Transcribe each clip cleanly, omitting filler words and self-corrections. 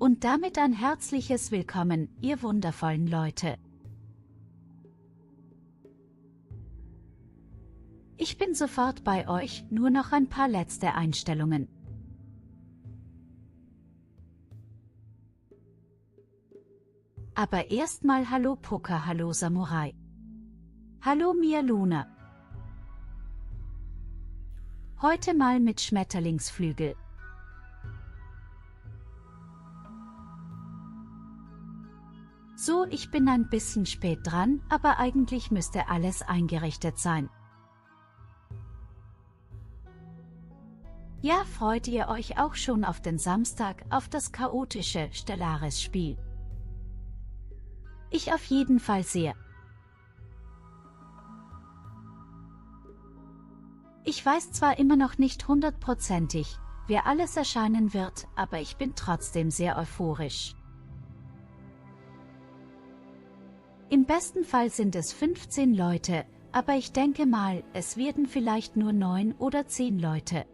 Und damit ein herzliches Willkommen, ihr wundervollen Leute. Ich bin sofort bei euch, nur noch ein paar letzte Einstellungen. Aber erstmal hallo Poker, hallo Samurai. Hallo Mia Luna. Heute mal mit Schmetterlingsflügel. So, ich bin ein bisschen spät dran, aber eigentlich müsste alles eingerichtet sein. Ja, freut ihr euch auch schon auf den Samstag, auf das chaotische Stellaris-Spiel? Ich auf jeden Fall sehr. Ich weiß zwar immer noch nicht hundertprozentig, wer alles erscheinen wird, aber ich bin trotzdem sehr euphorisch. Im besten Fall sind es 15 Leute, aber ich denke mal, es werden vielleicht nur 9 oder 10 Leute.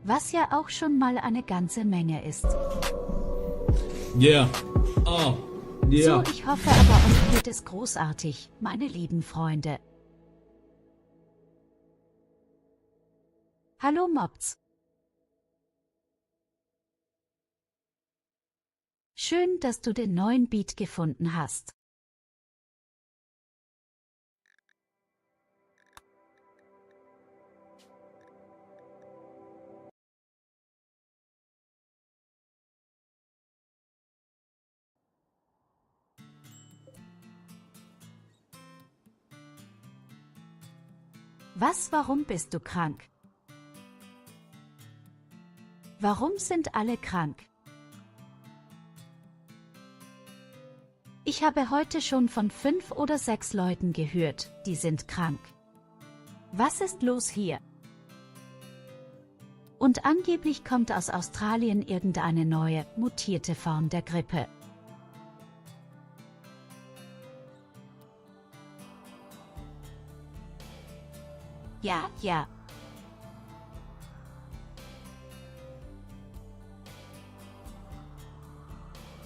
Was ja auch schon mal eine ganze Menge ist. Yeah. Oh. Yeah. So, ich hoffe aber, euch geht es großartig, meine lieben Freunde. Hallo Mobs. Schön, dass du den neuen Beat gefunden hast. Was, warum bist du krank? Warum sind alle krank? Ich habe heute schon von 5 oder 6 Leuten gehört, die sind krank. Was ist los hier? Und angeblich kommt aus Australien irgendeine neue, mutierte Form der Grippe. Ja, ja.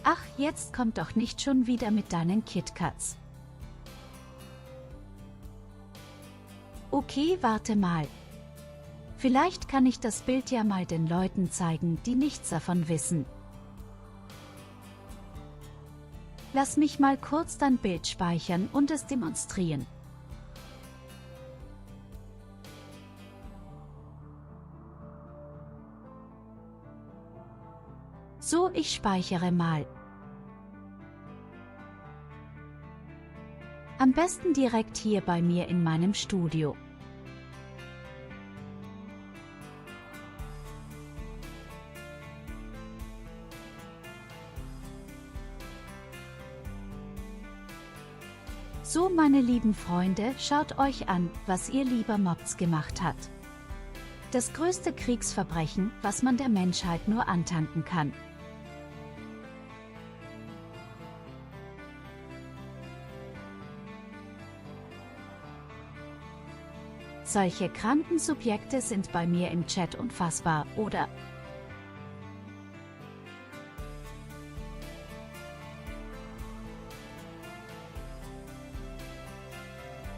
Ach, jetzt kommt doch nicht schon wieder mit deinen KitKats. Okay, warte mal. Vielleicht kann ich das Bild ja mal den Leuten zeigen, die nichts davon wissen. Lass mich mal kurz dein Bild speichern und es demonstrieren. So, ich speichere mal. Am besten direkt hier bei mir in meinem Studio. So, meine lieben Freunde, schaut euch an, was ihr lieber Mobs gemacht hat. Das größte Kriegsverbrechen, was man der Menschheit nur antanken kann. Solche kranken Subjekte sind bei mir im Chat unfassbar, oder?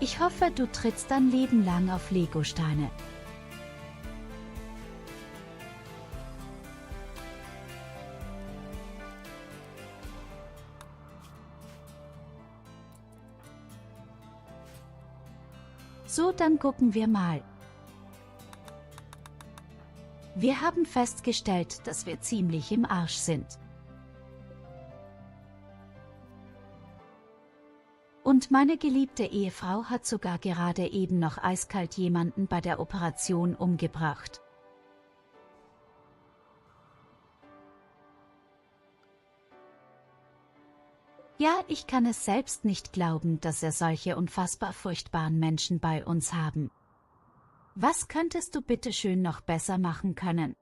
Ich hoffe, du trittst dein Leben lang auf Legosteine. So, dann gucken wir mal. Wir haben festgestellt, dass wir ziemlich im Arsch sind. Und meine geliebte Ehefrau hat sogar gerade eben noch eiskalt jemanden bei der Operation umgebracht. Ja, ich kann es selbst nicht glauben, dass wir solche unfassbar furchtbaren Menschen bei uns haben. Was könntest du bitte schön noch besser machen können?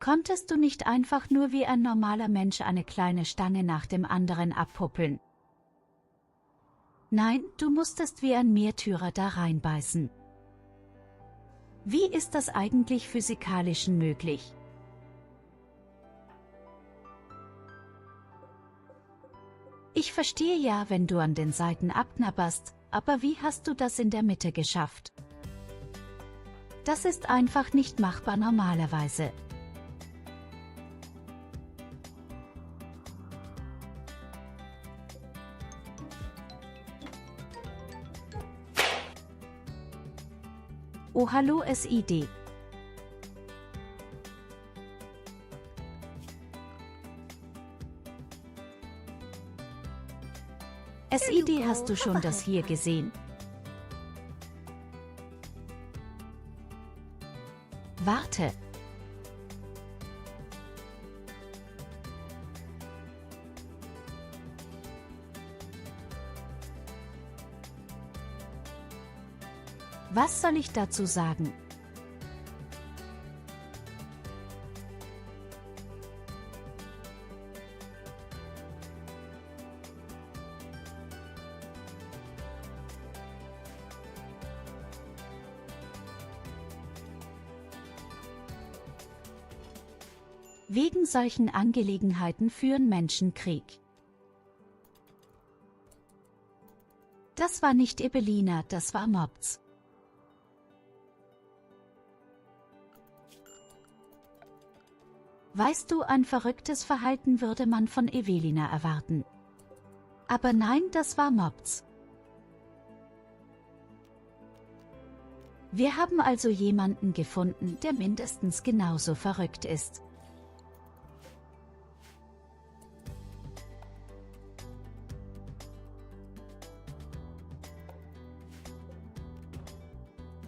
Konntest du nicht einfach nur wie ein normaler Mensch eine kleine Stange nach dem anderen abpuppeln? Nein, du musstest wie ein Märtyrer da reinbeißen. Wie ist das eigentlich physikalisch möglich? Ich verstehe ja, wenn du an den Seiten abknabberst, aber wie hast du das in der Mitte geschafft? Das ist einfach nicht machbar normalerweise. Oh hallo SID. SID, hast du schon das hier gesehen? Warte. Was soll ich dazu sagen? Wegen solchen Angelegenheiten führen Menschen Krieg. Das war nicht Ebelina, das war Mobs. Weißt du, ein verrücktes Verhalten würde man von Evelina erwarten. Aber nein, das war Mobs. Wir haben also jemanden gefunden, der mindestens genauso verrückt ist.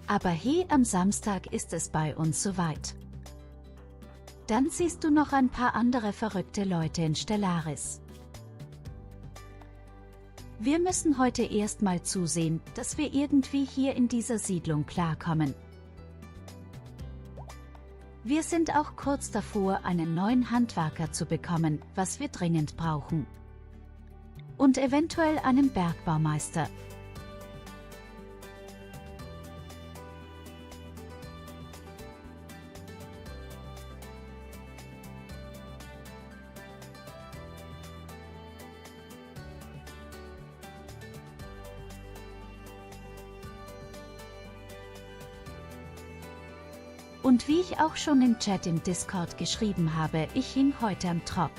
Aber hey, am Samstag ist es bei uns soweit. Dann siehst du noch ein paar andere verrückte Leute in Stellaris. Wir müssen heute erstmal zusehen, dass wir irgendwie hier in dieser Siedlung klarkommen. Wir sind auch kurz davor, einen neuen Handwerker zu bekommen, was wir dringend brauchen. Und eventuell einen Bergbaumeister. Und wie ich auch schon im Chat im Discord geschrieben habe, ich hing heute am Tropf.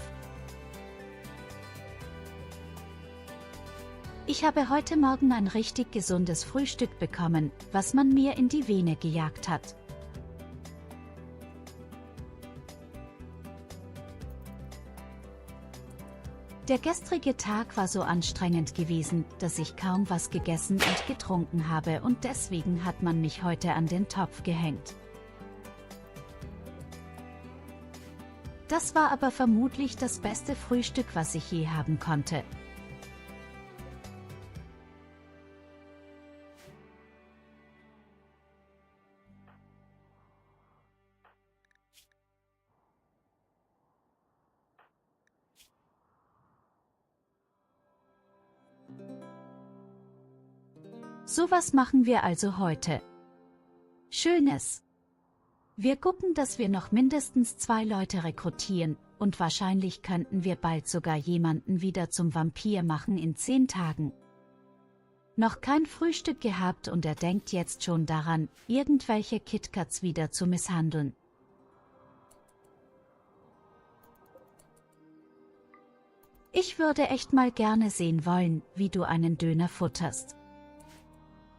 Ich habe heute Morgen ein richtig gesundes Frühstück bekommen, was man mir in die Vene gejagt hat. Der gestrige Tag war so anstrengend gewesen, dass ich kaum was gegessen und getrunken habe und deswegen hat man mich heute an den Topf gehängt. Das war aber vermutlich das beste Frühstück, was ich je haben konnte. Sowas machen wir also heute. Schönes. Wir gucken, dass wir noch mindestens 2 Leute rekrutieren, und wahrscheinlich könnten wir bald sogar jemanden wieder zum Vampir machen in 10 Tagen. Noch kein Frühstück gehabt und er denkt jetzt schon daran, irgendwelche KitKats wieder zu misshandeln. Ich würde echt mal gerne sehen wollen, wie du einen Döner futterst.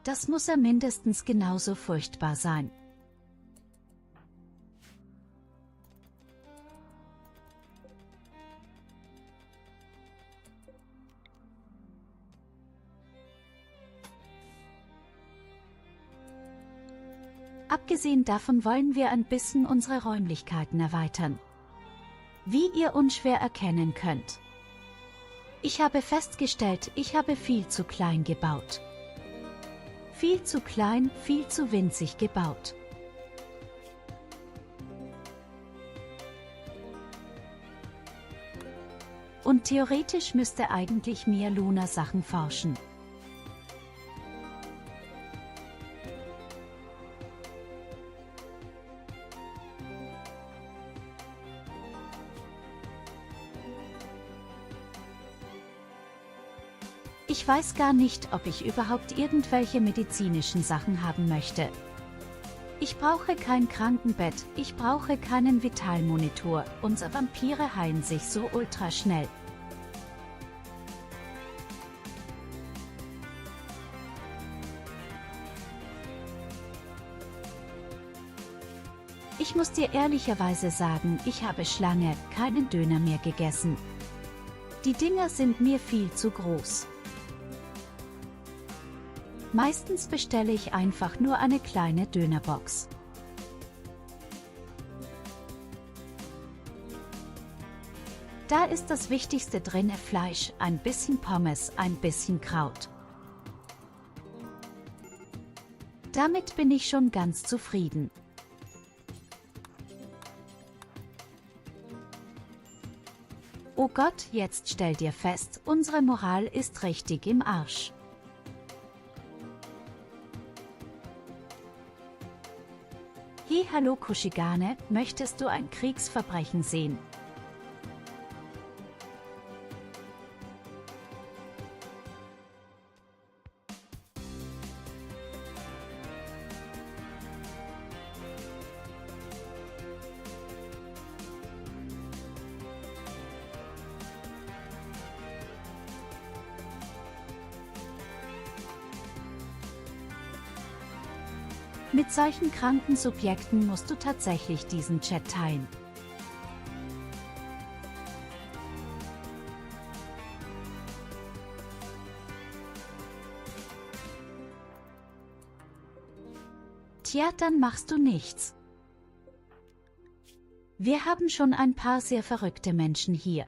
Das muss ja mindestens genauso furchtbar sein. Abgesehen davon wollen wir ein bisschen unsere Räumlichkeiten erweitern. Wie ihr unschwer erkennen könnt. Ich habe festgestellt, ich habe viel zu klein gebaut. Viel zu klein, viel zu winzig gebaut. Und theoretisch müsste eigentlich mehr Luna Sachen forschen. Ich weiß gar nicht, ob ich überhaupt irgendwelche medizinischen Sachen haben möchte. Ich brauche kein Krankenbett, ich brauche keinen Vitalmonitor, unsere Vampire heilen sich so ultra schnell. Ich muss dir ehrlicherweise sagen, ich habe schon lange keinen Döner mehr gegessen. Die Dinger sind mir viel zu groß. Meistens bestelle ich einfach nur eine kleine Dönerbox. Da ist das Wichtigste drin: Fleisch, ein bisschen Pommes, ein bisschen Kraut. Damit bin ich schon ganz zufrieden. Oh Gott, jetzt stell dir fest, unsere Moral ist richtig im Arsch. Hey, hallo Kushigane, möchtest du ein Kriegsverbrechen sehen? Mit solchen kranken Subjekten musst du tatsächlich diesen Chat teilen. Tja, dann machst du nichts. Wir haben schon ein paar sehr verrückte Menschen hier.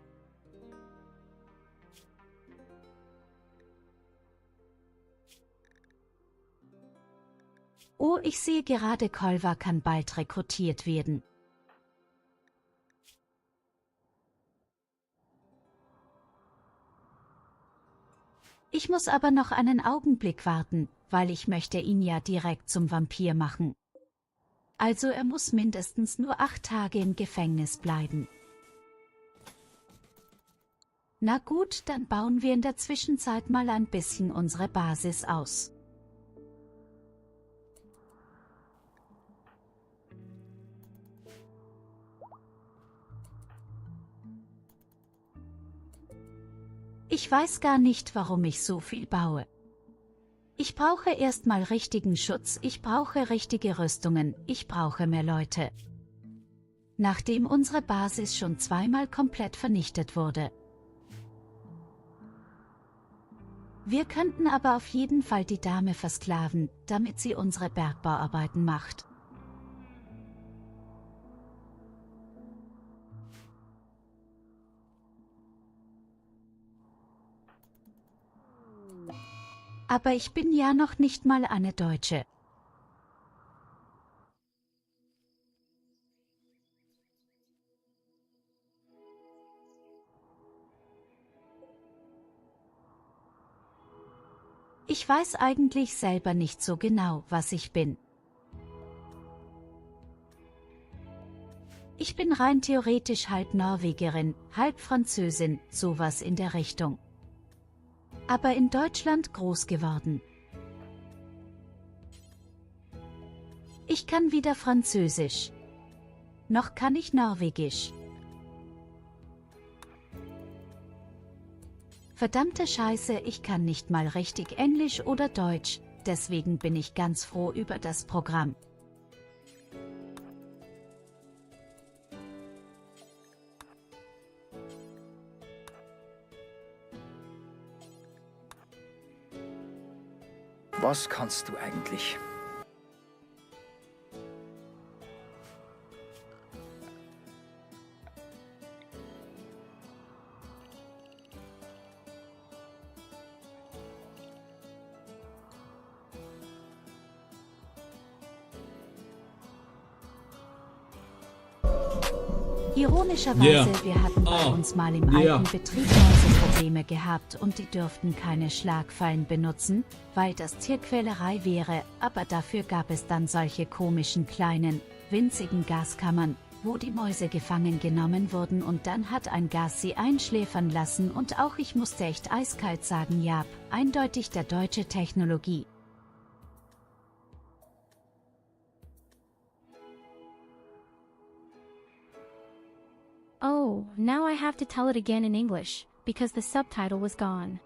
Oh, ich sehe gerade, Kolva kann bald rekrutiert werden. Ich muss aber noch einen Augenblick warten, weil ich möchte ihn ja direkt zum Vampir machen. Also er muss mindestens nur 8 Tage im Gefängnis bleiben. Na gut, dann bauen wir in der Zwischenzeit mal ein bisschen unsere Basis aus. Ich weiß gar nicht, warum ich so viel baue. Ich brauche erstmal richtigen Schutz, ich brauche richtige Rüstungen, ich brauche mehr Leute. Nachdem unsere Basis schon zweimal komplett vernichtet wurde. Wir könnten aber auf jeden Fall die Dame versklaven, damit sie unsere Bergbauarbeiten macht. Aber ich bin ja noch nicht mal eine Deutsche. Ich weiß eigentlich selber nicht so genau, was ich bin. Ich bin rein theoretisch halb Norwegerin, halb Französin, sowas in der Richtung. Aber in Deutschland groß geworden. Ich kann wieder Französisch. Noch kann ich Norwegisch. Verdammte Scheiße, ich kann nicht mal richtig Englisch oder Deutsch, deswegen bin ich ganz froh über das Programm. Was kannst du eigentlich? Ironischerweise, wir hatten bei uns mal im alten Betrieb Mäuseprobleme gehabt und die dürften keine Schlagfallen benutzen, weil das Tierquälerei wäre, aber dafür gab es dann solche komischen kleinen, winzigen Gaskammern, wo die Mäuse gefangen genommen wurden und dann hat ein Gas sie einschläfern lassen und auch ich musste echt eiskalt sagen, ja, eindeutig der deutsche Technologie. Oh, now I have to tell it again in English, because the subtitle was gone.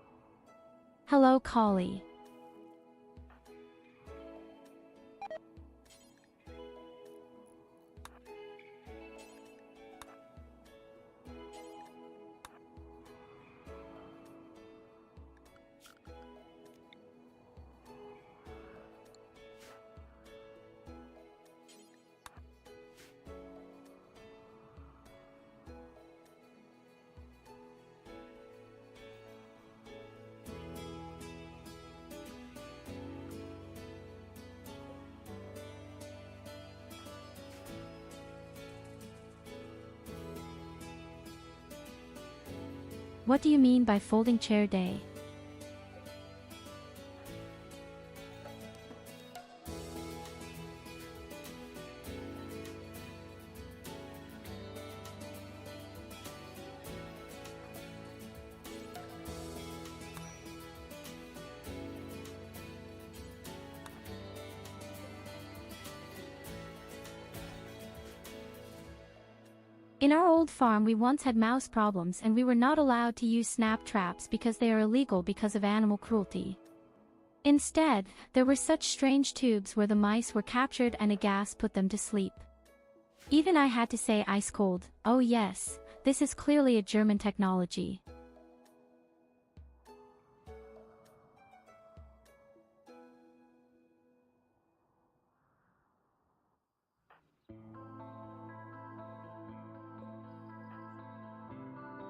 Hello, Collie. What do you mean by folding chair day? In our old farm we once had mouse problems and we were not allowed to use snap traps because they are illegal because of animal cruelty. Instead, there were such strange tubes where the mice were captured and a gas put them to sleep. Even I had to say ice cold, oh yes, this is clearly a German technology.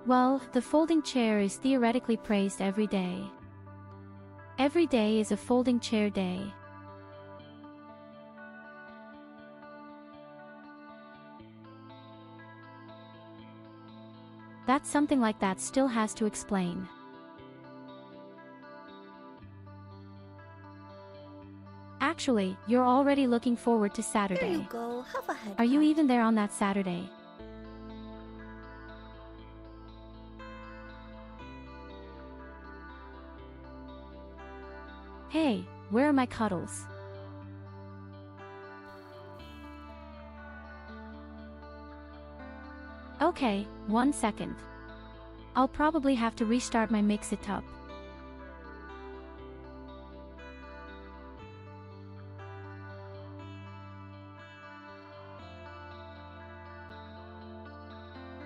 Well, the folding chair is theoretically praised every day. Every day is a folding chair day. That something like that still has to explain. Actually, you're already looking forward to Saturday. There you go. Have a head Are you pat. even there on that Saturday? Hey, where are my cuddles? Okay, 1 second. I'll probably have to restart my mix-it-up.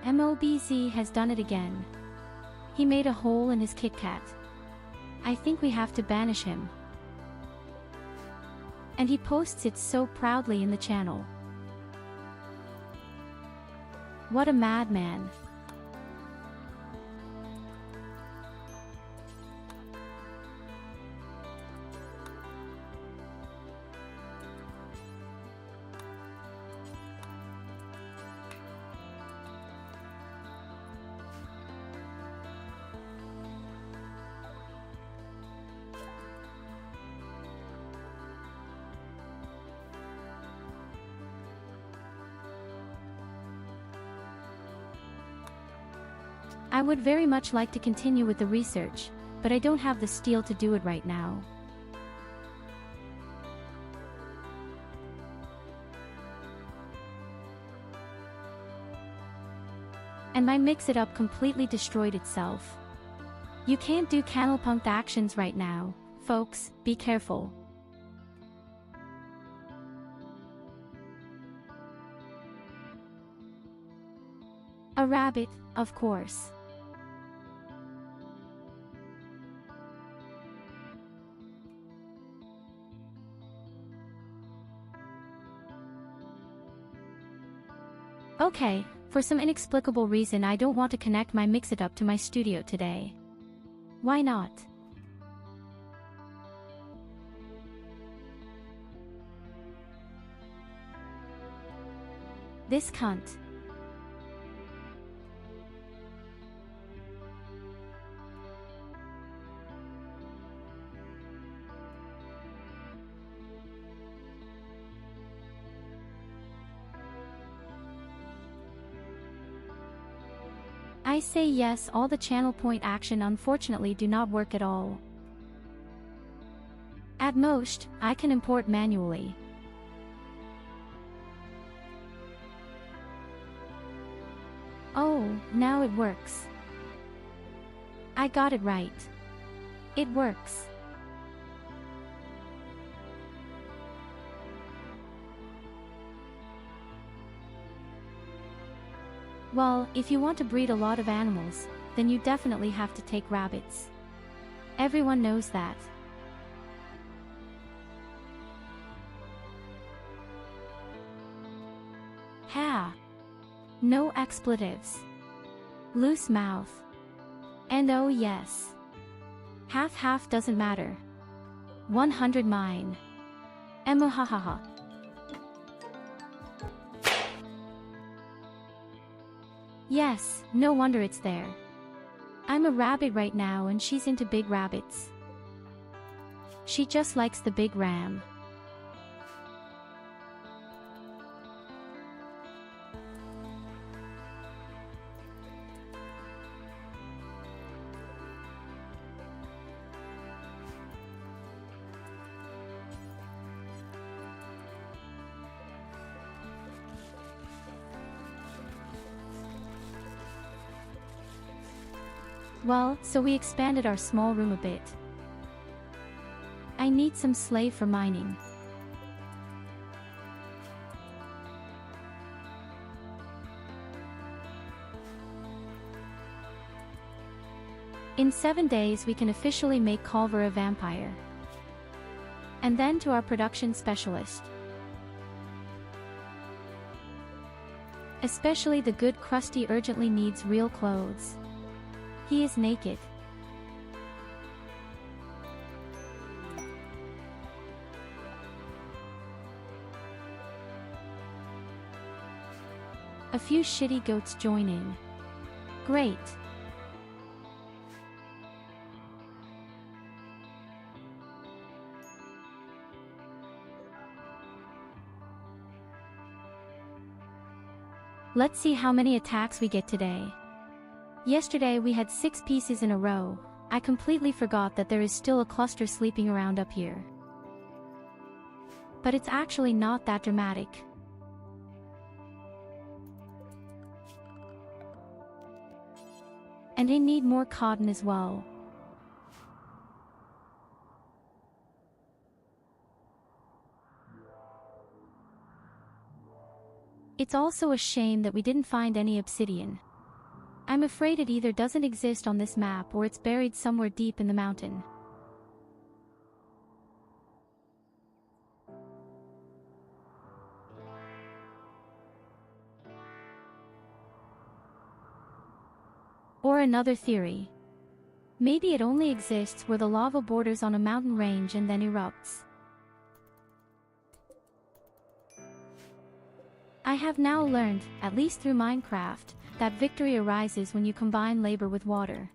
MOBZ has done it again. He made a hole in his Kit Kat. I think we have to banish him. And he posts it so proudly in the channel. What a madman. I would very much like to continue with the research, but I don't have the steel to do it right now. And my mix-it-up completely destroyed itself. You can't do canalpunked actions right now, folks, be careful. A rabbit, of course. Okay, for some inexplicable reason I don't want to connect my mix-it-up to my studio today. Why not? This cunt. I say yes, all the channel point action unfortunately do not work at all. At most, I can import manually. Oh, now it works. I got it right. It works. Well, if you want to breed a lot of animals, then you definitely have to take rabbits. Everyone knows that. Ha! No expletives. Loose mouth. And oh yes. Half doesn't matter. 100 mine. Emuhahaha. Yes, no wonder it's there. I'm a rabbit right now and she's into big rabbits. She just likes the big ram. Well, so we expanded our small room a bit. I need some slave for mining. In 7 days we can officially make Culver a vampire. And then to our production specialist. Especially the good Krusty urgently needs real clothes. He is naked. A few shitty goats join in. Great. Let's see how many attacks we get today. Yesterday we had 6 pieces in a row. I completely forgot that there is still a cluster sleeping around up here. But it's actually not that dramatic. And I need more cotton as well. It's also a shame that we didn't find any obsidian. I'm afraid it either doesn't exist on this map or it's buried somewhere deep in the mountain. Or another theory. Maybe it only exists where the lava borders on a mountain range and then erupts. I have now learned, at least through Minecraft, that victory arises when you combine labor with water.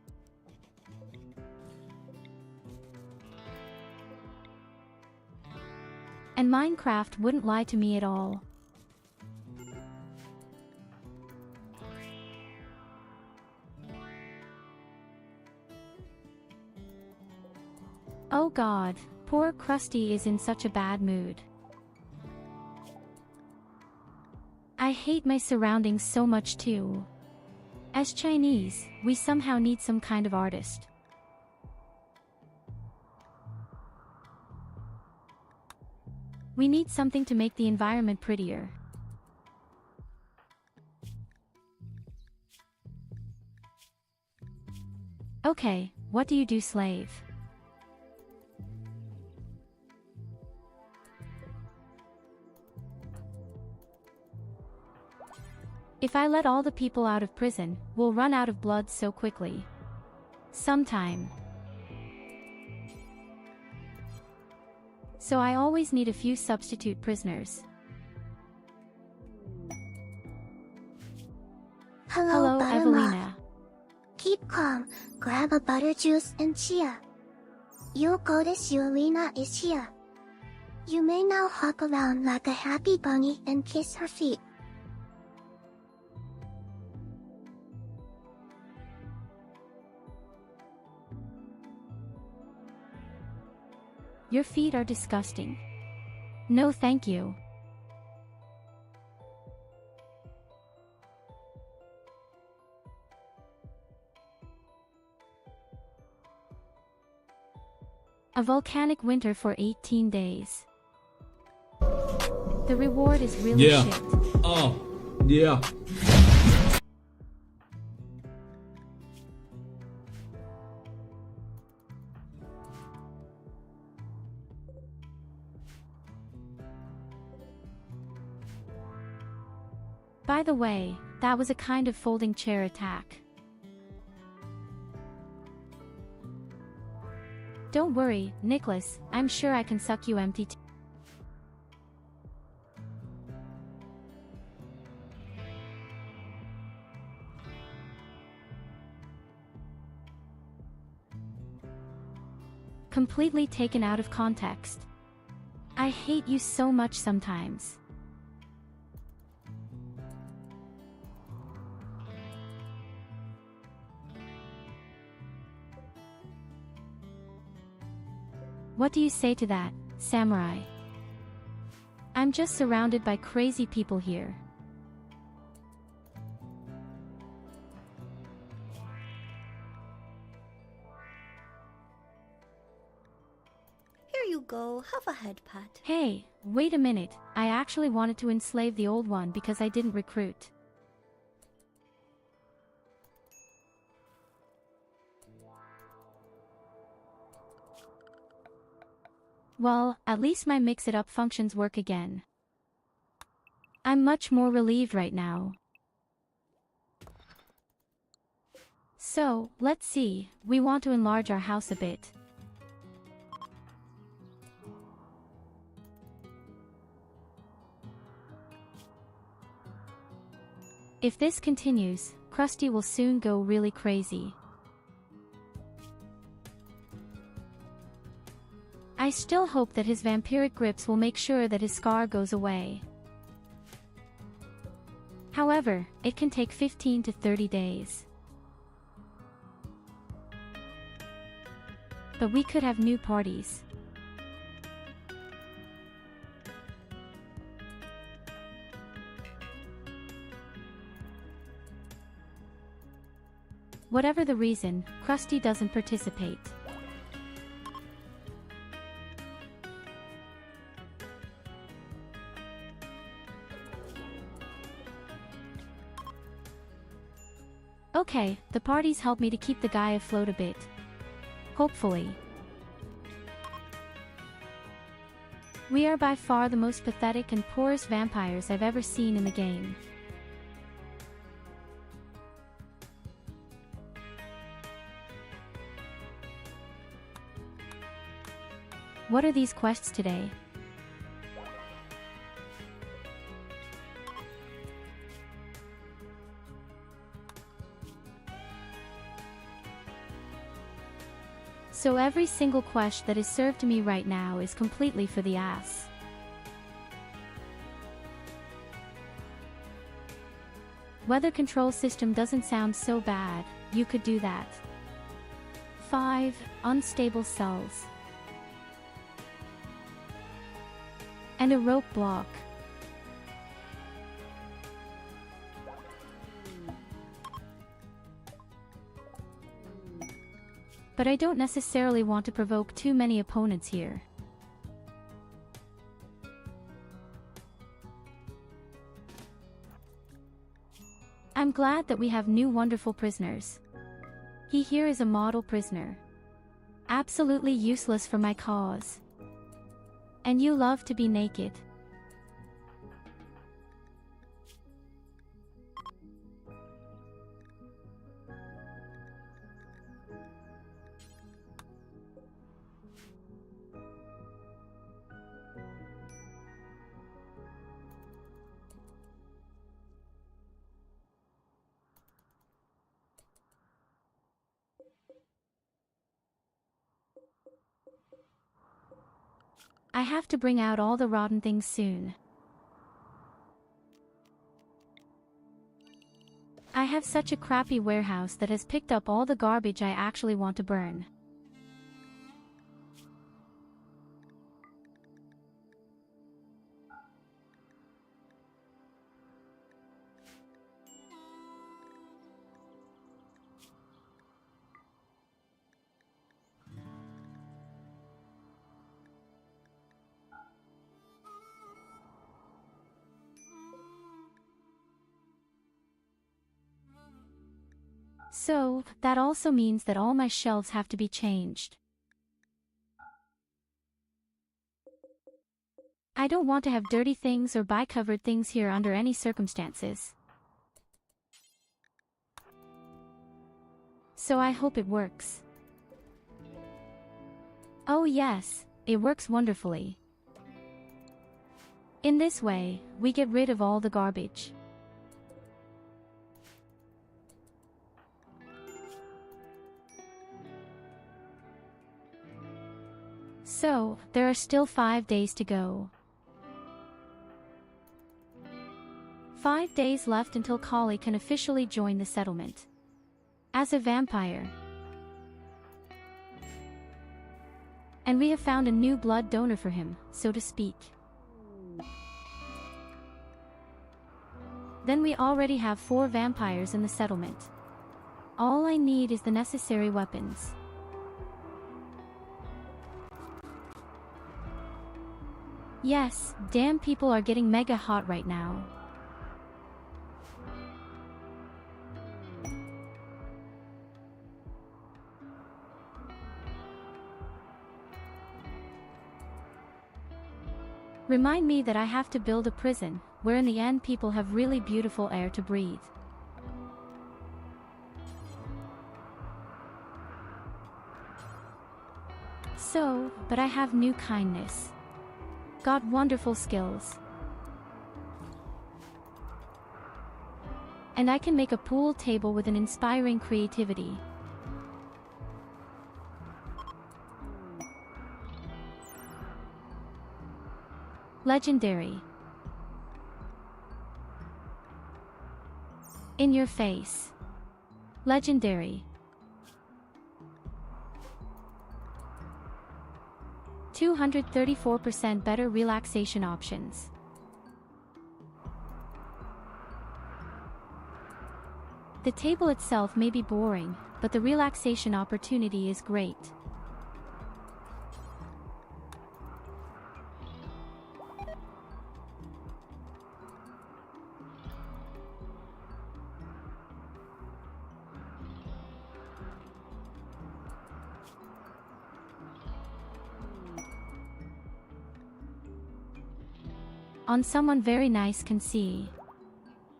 And Minecraft wouldn't lie to me at all. Oh God, poor Krusty is in such a bad mood. I hate my surroundings so much too. As Chinese, we somehow need some kind of artist. We need something to make the environment prettier. Okay, what do you do, slave? If I let all the people out of prison, we'll run out of blood so quickly. Sometime. So I always need a few substitute prisoners. Hello, Evelina. Keep calm, grab a butter juice and chia. Your goddess Yurina is here. You may now hop around like a happy bunny and kiss her feet. Your feet are disgusting. No thank you. A volcanic winter for 18 days. The reward is really Yeah. shit. Oh, yeah. By the way, that was a kind of folding chair attack. Don't worry, Nicholas, I'm sure I can suck you empty too. Completely taken out of context. I hate you so much sometimes. What do you say to that, samurai? I'm just surrounded by crazy people here. Here you go, have a head pat. Hey, wait a minute, I actually wanted to enslave the old one because I didn't recruit. Well, at least my mix-it-up functions work again. I'm much more relieved right now. So, let's see, we want to enlarge our house a bit. If this continues, Krusty will soon go really crazy. I still hope that his vampiric grips will make sure that his scar goes away. However, it can take 15 to 30 days. But we could have new parties. Whatever the reason, Krusty doesn't participate. Okay, the parties help me to keep the guy afloat a bit. Hopefully. We are by far the most pathetic and poorest vampires I've ever seen in the game. What are these quests today? So every single quest that is served to me right now is completely for the ass. Weather control system doesn't sound so bad, you could do that. 5 unstable cells. And a rope block. But I don't necessarily want to provoke too many opponents here. I'm glad that we have new wonderful prisoners. He here is a model prisoner. Absolutely useless for my cause. And you love to be naked. I have to bring out all the rotten things soon. I have such a crappy warehouse that has picked up all the garbage I actually want to burn. So, that also means that all my shelves have to be changed. I don't want to have dirty things or buy covered things here under any circumstances. So I hope it works. Oh yes, it works wonderfully. In this way, we get rid of all the garbage. So, there are still 5 days to go. 5 days left until Kali can officially join the settlement. As a vampire. And we have found a new blood donor for him, so to speak. Then we already have 4 vampires in the settlement. All I need is the necessary weapons. Yes, damn people are getting mega hot right now. Remind me that I have to build a prison, where in the end people have really beautiful air to breathe. So, but I have new kindness. Got wonderful skills. And I can make a pool table with an inspiring creativity. Legendary. In your face. Legendary. 234% better relaxation options. The table itself may be boring, but the relaxation opportunity is great. On someone very nice can see.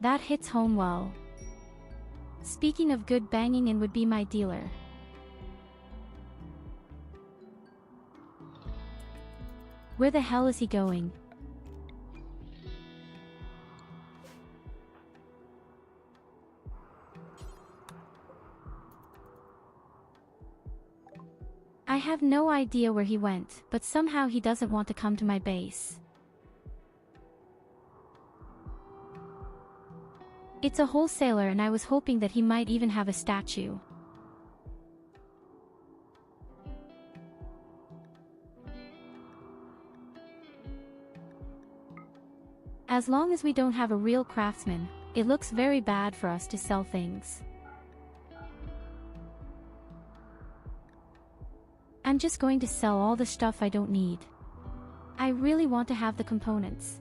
That hits home well. Speaking of good, beingI'm would be my dealer. Where the hell is he going? I have no idea where he went, but somehow he doesn't want to come to my base. It's a wholesaler and I was hoping that he might even have a statue. As long as we don't have a real craftsman, it looks very bad for us to sell things. I'm just going to sell all the stuff I don't need. I really want to have the components.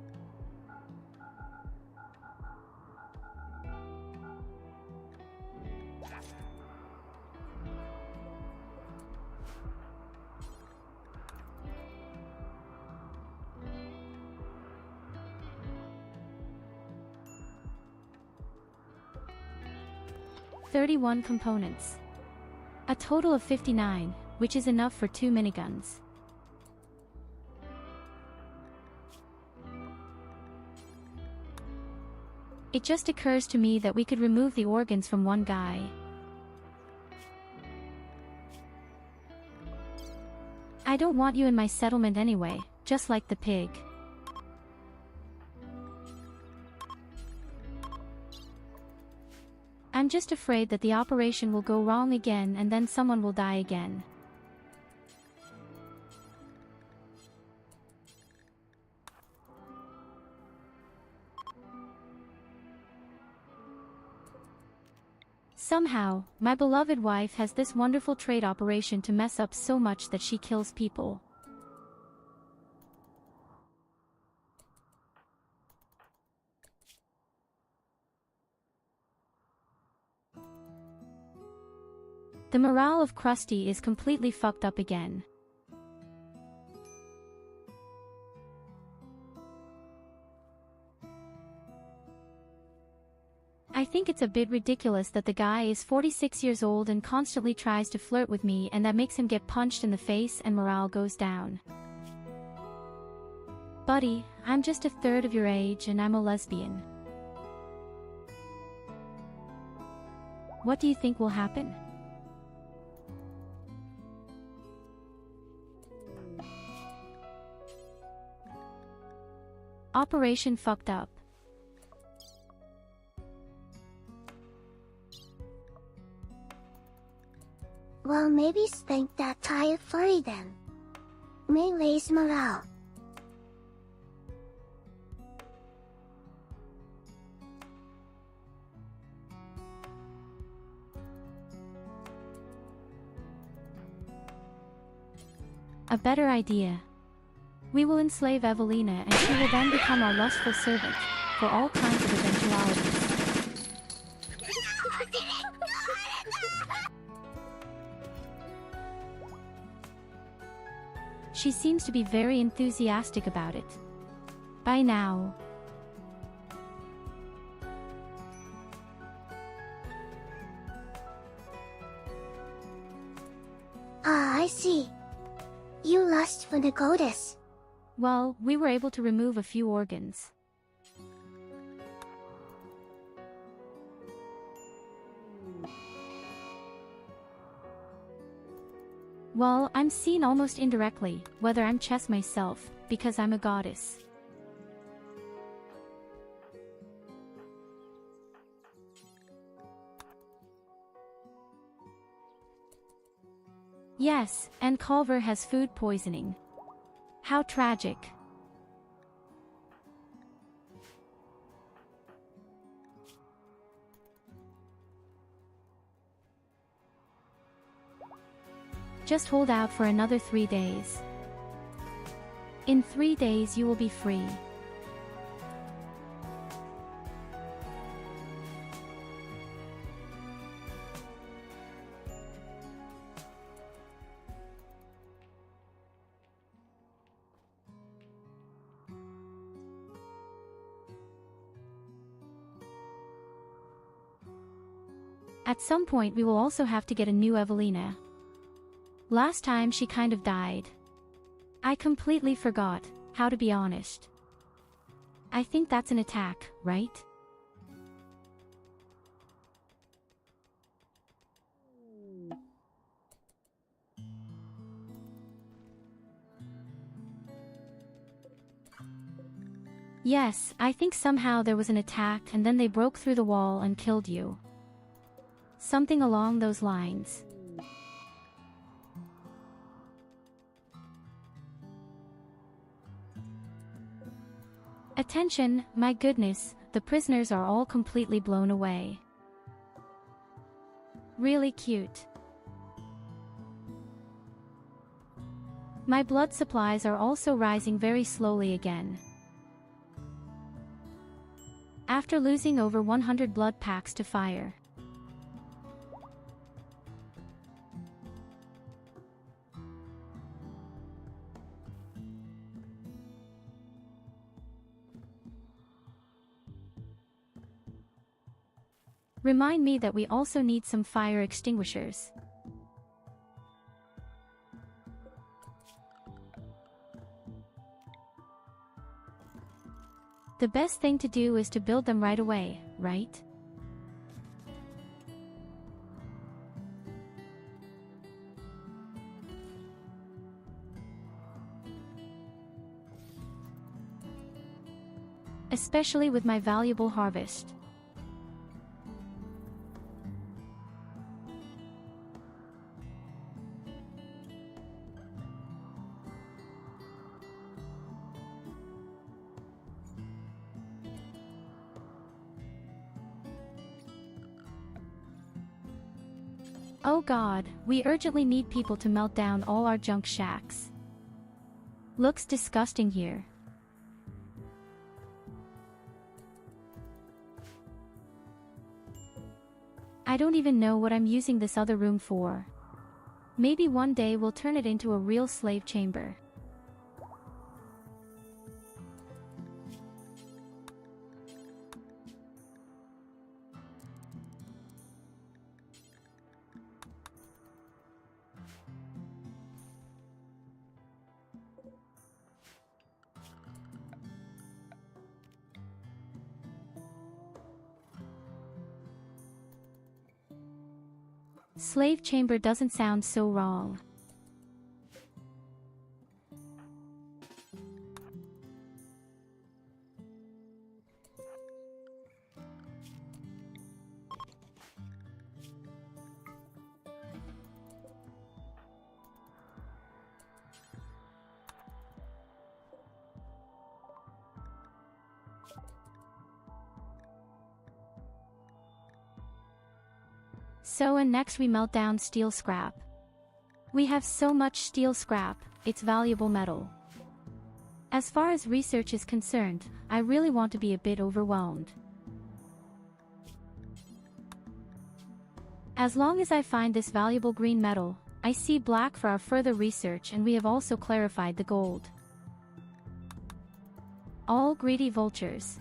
"31 components. A total of 59, which is enough for 2 miniguns. It just occurs to me that we could remove the organs from one guy. I don't want you in my settlement anyway, just like the pig. I'm just afraid that the operation will go wrong again and then someone will die again. Somehow, my beloved wife has this wonderful trade operation to mess up so much that she kills people. The morale of Krusty is completely fucked up again. I think it's a bit ridiculous that the guy is 46 years old and constantly tries to flirt with me, and that makes him get punched in the face and morale goes down. Buddy, I'm just a third of your age and I'm a lesbian. What do you think will happen? Operation fucked up. Well, maybe spank that tired furry then. May raise morale. A better idea. We will enslave Evelina and she will then become our lustful servant, for all kinds of eventualities. She seems to be very enthusiastic about it. By now. Ah, I see. You lust for the goddess. Well, we were able to remove a few organs. Well, I'm seen almost indirectly, whether I'm chess myself, because I'm a goddess. Yes, and Culver has food poisoning. How tragic. Just hold out for another 3 days. In 3 days you will be free. At some point we will also have to get a new Evelina. Last time she kind of died. I completely forgot, how to be honest. I think that's an attack, right? Yes, I think somehow there was an attack and then they broke through the wall and killed you. Something along those lines. Attention, my goodness, the prisoners are all completely blown away. Really cute. My blood supplies are also rising very slowly again. After losing over 100 blood packs to fire. Remind me that we also need some fire extinguishers. The best thing to do is to build them right away, right? Especially with my valuable harvest. Oh god, we urgently need people to melt down all our junk shacks. Looks disgusting here. I don't even know what I'm using this other room for. Maybe one day we'll turn it into a real slave chamber. Slave chamber doesn't sound so wrong. So and next we melt down steel scrap. We have so much steel scrap, it's valuable metal. As far as research is concerned, I really want to be a bit overwhelmed. As long as I find this valuable green metal, I see black for our further research, and we have also clarified the gold. All greedy vultures.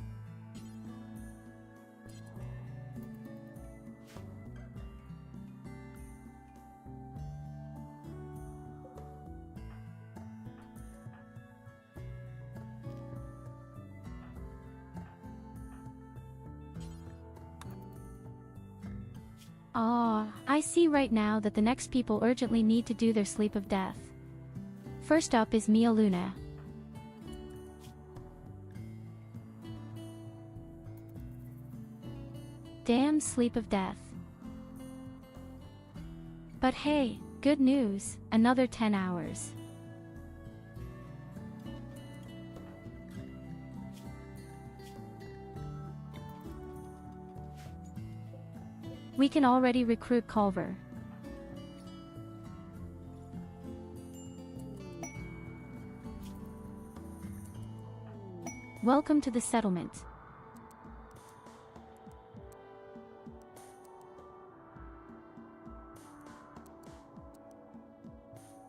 I see right now that the next people urgently need to do their sleep of death. First up is Mia Luna. Damn sleep of death. But hey, good news, another 10 hours. We can already recruit Culver. Welcome to the settlement.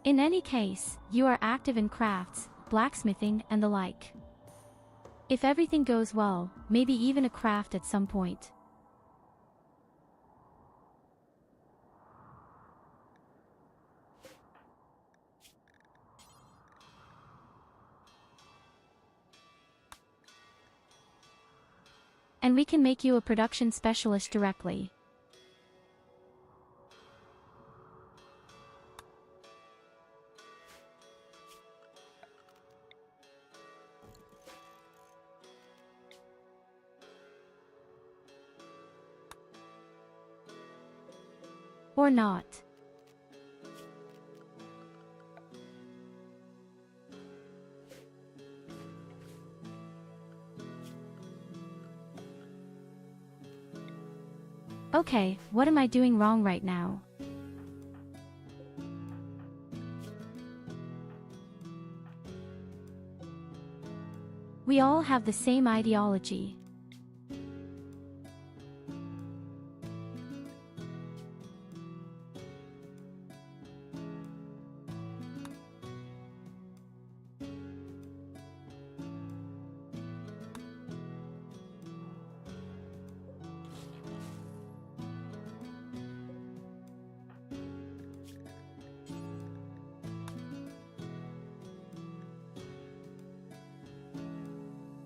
In any case, you are active in crafts, blacksmithing, and the like. If everything goes well, maybe even a craft at some point. And we can make you a production specialist directly. Or not. Okay, what am I doing wrong right now? We all have the same ideology.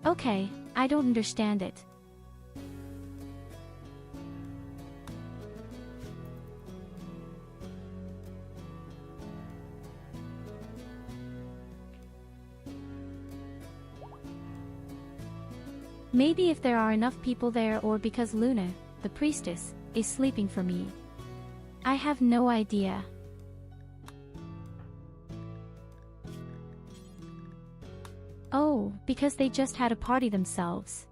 Okay, I don't understand it. Maybe if there are enough people there, or because Luna, the priestess, is sleeping for me. I have no idea. Oh, because they just had a party themselves.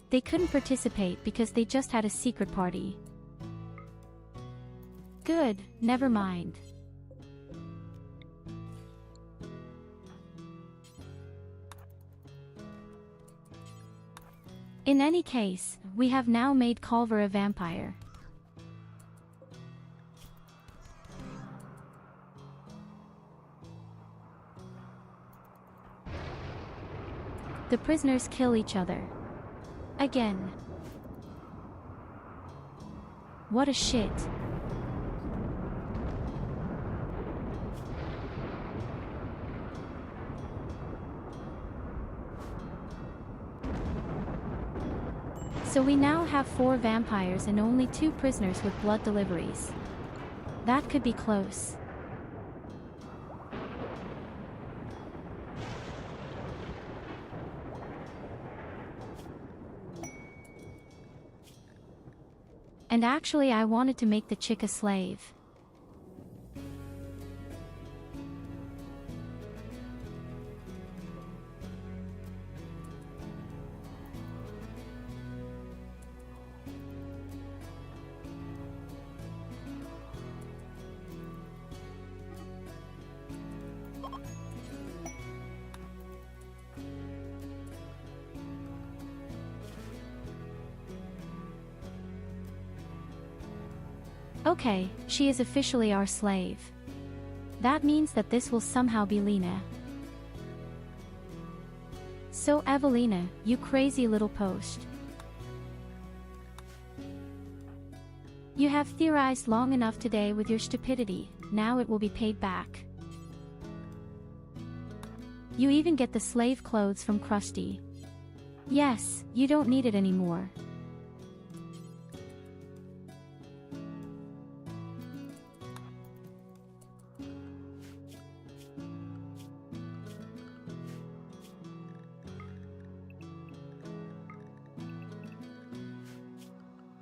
They couldn't participate because they just had a secret party. Good, never mind. In any case, we have now made Culver a vampire. The prisoners kill each other. Again. What a shit. So we now have 4 vampires and only 2 prisoners with blood deliveries. That could be close. And actually I wanted to make the chick a slave. Okay, she is officially our slave. That means that this will somehow be Lena. So Evelina, you crazy little post. You have theorized long enough today with your stupidity, now it will be paid back. You even get the slave clothes from Krusty. Yes, you don't need it anymore.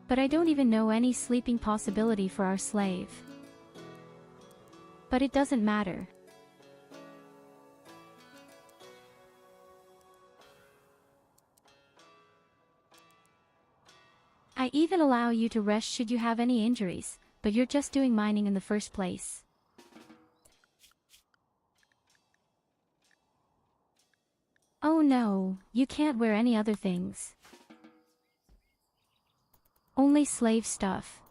But I don't even know any sleeping possibility for our slave. But it doesn't matter. I even allow you to rest should you have any injuries, but you're just doing mining in the first place. Oh no, you can't wear any other things. Only slave stuff.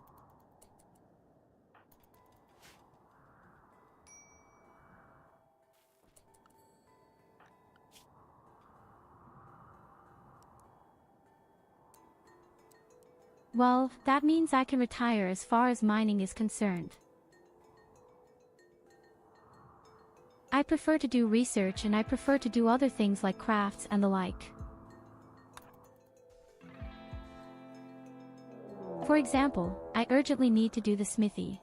Well, that means I can retire as far as mining is concerned. I prefer to do research and I prefer to do other things like crafts and the like. For example, I urgently need to do the smithy.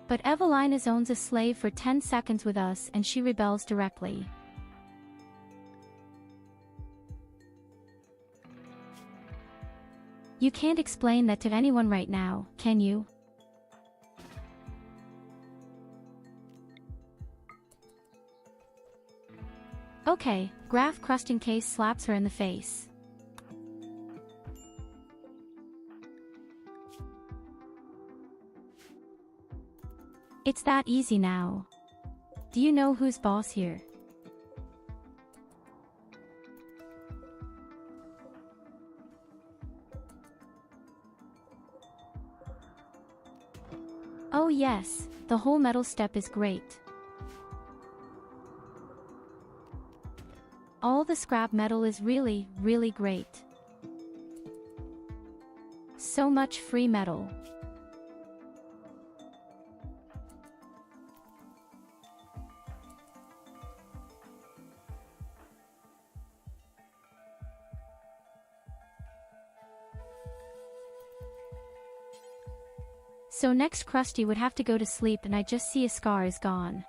But Evelina owns a slave for 10 seconds with us and she rebels directly. You can't explain that to anyone right now, can you? Okay, Graf Crusting Case slaps her in the face. It's that easy now. Do you know who's boss here? Oh yes, the whole metal step is great. All the scrap metal is really, really great. So much free metal. So next Krusty would have to go to sleep and I just see a scar is gone.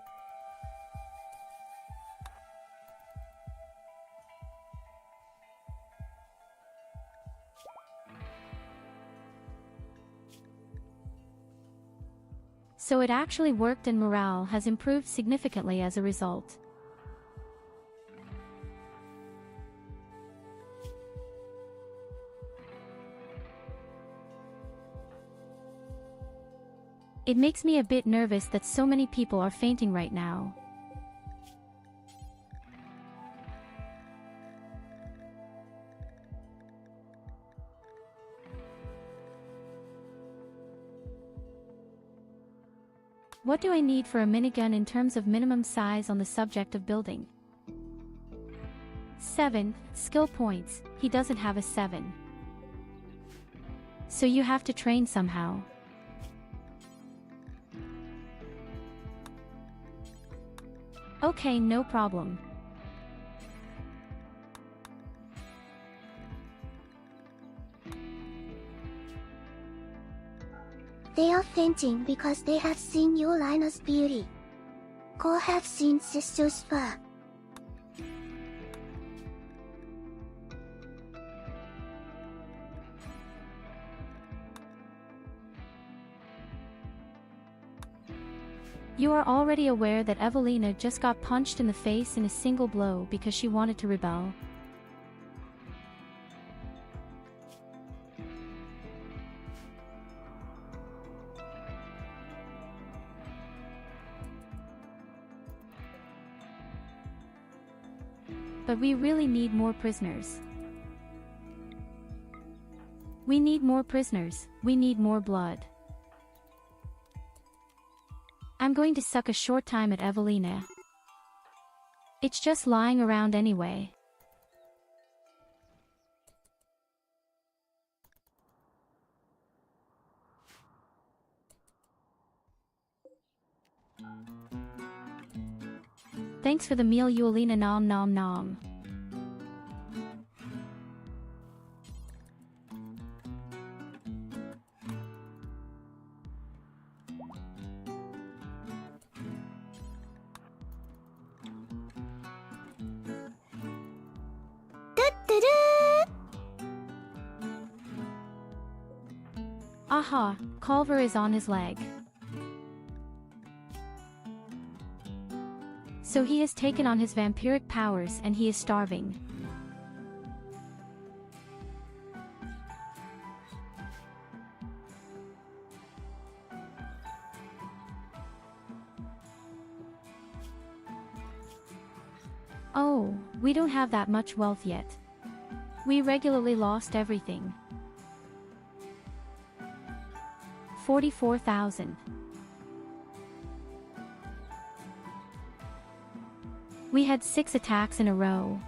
So it actually worked and morale has improved significantly as a result. It makes me a bit nervous that so many people are fainting right now. What do I need for a minigun in terms of minimum size on the subject of building? 7 skill points. He doesn't have a 7. So you have to train somehow. Okay, no problem. They are fainting because they have seen Yolina's beauty. Go have seen sister's fur. You are already aware that Evelina just got punched in the face in a single blow because she wanted to rebel. But we really need more prisoners. We need more prisoners, we need more blood. I'm going to suck a short time at Evelina. It's just lying around anyway. Thanks for the meal, Evelina. Nom nom nom. Aha, Culver is on his leg. So he has taken on his vampiric powers and he is starving. Oh, we don't have that much wealth yet. We regularly lost everything. 44,000. We had 6 attacks in a row.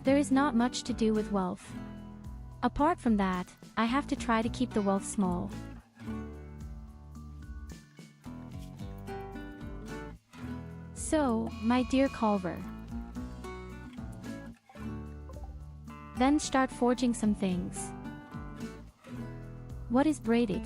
There is not much to do with wealth. Apart from that, I have to try to keep the wealth small. So, my dear Culver, then start forging some things. What is braided?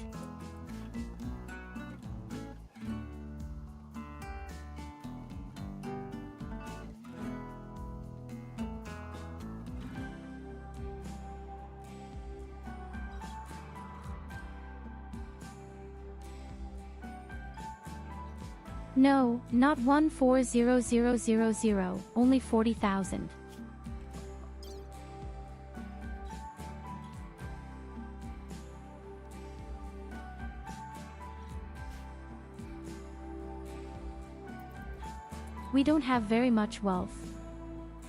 No, not 140000, only 40,000. We don't have very much wealth.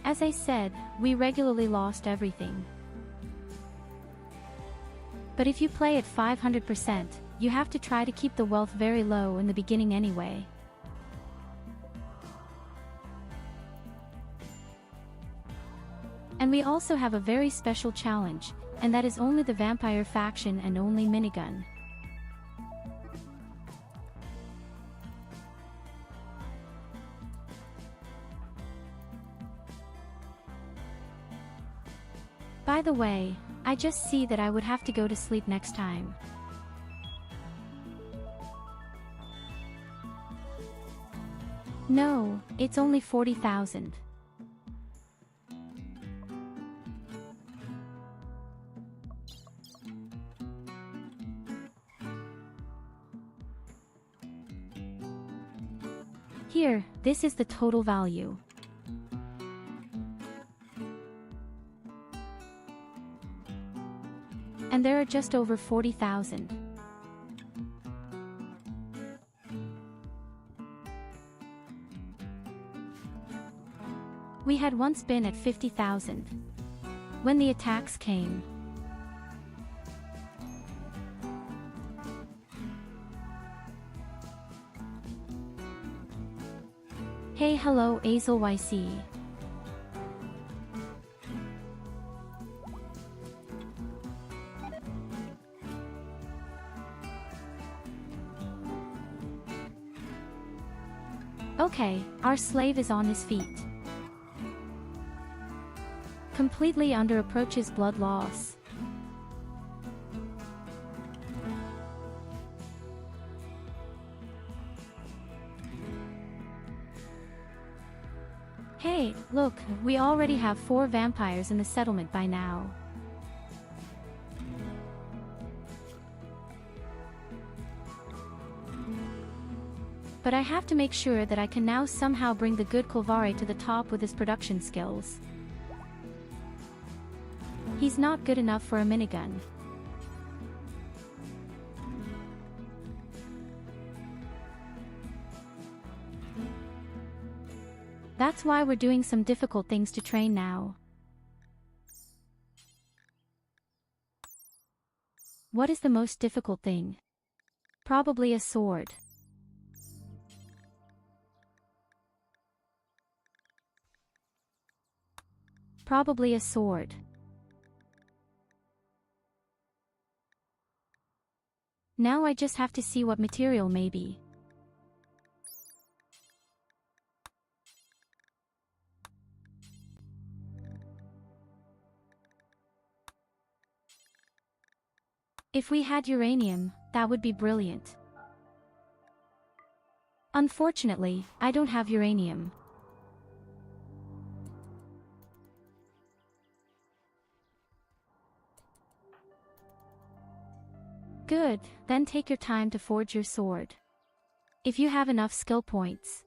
As I said, we regularly lost everything. But if you play at 500%, you have to try to keep the wealth very low in the beginning anyway. And we also have a very special challenge, and that is only the vampire faction and only Minigun. By the way, I just see that I would have to go to sleep next time. No, it's only 40,000. Here, this is the total value. And there are just over 40,000. We had once been at 50,000. When the attacks came. Hey, hello, Azel YC. Okay, our slave is on his feet. Completely under approaches blood loss. Hey, look, we already have 4 vampires in the settlement by now. But I have to make sure that I can now somehow bring the good Kulvari to the top with his production skills. He's not good enough for a minigun. That's why we're doing some difficult things to train now. What is the most difficult thing? Probably a sword. Probably a sword. Now I just have to see what material maybe. If we had uranium, that would be brilliant. Unfortunately, I don't have uranium. Good, then take your time to forge your sword. If you have enough skill points.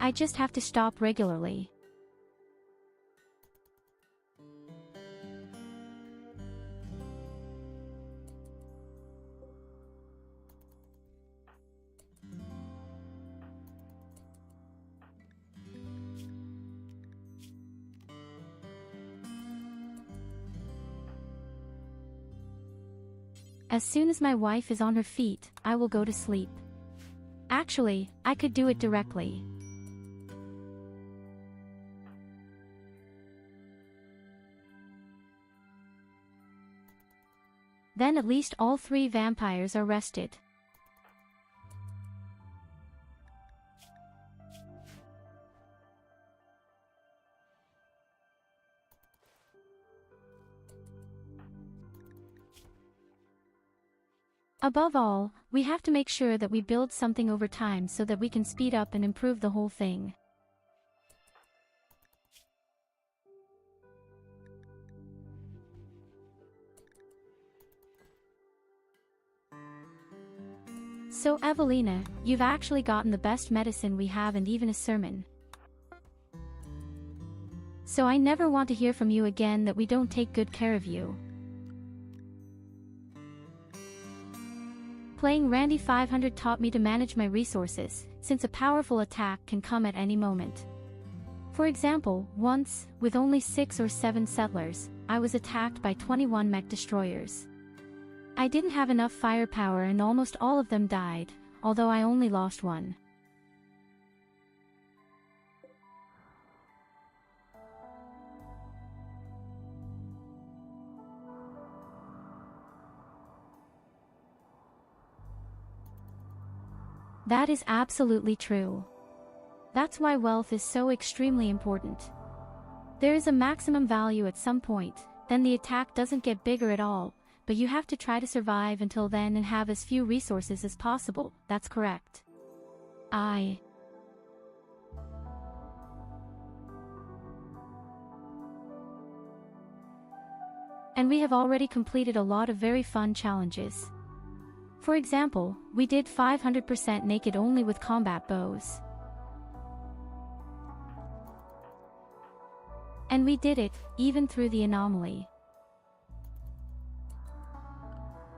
I just have to stop regularly. As soon as my wife is on her feet, I will go to sleep. Actually, I could do it directly. Then at least all 3 vampires are rested. Above all, we have to make sure that we build something over time so that we can speed up and improve the whole thing. So Evelina, you've actually gotten the best medicine we have and even a sermon. So I never want to hear from you again that we don't take good care of you. Playing Randy 500 taught me to manage my resources, since a powerful attack can come at any moment. For example, once, with only 6 or 7 settlers, I was attacked by 21 mech destroyers. I didn't have enough firepower and almost all of them died, although I only lost 1. That is absolutely true. That's why wealth is so extremely important. There is a maximum value at some point, then the attack doesn't get bigger at all, but you have to try to survive until then and have as few resources as possible. That's correct. And we have already completed a lot of very fun challenges. For example, we did 500% naked only with combat bows. And we did it, even through the anomaly.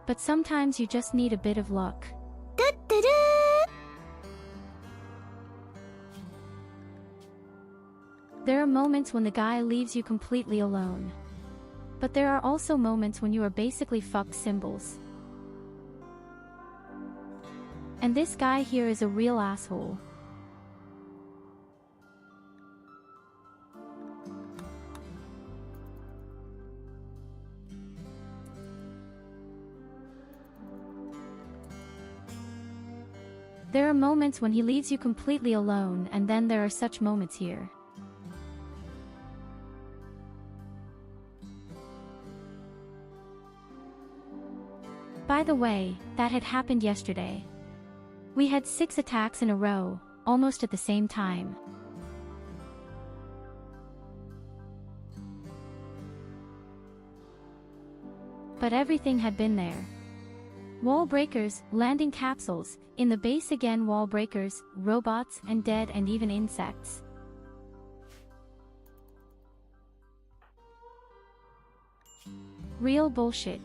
But sometimes you just need a bit of luck. There are moments when the guy leaves you completely alone. But there are also moments when you are basically fucked symbols. And this guy here is a real asshole. There are moments when he leaves you completely alone, and then there are such moments here. By the way, that had happened yesterday. We had 6 attacks in a row, almost at the same time. But everything had been there. Wall breakers, landing capsules, in the base again wall breakers, robots and dead and even insects. Real bullshit.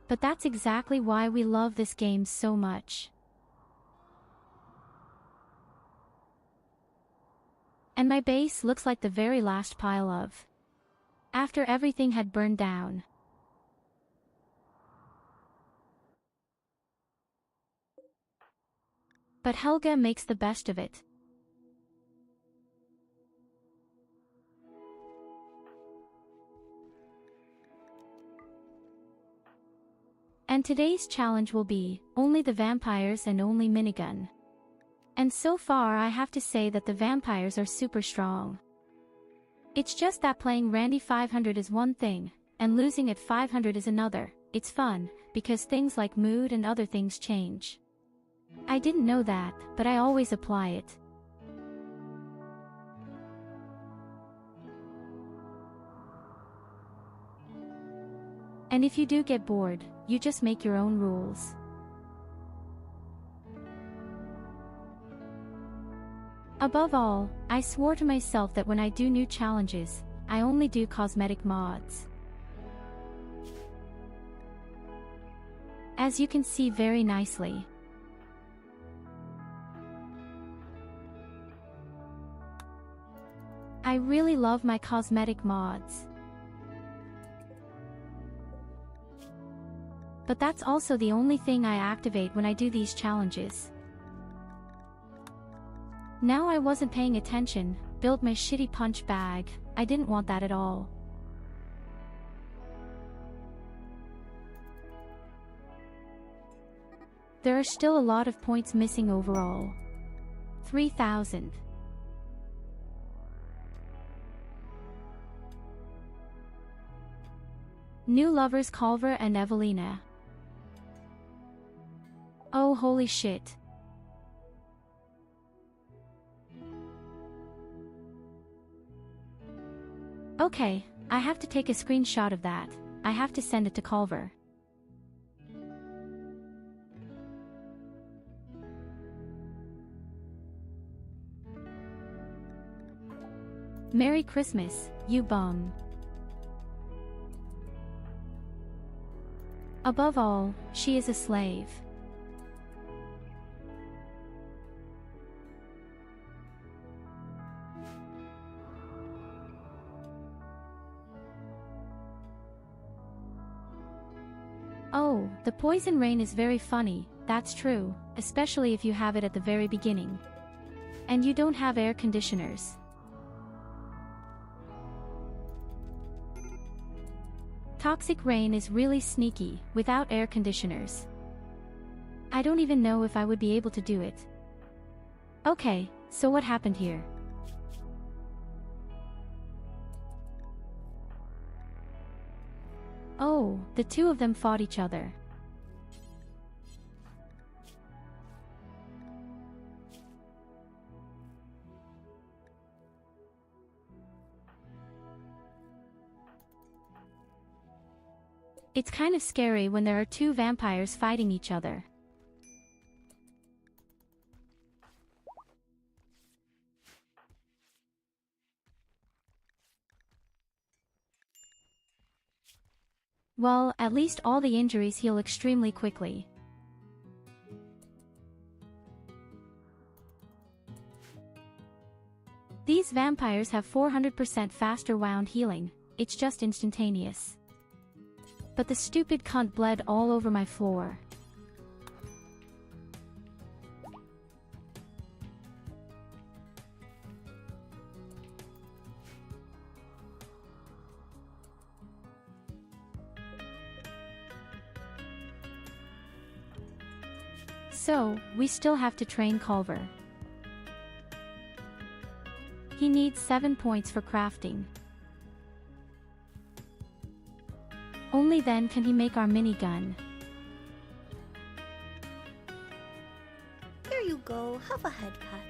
But that's exactly why we love this game so much. And my base looks like the very last pile of. After everything had burned down. But Helga makes the best of it. And today's challenge will be, only the vampires and only Minigun. And so far I have to say that the vampires are super strong. It's just that playing Randy 500 is one thing, and losing at 500 is another. It's fun, because things like mood and other things change. I didn't know that, but I always apply it. And if you do get bored, you just make your own rules. Above all, I swore to myself that when I do new challenges, I only do cosmetic mods. As you can see very nicely. I really love my cosmetic mods. But that's also the only thing I activate when I do these challenges. Now I wasn't paying attention, build my shitty punch bag, I didn't want that at all. There are still a lot of points missing overall. 3,000. New lovers Culver and Evelina. Oh holy shit. Okay, I have to take a screenshot of that. I have to send it to Culver. Merry Christmas, you bum. Above all, she is a slave. Oh, the poison rain is very funny, that's true, especially if you have it at the very beginning. And you don't have air conditioners. Toxic rain is really sneaky, without air conditioners. I don't even know if I would be able to do it. Okay, so what happened here? Oh, the two of them fought each other. It's kind of scary when there are two vampires fighting each other. Well, at least all the injuries heal extremely quickly. These vampires have 400% faster wound healing, it's just instantaneous. But the stupid cunt bled all over my floor. So, we still have to train Culver. He needs 7 points for crafting. Only then can he make our minigun. Here you go, have a head pat.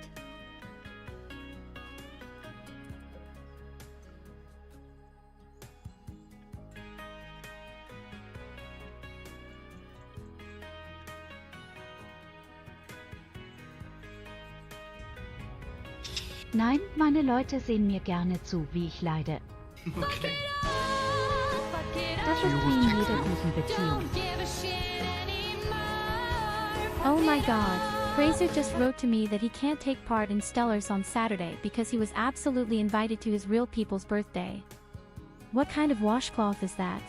Nein, meine Leute sehen mir gerne zu, wie ich leide. Okay. Das ist wie in jeder guten Beziehung. Oh my god, Fraser just wrote to me that he can't take part in Stellars on Saturday because he was absolutely invited to his real people's birthday. What kind of washcloth is that?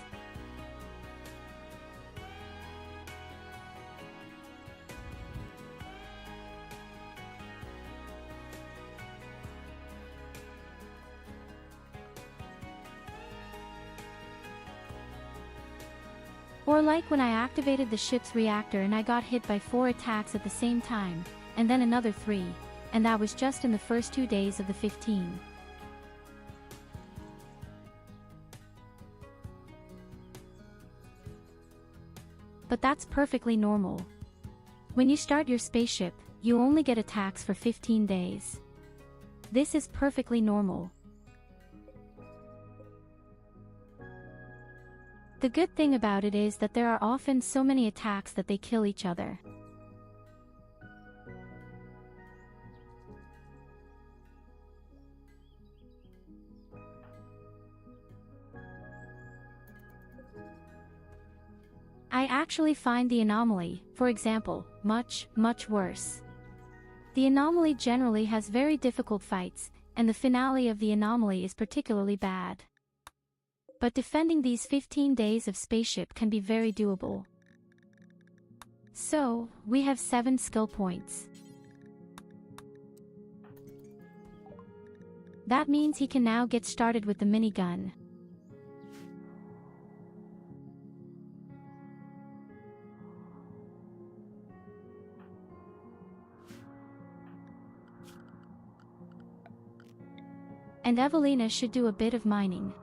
Or like when I activated the ship's reactor and I got hit by 4 attacks at the same time, and then another 3, and that was just in the first 2 days of the 15. But that's perfectly normal. When you start your spaceship, you only get attacks for 15 days. This is perfectly normal. The good thing about it is that there are often so many attacks that they kill each other. I actually find the anomaly, for example, much worse. The anomaly generally has very difficult fights, and the finale of the anomaly is particularly bad. But defending these 15 days of spaceship can be very doable. So, we have 7 skill points. That means he can now get started with the minigun. And Evelina should do a bit of mining.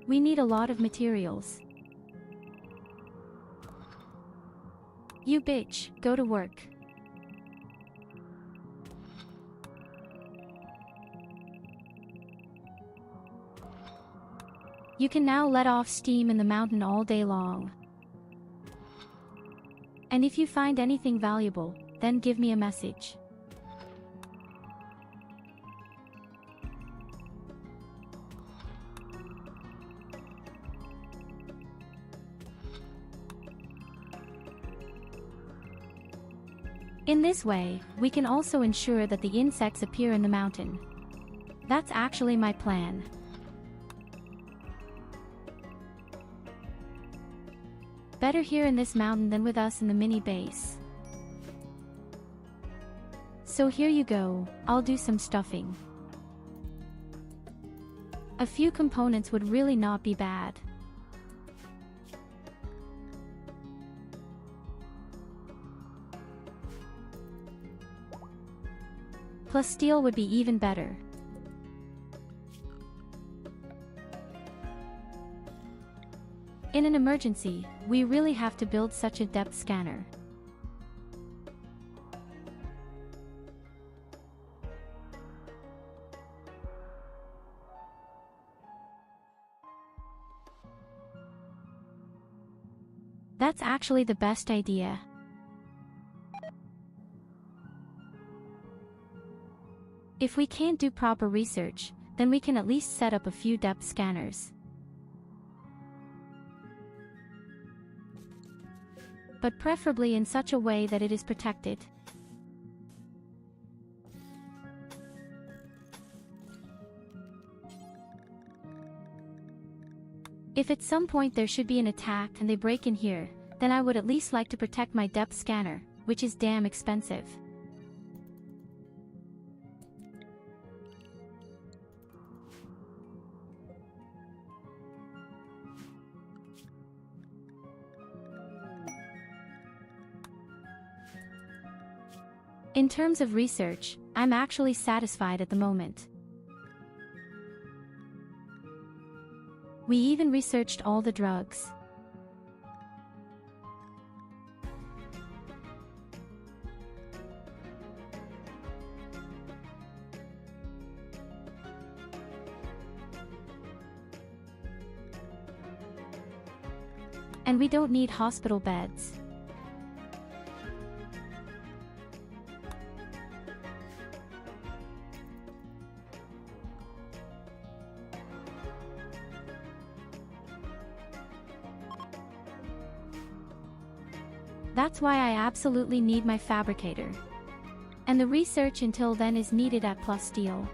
We need a lot of materials. You bitch, go to work. You can now let off steam in the mountain all day long. And if you find anything valuable, then give me a message. In this way, we can also ensure that the insects appear in the mountain. That's actually my plan. Better here in this mountain than with us in the mini base. So here you go, I'll do some stuffing. A few components would really not be bad. Plus steel would be even better. In an emergency, we really have to build such a depth scanner. That's actually the best idea. If we can't do proper research, then we can at least set up a few depth scanners. but preferably in such a way that it is protected. If at some point there should be an attack and they break in here, then I would at least like to protect my depth scanner, which is damn expensive. In terms of research, I'm actually satisfied at the moment. We even researched all the drugs. And we don't need hospital beds. That's why I absolutely need my fabricator. And the research until then is needed at Plus Steel.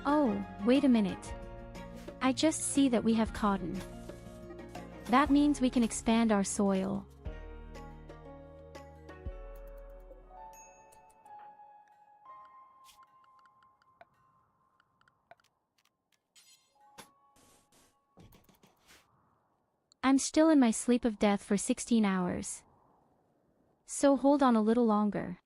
Oh, wait a minute. I just see that we have cotton. That means we can expand our soil. I'm still in my sleep of death for 16 hours. So hold on a little longer.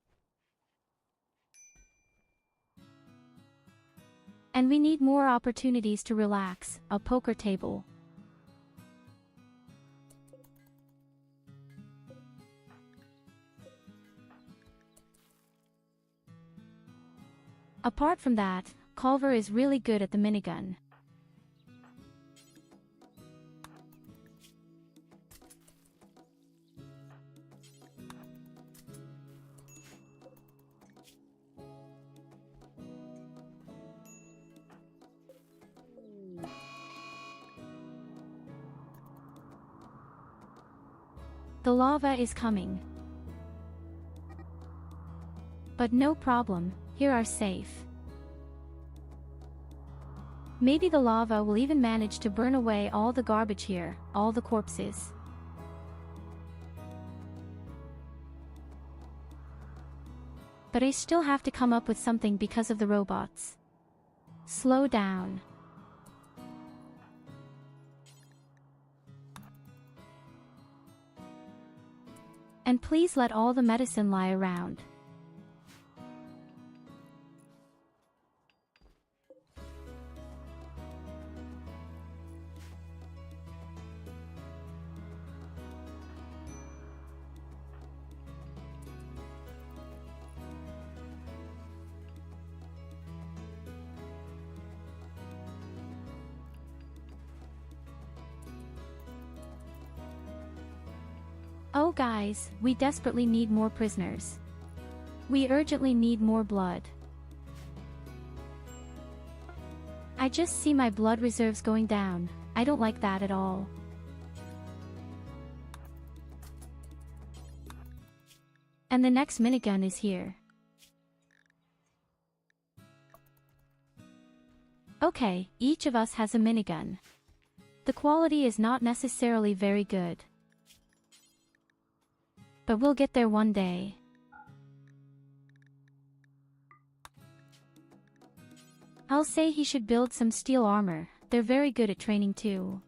And we need more opportunities to relax, a poker table. Apart from that, Culver is really good at the minigun. The lava is coming. But no problem, here are safe. Maybe the lava will even manage to burn away all the garbage here, all the corpses. But I still have to come up with something because of the robots. Slow down. And please let all the medicine lie around. Oh guys, we desperately need more prisoners. We urgently need more blood. I just see my blood reserves going down. I don't like that at all. And the next minigun is here. Okay, each of us has a minigun. The quality is not necessarily very good. But we'll get there one day. I'll say he should build some steel armor. They're very good at training too.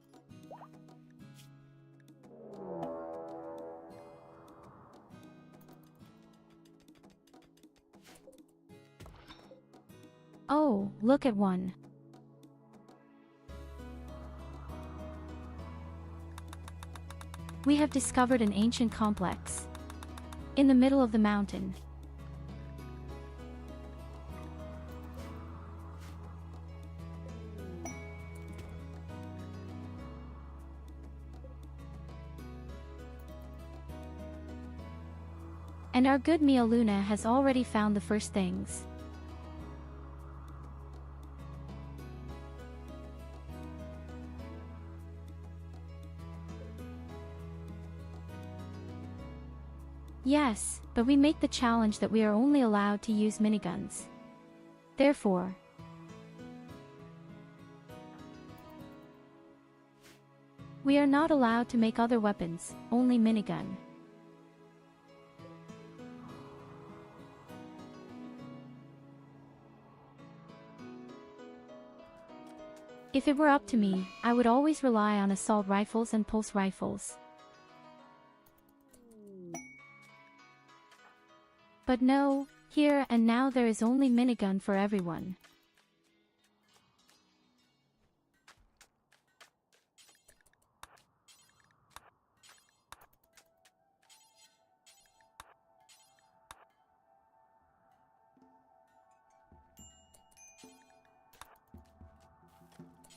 Oh, look at one. We have discovered an ancient complex in the middle of the mountain. And our good Mia Luna has already found the first things. Yes, but we make the challenge that we are only allowed to use miniguns. Therefore, we are not allowed to make other weapons, only minigun. If it were up to me, I would always rely on assault rifles and pulse rifles. But no, here and now there is only minigun for everyone.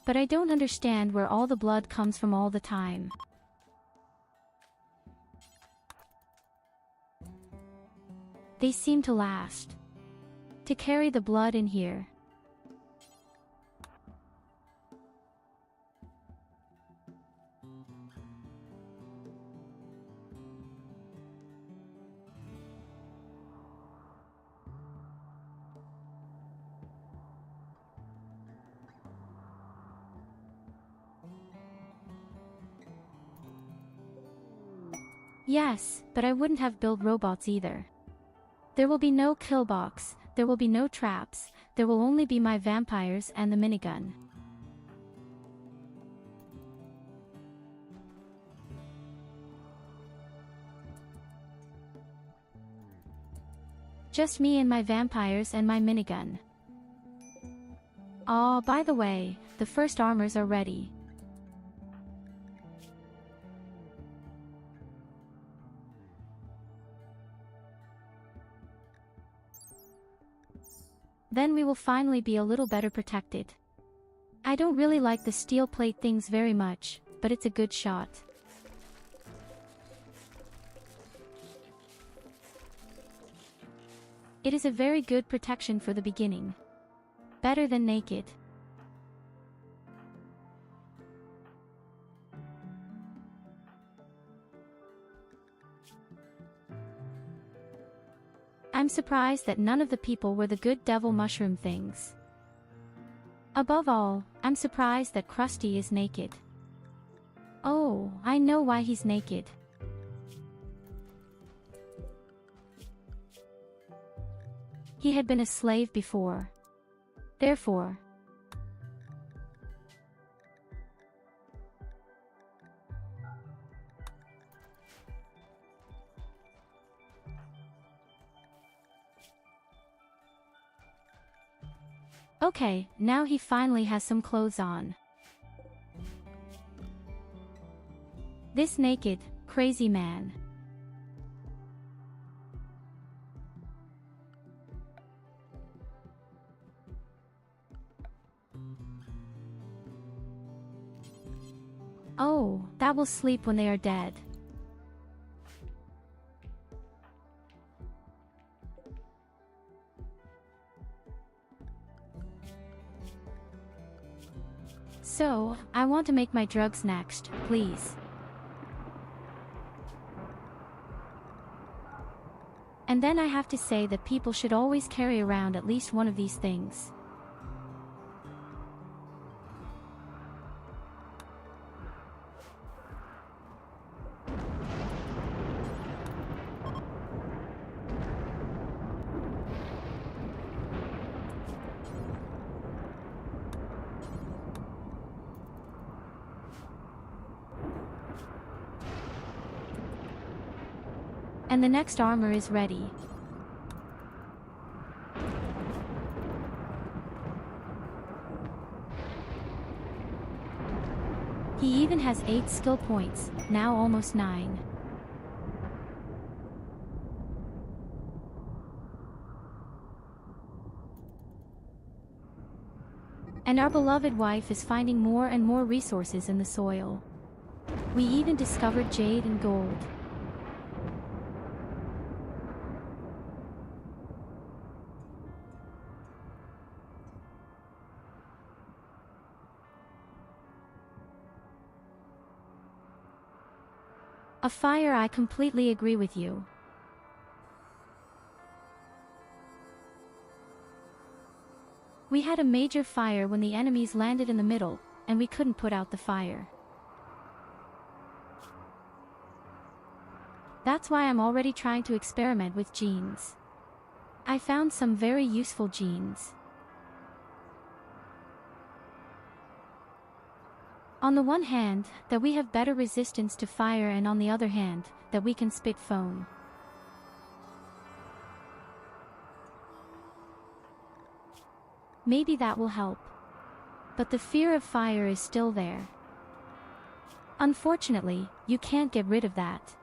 But I don't understand where all the blood comes from all the time. They seem to last. To carry the blood in here. Yes, but I wouldn't have built robots either. There will be no kill box, there will be no traps, there will only be my vampires and the minigun. Just me and my vampires and my minigun. Oh, by the way, the first armors are ready. Then we will finally be a little better protected. I don't really like the steel plate things very much, but it's a good shot. It is a very good protection for the beginning. Better than naked. I'm surprised that none of the people were the good devil mushroom things. Above all, I'm surprised that Krusty is naked. Oh, I know why he's naked. He had been a slave before. Therefore, okay, now he finally has some clothes on. This naked, crazy man. Oh, that will sleep when they are dead. So, I want to make my drugs next, please. And then I have to say that people should always carry around at least one of these things. And the next armor is ready. He even has 8 skill points, now almost 9. And our beloved wife is finding more and more resources in the soil. We even discovered jade and gold. A fire, I completely agree with you. We had a major fire when the enemies landed in the middle, and we couldn't put out the fire. That's why I'm already trying to experiment with genes. I found some very useful genes. On the one hand, that we have better resistance to fire, and on the other hand, that we can spit foam. Maybe that will help. But the fear of fire is still there. Unfortunately, you can't get rid of that.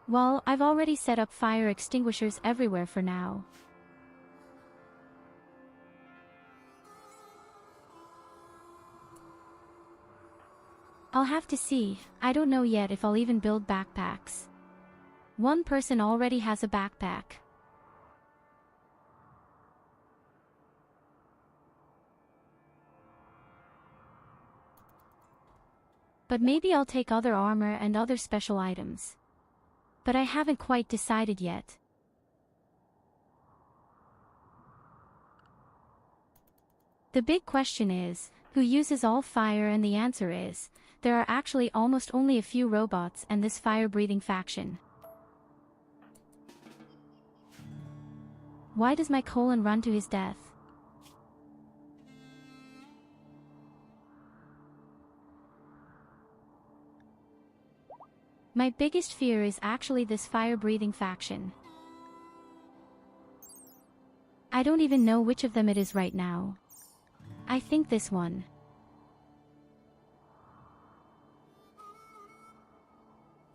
Well, I've already set up fire extinguishers everywhere for now. I'll have to see. I don't know yet if I'll even build backpacks. One person already has a backpack. But maybe I'll take other armor and other special items. But I haven't quite decided yet. The big question is, who uses all fire, and the answer is, there are actually almost only a few robots and this fire-breathing faction. Why does my colon run to his death? My biggest fear is actually this fire-breathing faction. I don't even know which of them it is right now. I think this one.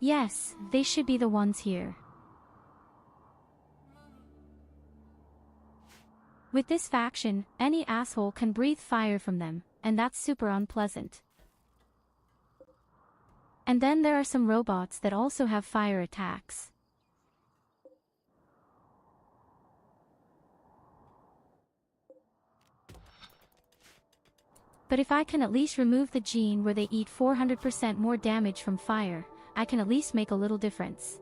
Yes, they should be the ones here. With this faction, any asshole can breathe fire from them, and that's super unpleasant. And then there are some robots that also have fire attacks. But if I can at least remove the gene where they eat 400% more damage from fire, I can at least make a little difference.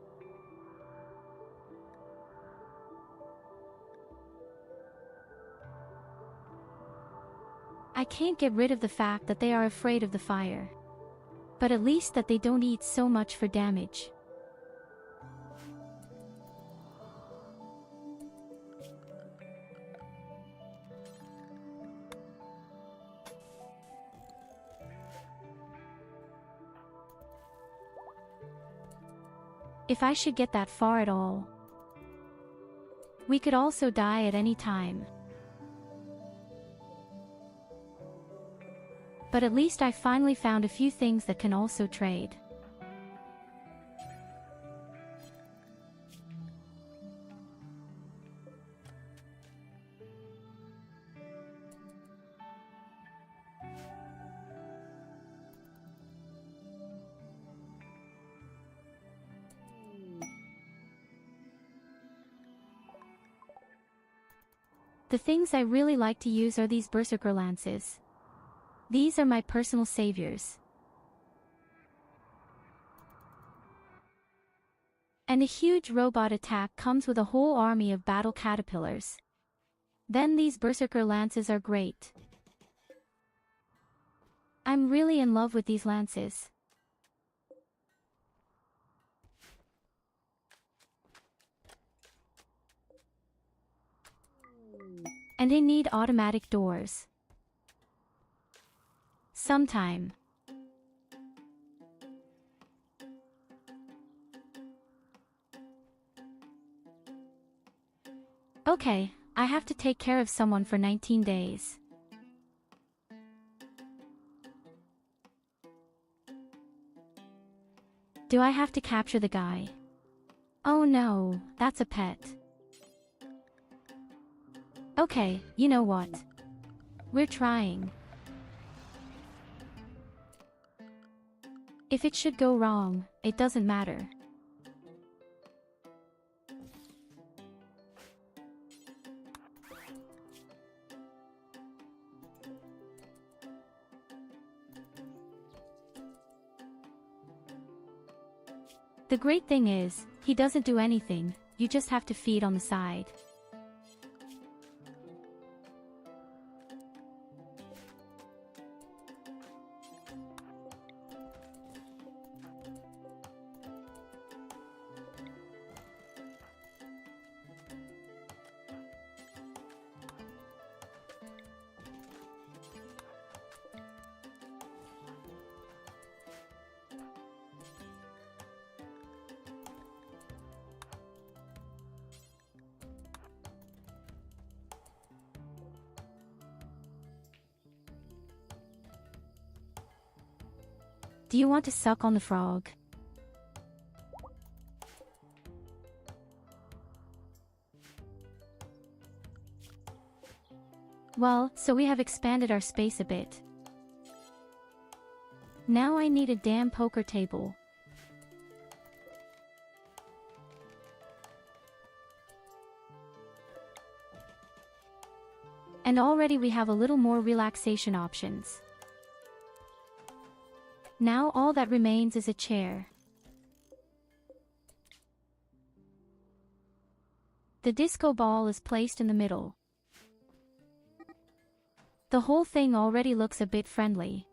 I can't get rid of the fact that they are afraid of the fire. But at least that they don't eat so much for damage. If I should get that far at all. We could also die at any time. But at least I finally found a few things that can also trade. The things I really like to use are these berserker lances. These are my personal saviors. And a huge robot attack comes with a whole army of battle caterpillars. Then these berserker lances are great. I'm really in love with these lances. And they need automatic doors. Sometime. Okay, I have to take care of someone for 19 days. Do I have to capture the guy? Oh no, that's a pet. Okay, you know what? We're trying. If it should go wrong, it doesn't matter. The great thing is, he doesn't do anything, you just have to feed on the side. Do you want to suck on the frog? Well, so we have expanded our space a bit. Now I need a damn poker table. And already we have a little more relaxation options. Now all that remains is a chair. The disco ball is placed in the middle. The whole thing already looks a bit friendly.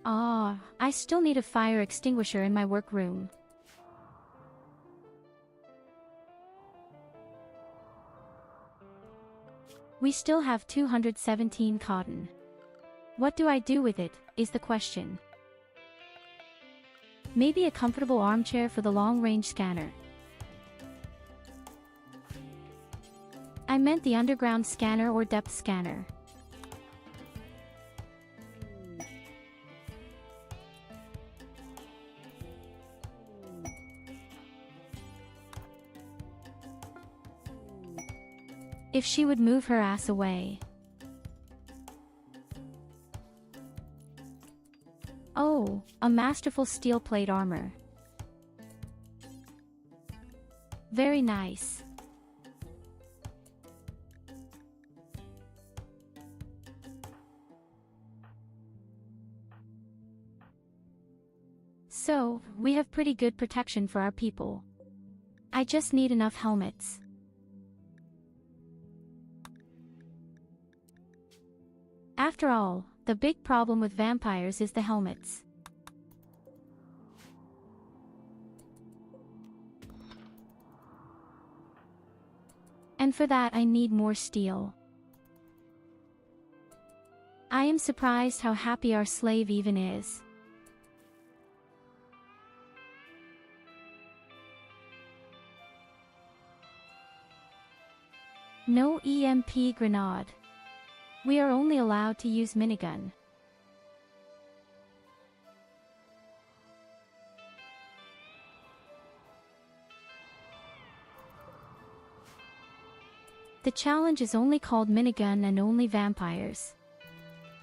Ah, I still need a fire extinguisher in my workroom. We still have 217 cotton. What do I do with it, is the question. Maybe a comfortable armchair for the long-range scanner. I meant the underground scanner or depth scanner. If she would move her ass away. Oh, a masterful steel plate armor. Very nice. So, we have pretty good protection for our people. I just need enough helmets. After all, the big problem with vampires is the helmets. And for that I need more steel. I am surprised how happy our slave even is. No EMP grenade. We are only allowed to use minigun. The challenge is only called minigun and only vampires.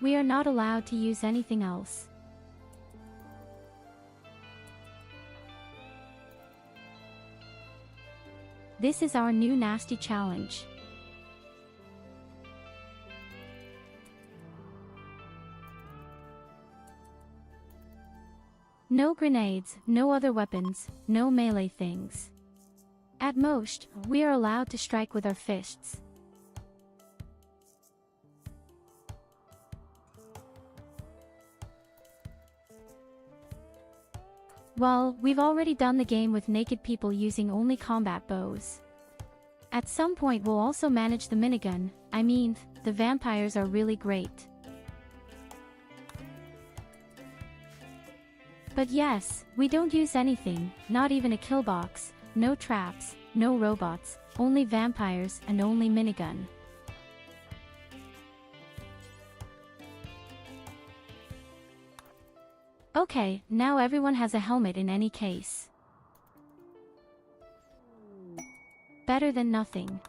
We are not allowed to use anything else. This is our new nasty challenge. No grenades, no other weapons, no melee things. At most, we are allowed to strike with our fists. Well, we've already done the game with naked people using only combat bows. At some point we'll also manage the minigun. I mean, the vampires are really great. But yes, we don't use anything, not even a kill box, no traps, no robots, only vampires and only minigun. Okay, now everyone has a helmet in any case. Better than nothing.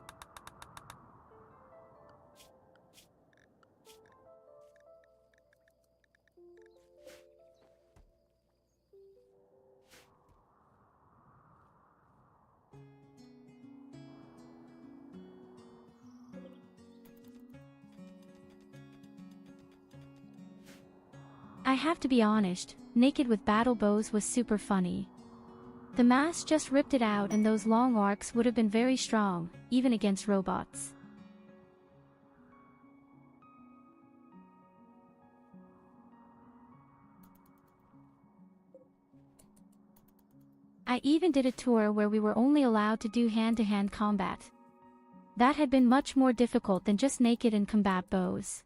I have to be honest, naked with battle bows was super funny. The mass just ripped it out and those long arcs would have been very strong, even against robots. I even did a tour where we were only allowed to do hand-to-hand combat. That had been much more difficult than just naked and combat bows.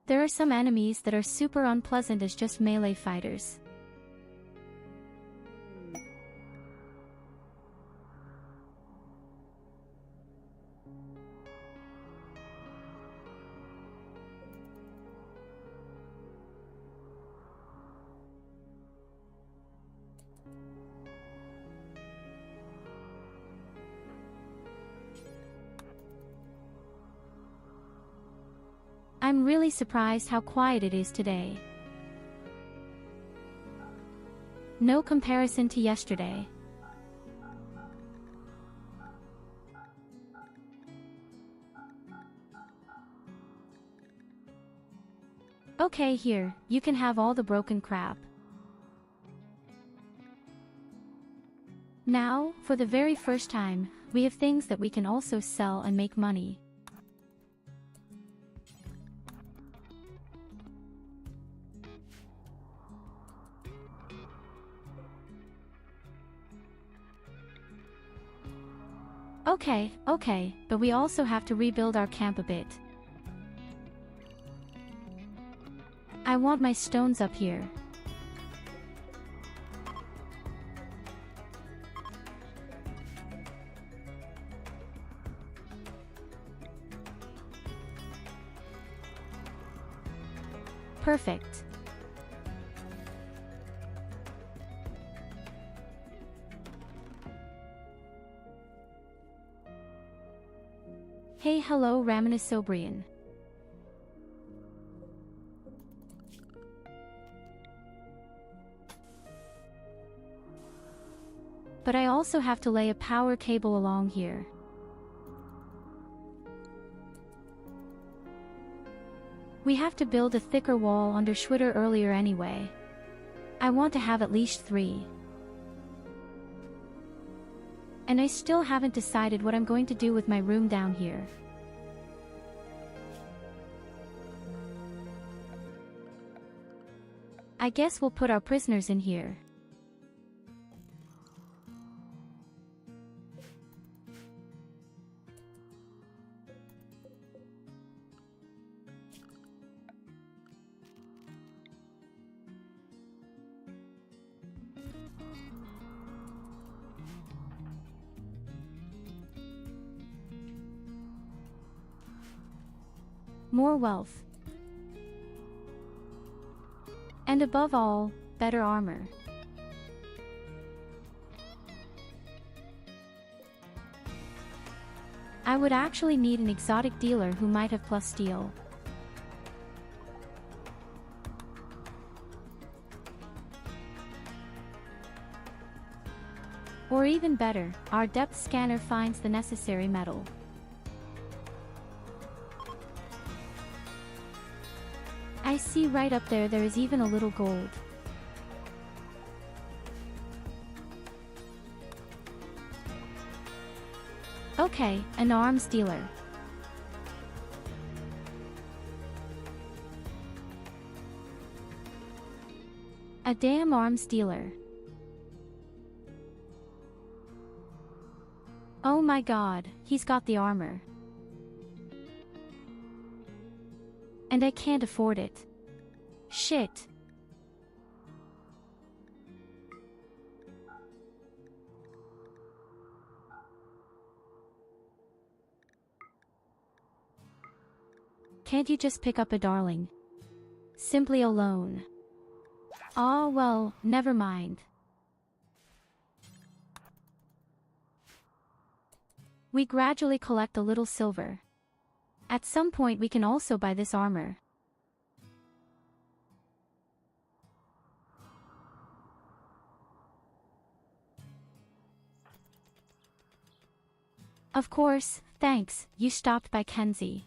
There are some enemies that are super unpleasant as just melee fighters. I'm really surprised how quiet it is today. No comparison to yesterday. Okay, here, you can have all the broken crap. Now, for the very first time, we have things that we can also sell and make money. Okay, but we also have to rebuild our camp a bit. I want my stones up here. Perfect. Hey, hello, Ramanasobrian. But I also have to lay a power cable along here. We have to build a thicker wall under Schwitter earlier anyway. I want to have at least 3. And I still haven't decided what I'm going to do with my room down here. I guess we'll put our prisoners in here. More wealth. And above all, better armor. I would actually need an exotic dealer who might have plus steel. Or even better, our depth scanner finds the necessary metal. I see right up there is even a little gold. Okay, an arms dealer. A damn arms dealer. Oh my god, he's got the armor. And I can't afford it. Shit. Can't you just pick up a darling? Simply a loan. Ah, well, never mind. We gradually collect a little silver. At some point we can also buy this armor. Of course, thanks, you stopped by Kenzie.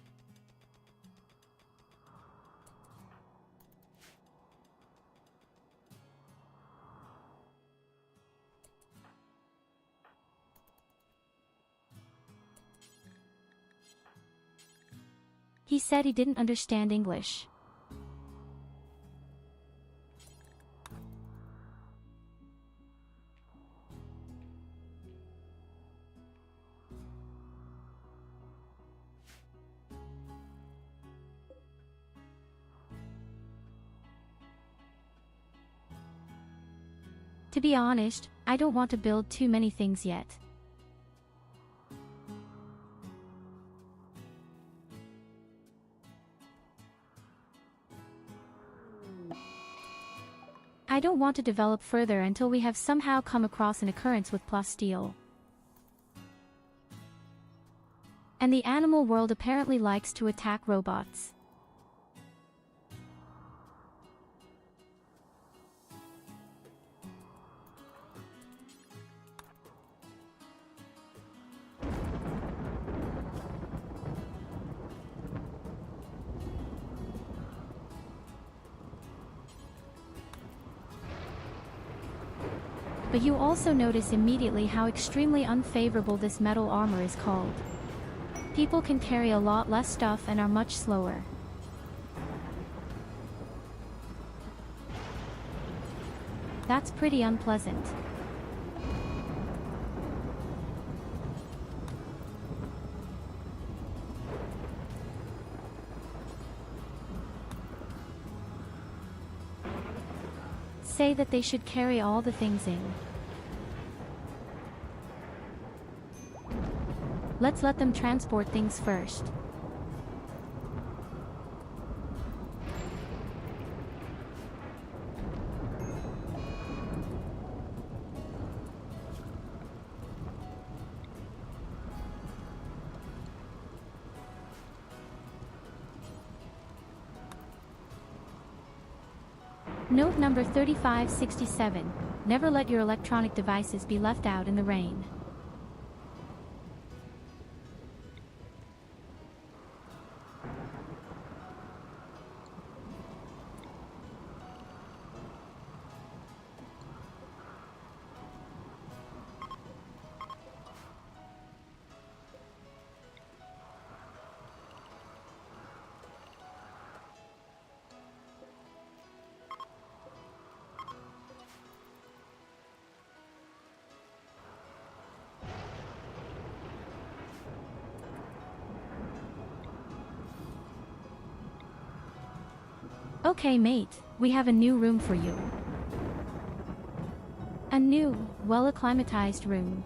He said he didn't understand English. To be honest, I don't want to build too many things yet. I don't want to develop further until we have somehow come across an occurrence with plasteel. And the animal world apparently likes to attack robots. But you also notice immediately how extremely unfavorable this metal armor is called. People can carry a lot less stuff and are much slower. That's pretty unpleasant. Say that they should carry all the things in. Let's let them transport things first. Note number 3567. Never let your electronic devices be left out in the rain. Okay mate, we have a new room for you. A new, well-acclimatized room.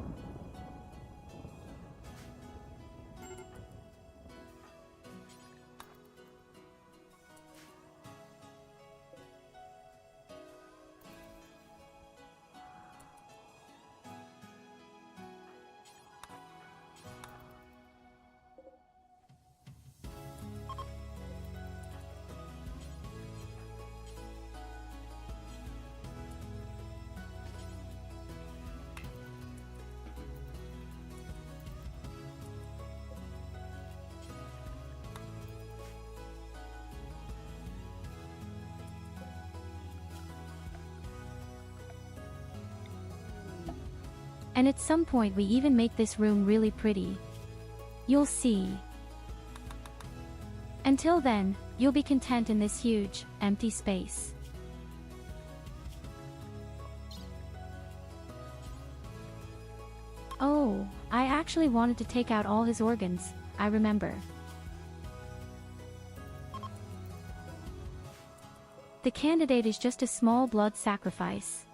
And at some point we even make this room really pretty. You'll see. Until then, you'll be content in this huge, empty space. Oh, I actually wanted to take out all his organs, I remember. The candidate is just a small blood sacrifice.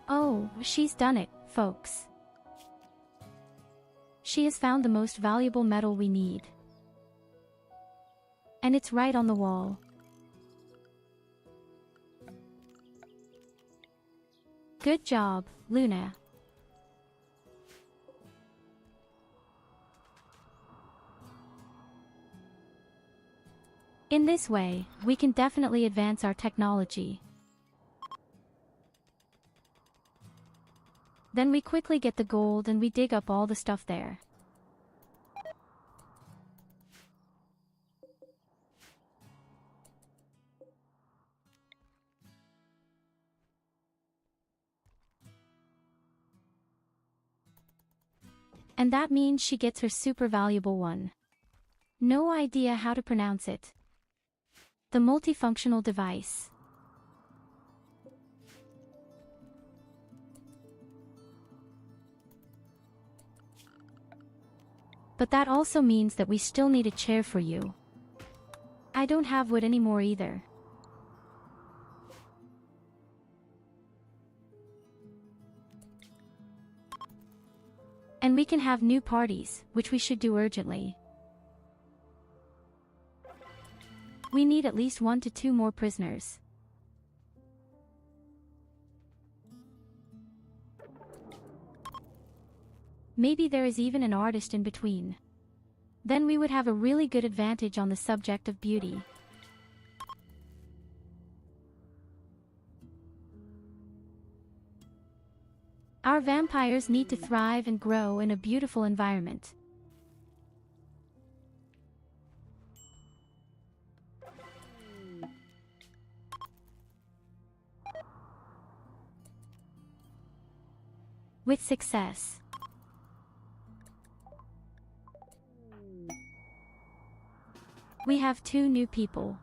Oh, she's done it, folks. She has found the most valuable metal we need. And it's right on the wall. Good job, Luna. In this way, we can definitely advance our technology. Then we quickly get the gold and we dig up all the stuff there. And that means she gets her super valuable one. No idea how to pronounce it. The multifunctional device. But that also means that we still need a chair for you. I don't have wood anymore either. And we can have new parties, which we should do urgently. We need at least 1 to 2 more prisoners. Maybe there is even an artist in between. Then we would have a really good advantage on the subject of beauty. Our vampires need to thrive and grow in a beautiful environment. With success. We have 2 new people.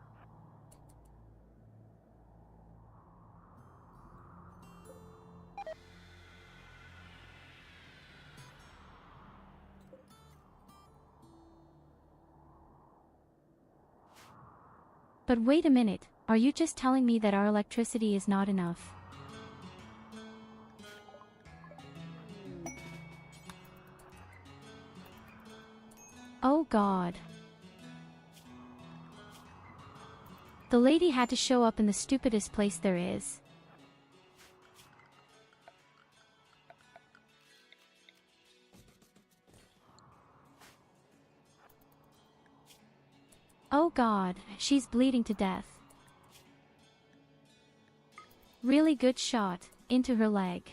But wait a minute, are you just telling me that our electricity is not enough? Oh God. The lady had to show up in the stupidest place there is. Oh God, she's bleeding to death. Really good shot, into her leg.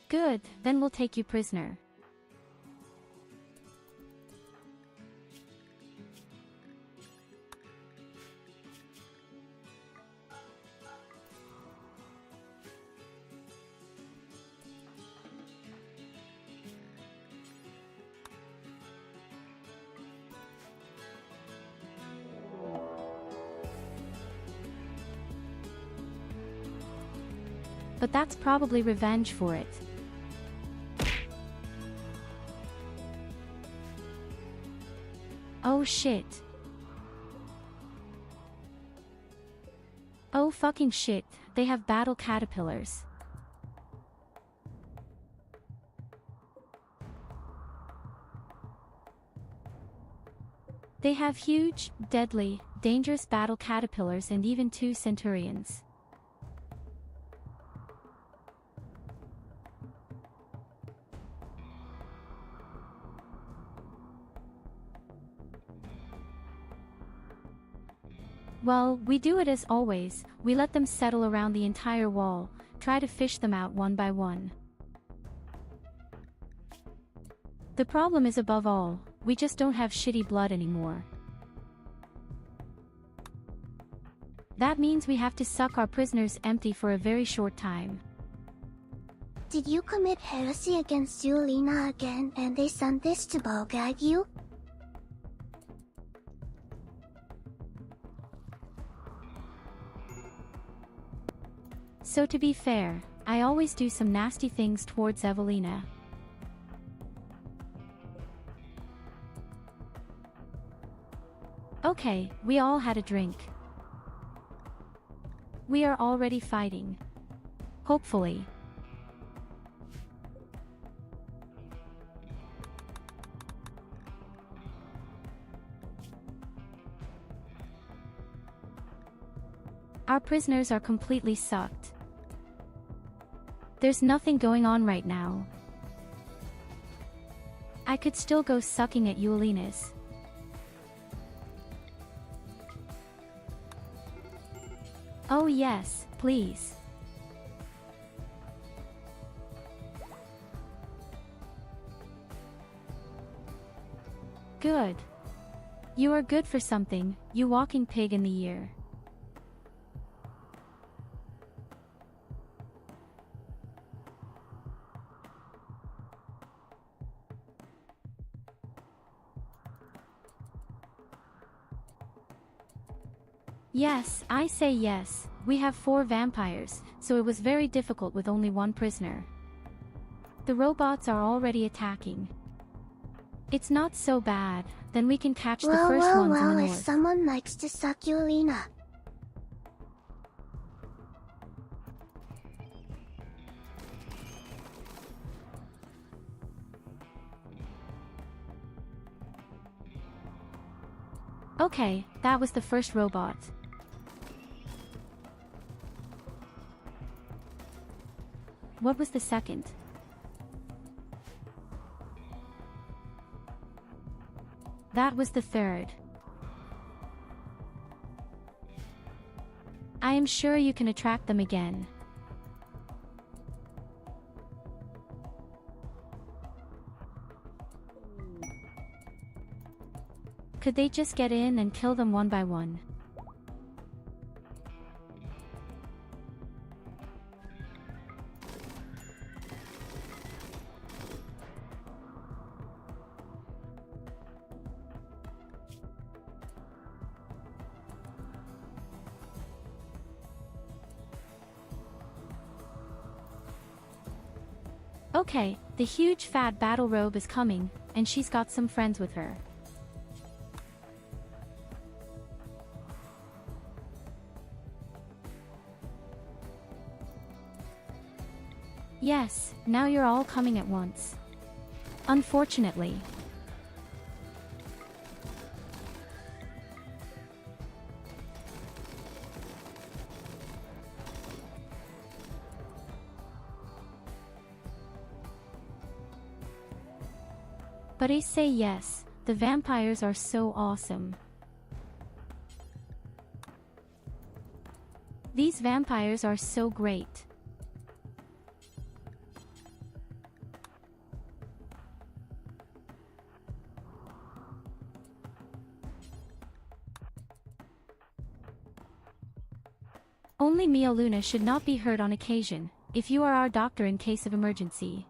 Good, then we'll take you prisoner. But that's probably revenge for it. Oh shit. Oh fucking shit, they have battle caterpillars. They have huge, deadly, dangerous battle caterpillars and even 2 centurions. Well, we do it as always, we let them settle around the entire wall, try to fish them out one by one. The problem is above all, we just don't have shitty blood anymore. That means we have to suck our prisoners empty for a very short time. Did you commit heresy against Julina again and they sent this to ball-gag you? So to be fair, I always do some nasty things towards Evelina. Okay, we all had a drink. We are already fighting. Hopefully. Our prisoners are completely sucked. There's nothing going on right now. I could still go sucking at Eulina's. Oh yes, please. Good. You are good for something, you walking pig in the ear. Yes, I say yes. We have 4 vampires, so it was very difficult with only 1 prisoner. The robots are already attacking. It's not so bad, then we can catch the first ones in the if north. someone likes to suck you, Lena. Okay, that was the first robot. What was the second? That was the third. I am sure you can attract them again. Could they just get in and kill them one by one? Okay, the huge fat battle robe is coming, and she's got some friends with her. Yes, now you're all coming at once. Unfortunately. But I say yes, the vampires are so awesome. These vampires are so great. Only Mia Luna should not be hurt on occasion, if you are our doctor in case of emergency.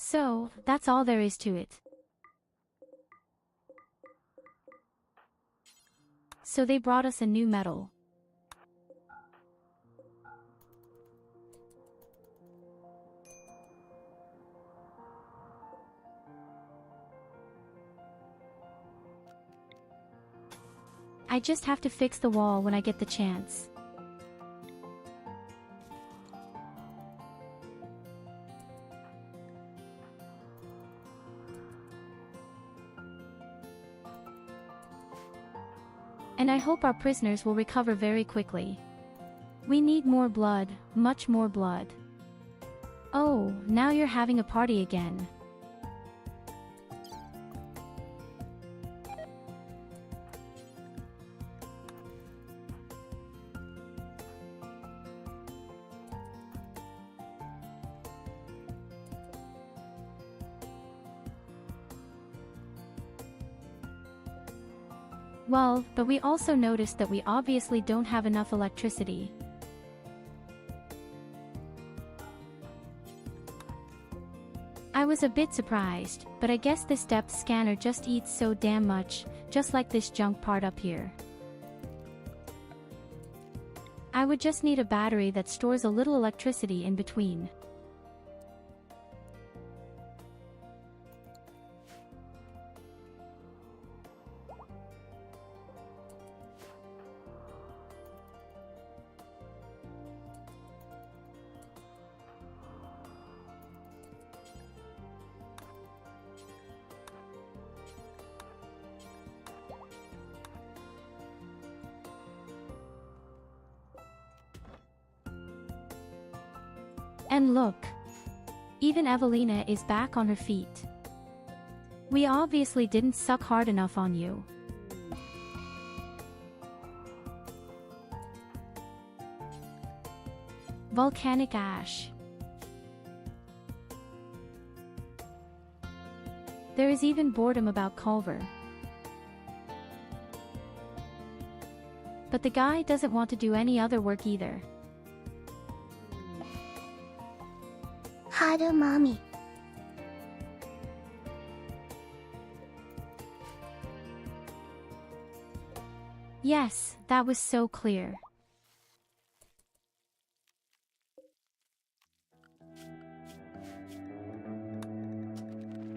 So, that's all there is to it. So they brought us a new medal. I just have to fix the wall when I get the chance. And I hope our prisoners will recover very quickly. We need more blood, much more blood. Oh, now you're having a party again. Well, but we also noticed that we obviously don't have enough electricity. I was a bit surprised, but I guess this depth scanner just eats so damn much, just like this junk part up here. I would just need a battery that stores a little electricity in between. And look! Even Evelina is back on her feet. We obviously didn't suck hard enough on you. Volcanic ash. There is even boredom about Culver. But the guy doesn't want to do any other work either. Haru mommy. Yes, that was so clear.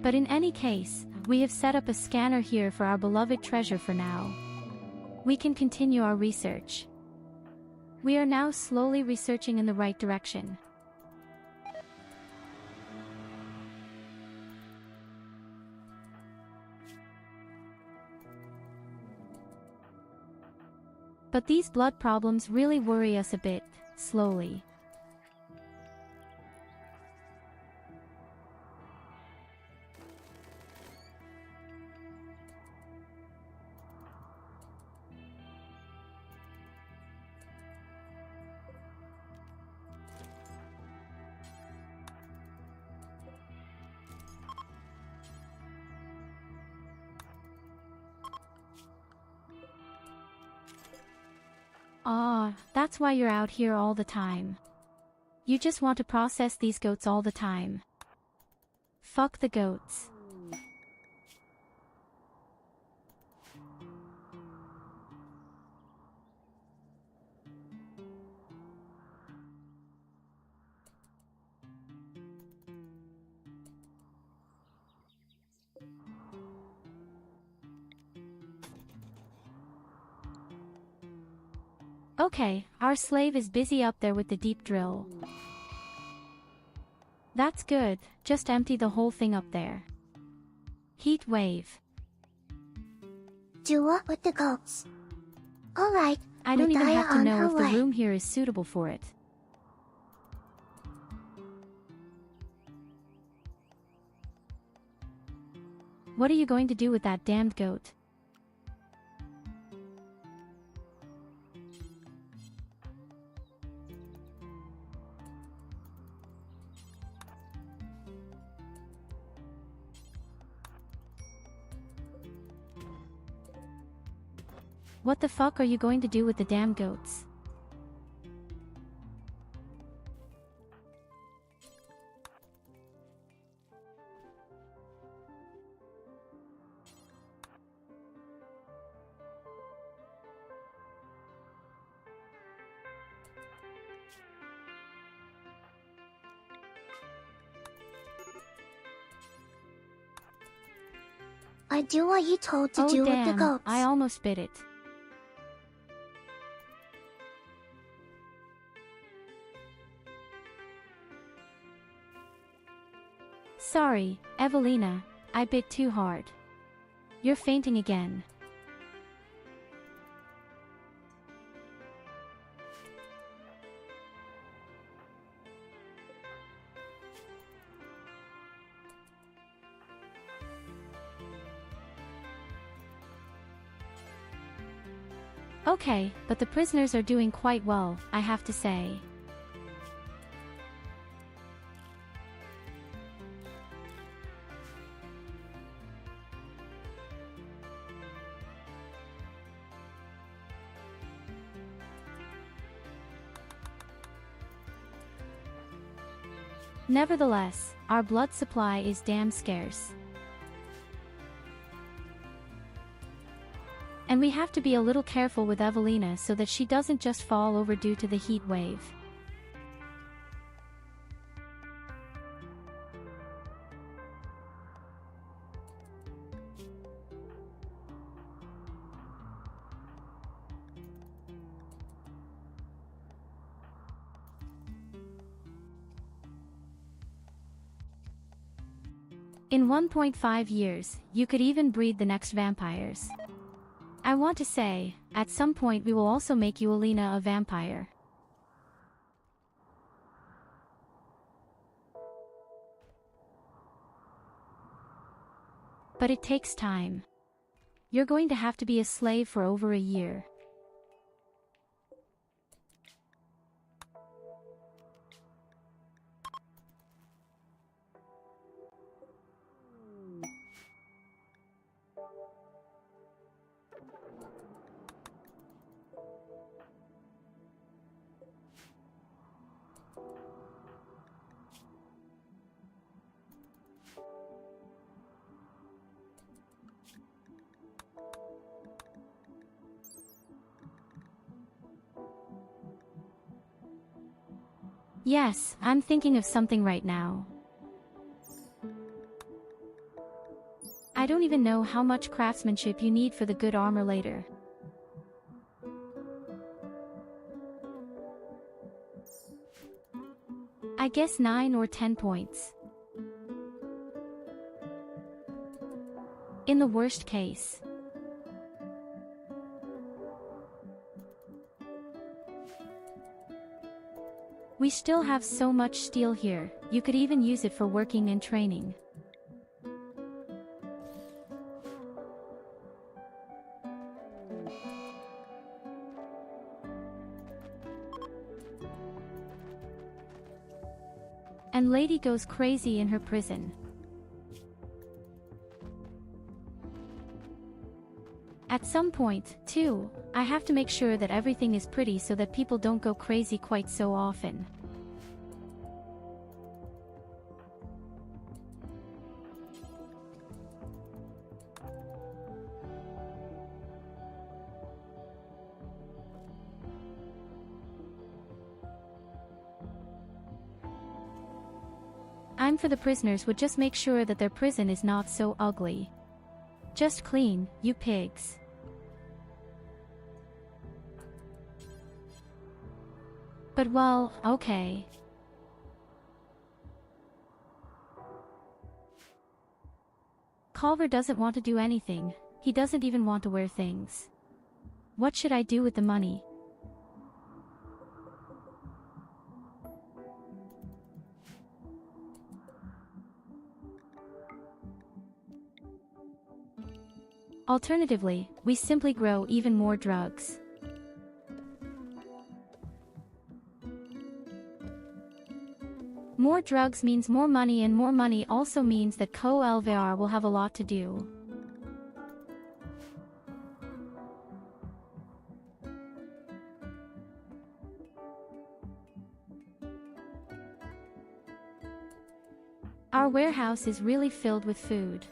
But in any case, we have set up a scanner here for our beloved treasure for now. We can continue our research. We are now slowly researching in the right direction. But these blood problems really worry us a bit, slowly. Ah, that's why you're out here all the time. You just want to process these goats all the time. Fuck the goats. Okay, our slave is busy up there with the deep drill. That's good, just empty the whole thing up there. Heat wave. Do what with the goats? Alright, I don't even Medaya have to on know her if the way. room here is suitable for it. What are you going to do with that damned goat? What the fuck are you going to do with the damn goats? I do what you told to Oh do with the damn, goats. I almost bit it. Sorry, Evelina, I bit too hard. You're fainting again. Okay, but the prisoners are doing quite well, I have to say. Nevertheless, our blood supply is damn scarce. And we have to be a little careful with Evelina so that she doesn't just fall over due to the heat wave. In 1.5 years, you could even breed the next vampires. I want to say, at some point we will also make Evelina a vampire. But it takes time. You're going to have to be a slave for over a year. Yes, I'm thinking of something right now. I don't even know how much craftsmanship you need for the good armor later. I guess 9 or 10 points. In the worst case. We still have so much steel here, you could even use it for working and training. And Lady goes crazy in her prison. At some point, too, I have to make sure that everything is pretty so that people don't go crazy quite so often. I'm for the prisoners would just make sure that their prison is not so ugly. Just clean, you pigs. But well, okay. Culver doesn't want to do anything, he doesn't even want to wear things. What should I do with the money? Alternatively, we simply grow even more drugs. More drugs means more money, and more money also means that Co-LVR will have a lot to do. Our warehouse is really filled with food.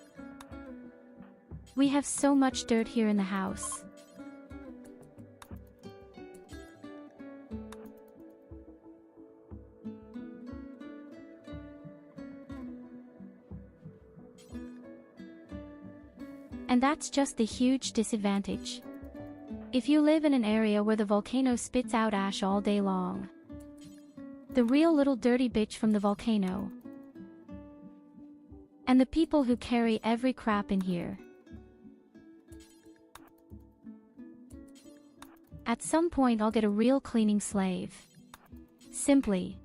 We have so much dirt here in the house. And that's just the huge disadvantage. If you live in an area where the volcano spits out ash all day long. The real little dirty bitch from the volcano. And the people who carry every crap in here. At some point I'll get a real cleaning slave. Simply.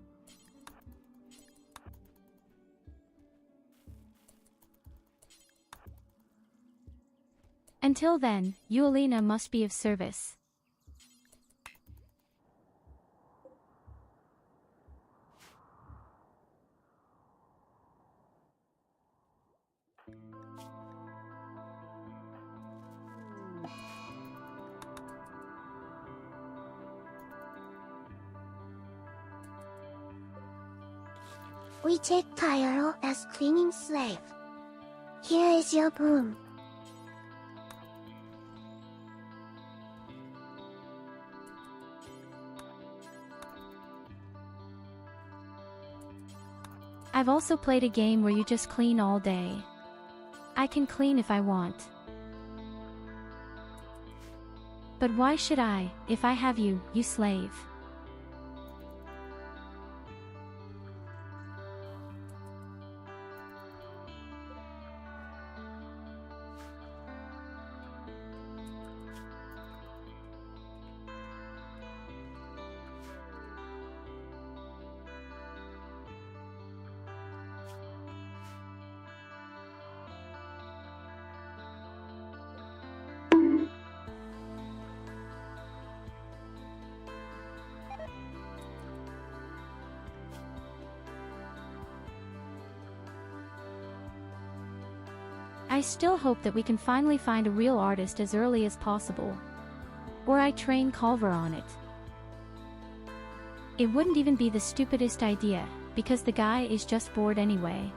Until then, Eulina must be of service. We take Tyurru as cleaning slave. Here is your broom. I've also played a game where you just clean all day. I can clean if I want. But why should I, if I have you, you slave? I still hope that we can finally find a real artist as early as possible. Or I train Culver on it. It wouldn't even be the stupidest idea, because the guy is just bored anyway.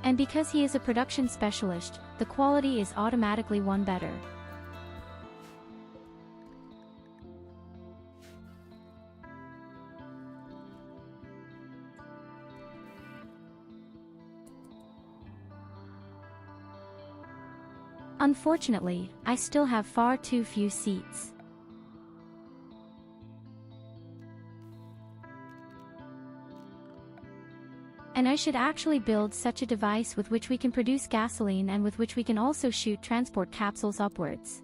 And because he is a production specialist, the quality is automatically one better. Unfortunately, I still have far too few seats. And I should actually build such a device with which we can produce gasoline and with which we can also shoot transport capsules upwards.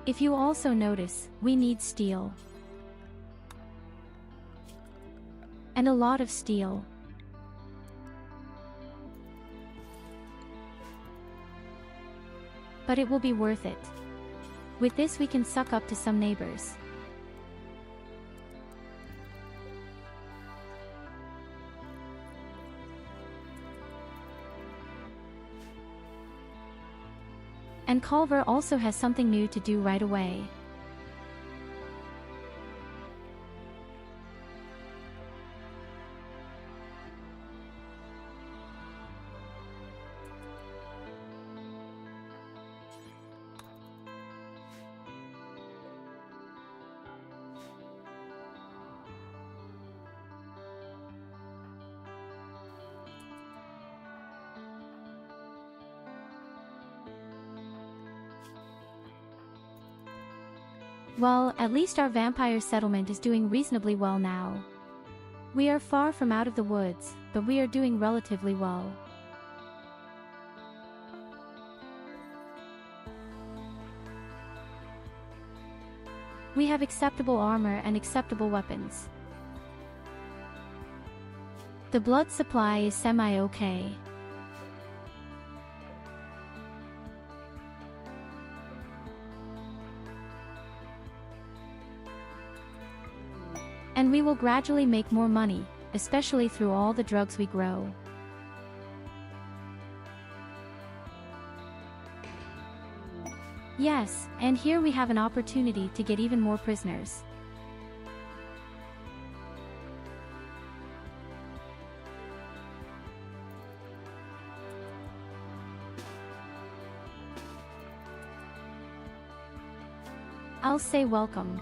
If you also notice, we need steel. And a lot of steel. But it will be worth it. With this we can suck up to some neighbors. And Culver also has something new to do right away. Well, at least our vampire settlement is doing reasonably well now. We are far from out of the woods, but we are doing relatively well. We have acceptable armor and acceptable weapons. The blood supply is semi-okay. And we will gradually make more money, especially through all the drugs we grow. Yes, and here we have an opportunity to get even more prisoners. I'll say welcome.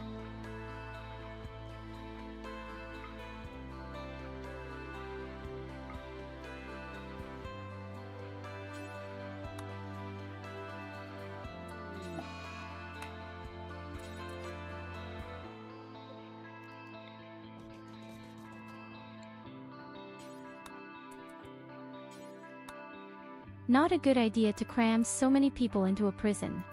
Not a good idea to cram so many people into a prison.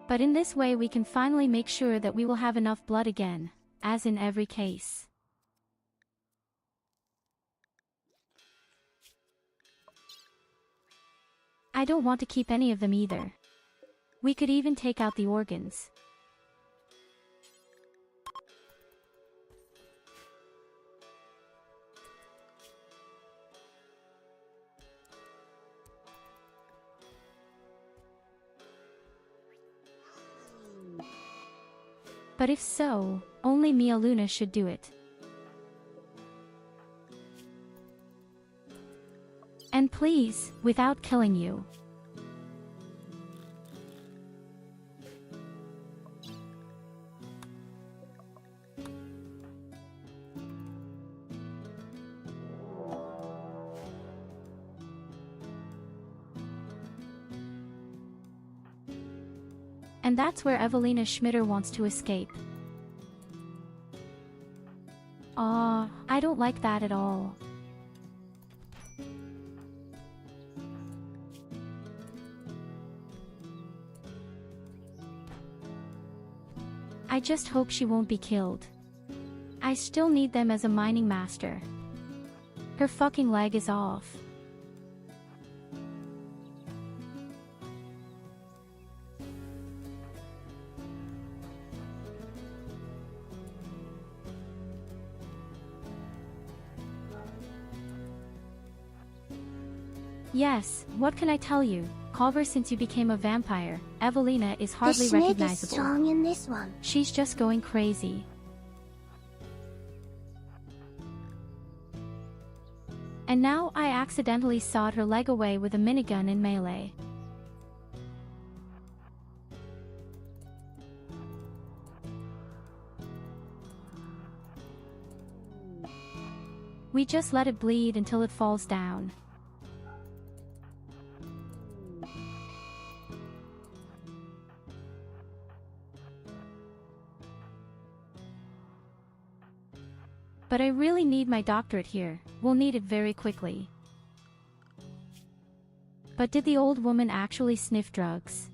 But in this way we can finally make sure that we will have enough blood again, as in every case. I don't want to keep any of them either. We could even take out the organs. But if so, only Mia Luna should do it. And please, without killing you. And that's where Evelina Schmitter wants to escape. I don't like that at all. I just hope she won't be killed. I still need them as a mining master. Her fucking leg is off. Yes, what can I tell you? Culver, since you became a vampire, Evelina is hardly the snake recognizable. is strong in this one. She's just going crazy. And now I accidentally sawed her leg away with a minigun in melee. We just let it bleed until it falls down. But I really need my doctorate here. We'll need it very quickly. But did the old woman actually sniff drugs?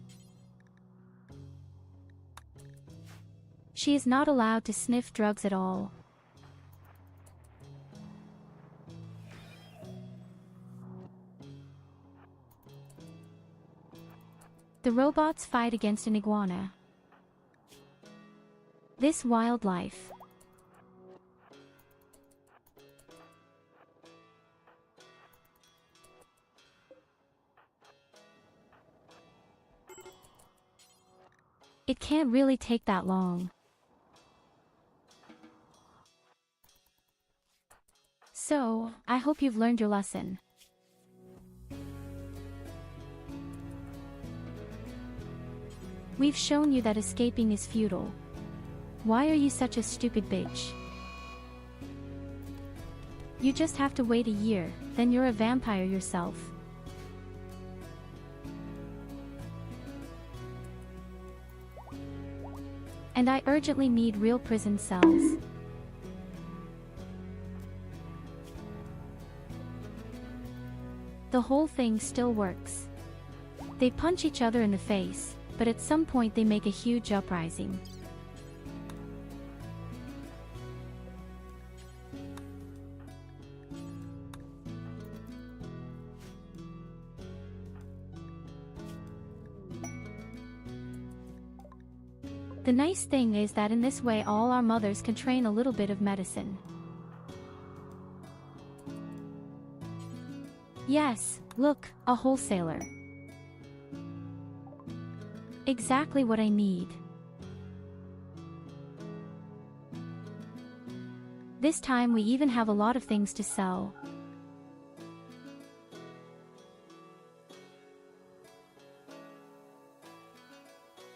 She is not allowed to sniff drugs at all. The robots fight against an iguana. This wildlife. It can't really take that long. So, I hope you've learned your lesson. We've shown you that escaping is futile. Why are you such a stupid bitch? You just have to wait a year, then you're a vampire yourself. And I urgently need real prison cells. The whole thing still works. They punch each other in the face, but at some point they make a huge uprising. The nice thing is that in this way all our mothers can train a little bit of medicine. Yes, look, a wholesaler. Exactly what I need. This time we even have a lot of things to sell.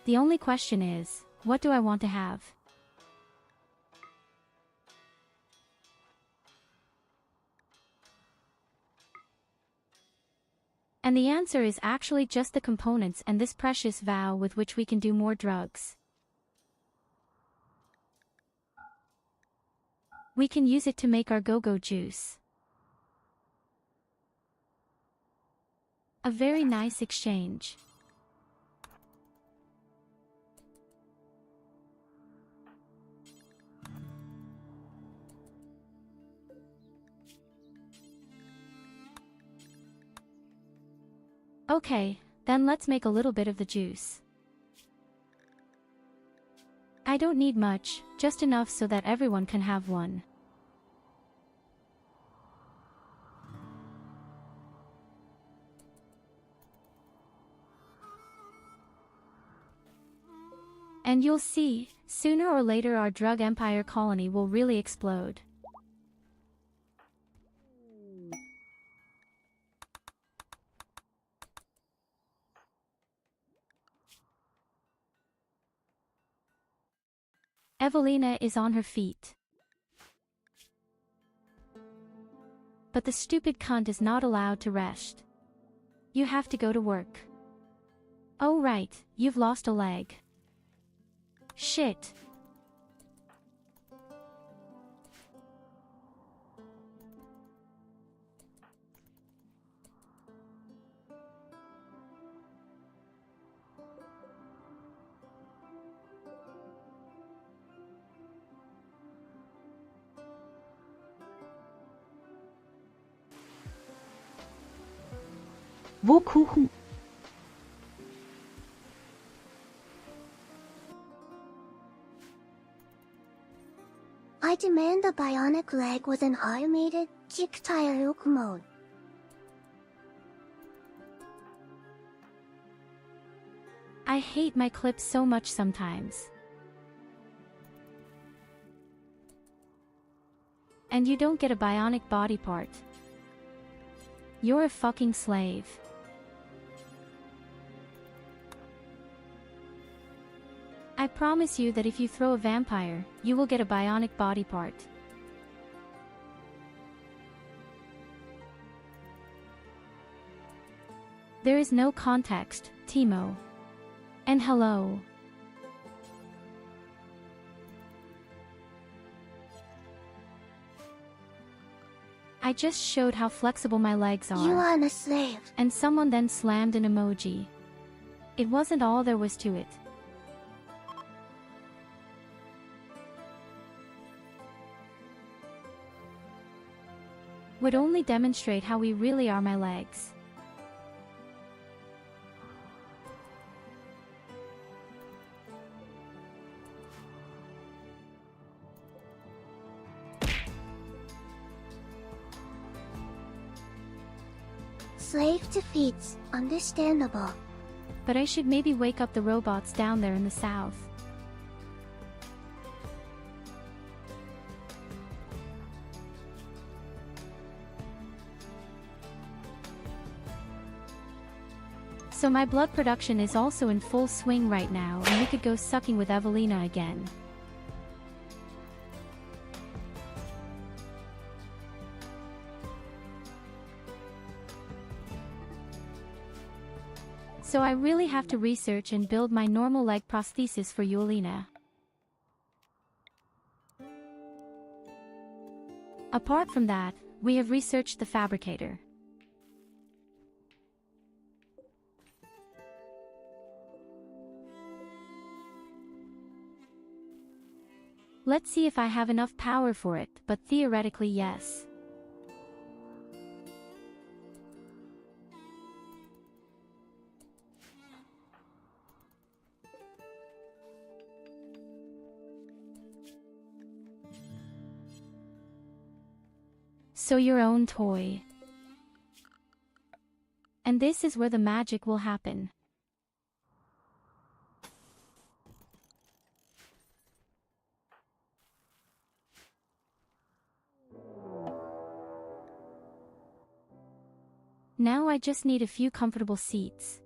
The only question is, what do I want to have? And the answer is actually just the components and this precious vow with which we can do more drugs. We can use it to make our go-go juice. A very nice exchange. Okay, then let's make a little bit of the juice. I don't need much, just enough so that everyone can have one. And you'll see, sooner or later our drug empire colony will really explode. Evelina is on her feet. But the stupid cunt is not allowed to rest. You have to go to work. Oh right, you've lost a leg. Shit. Wo Kuchen? I demand the bionic leg with an automated Tyurru mode. I hate my clips so much sometimes. And you don't get a bionic body part. You're a fucking slave. I promise you that if you throw a vampire, you will get a bionic body part. There is no context, Timo. And hello. I just showed how flexible my legs are. You are a slave. And someone then slammed an emoji. It wasn't all there was to it. Would only demonstrate how we really are my legs. Slave defeats, understandable. But I should maybe wake up the robots down there in the south. So my blood production is also in full swing right now, and we could go sucking with Evelina again. So I really have to research and build my normal leg prosthesis for Yulina. Apart from that, we have researched the fabricator. Let's see if I have enough power for it, but theoretically yes. So your own toy. And this is where the magic will happen. Now I just need a few comfortable seats.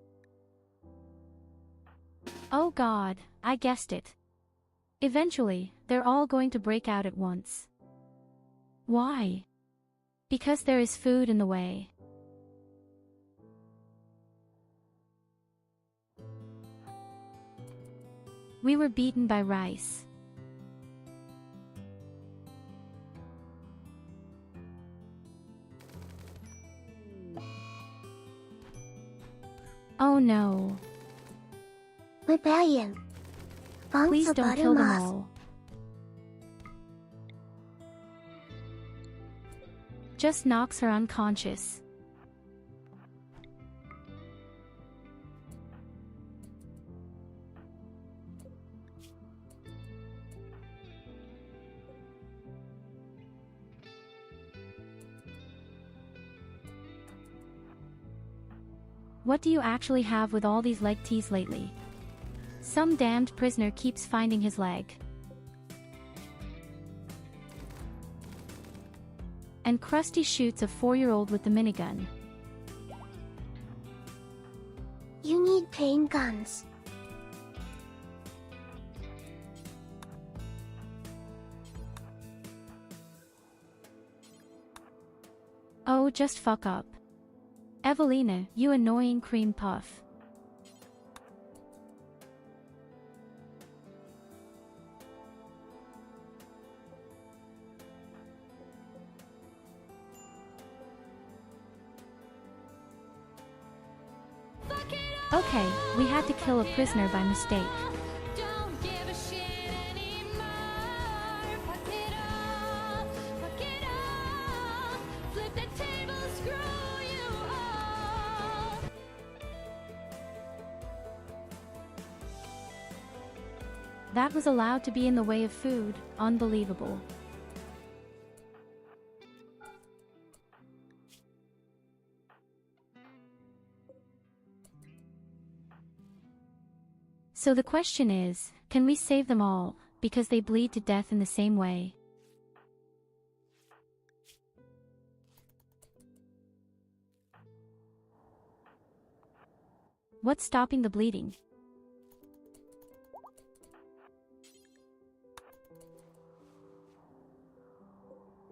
Oh God, I guessed it. Eventually, they're all going to break out at once. Why? Because there is food in the way. We were beaten by rice. Oh no. Rebellion. Please don't kill them all. Just knocks her unconscious. What do you actually have with all these leg teas lately? Some damned prisoner keeps finding his leg. And Krusty shoots a 4-year-old with the minigun. You need pain guns. Oh, just fuck up. Evelina, you annoying cream puff. Okay, we had to kill a prisoner by mistake. That was allowed to be in the way of food, unbelievable. So the question is, can we save them all, because they bleed to death in the same way? What's stopping the bleeding?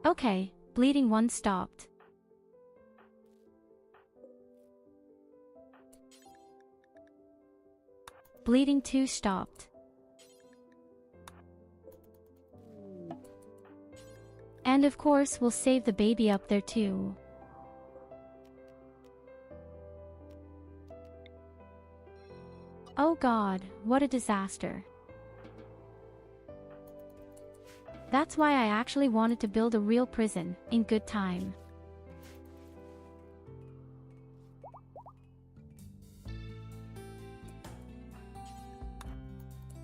Okay, bleeding 1 stopped. Bleeding 2 stopped. And of course we'll save the baby up there too. Oh God, what a disaster. That's why I actually wanted to build a real prison, in good time.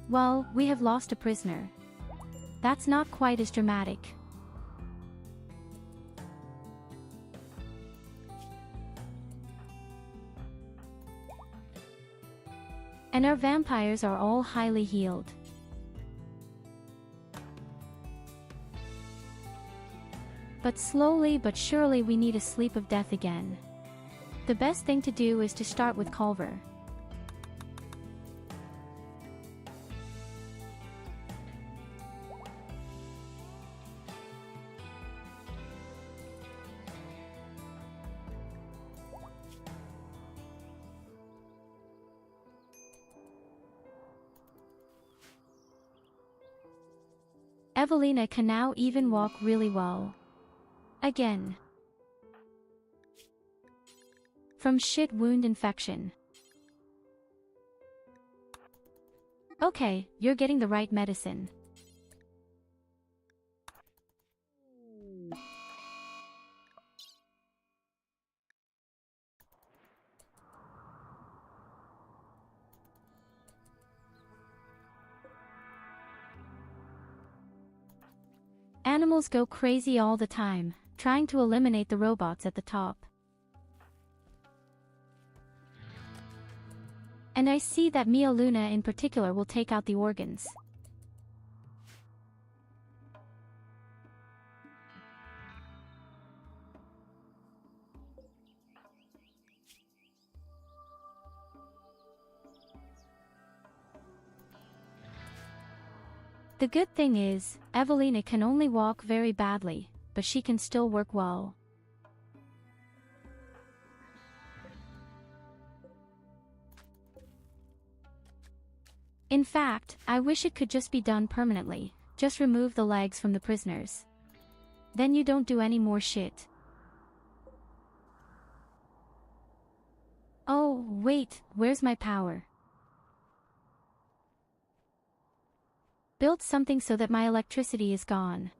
Well, we have lost a prisoner. That's not quite as dramatic. And our vampires are all highly healed. But slowly but surely we need a sleep of death again. The best thing to do is to start with Culver. Evelina can now even walk really well. Again. From shit wound infection. Okay, you're getting the right medicine. Animals go crazy all the time, trying to eliminate the robots at the top. And I see that Mia Luna in particular will take out the organs. The good thing is, Evelina can only walk very badly, but she can still work well. In fact, I wish it could just be done permanently, just remove the legs from the prisoners. Then you don't do any more shit. Oh, wait, where's my power? Build something so that my electricity is gone.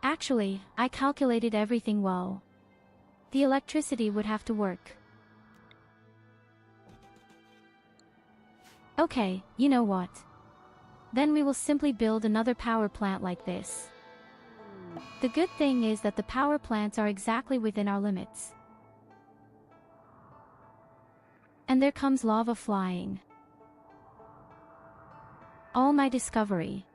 Actually, I calculated everything well. The electricity would have to work. Okay, you know what? Then we will simply build another power plant like this. The good thing is that the power plants are exactly within our limits. And there comes lava flying. All my discovery.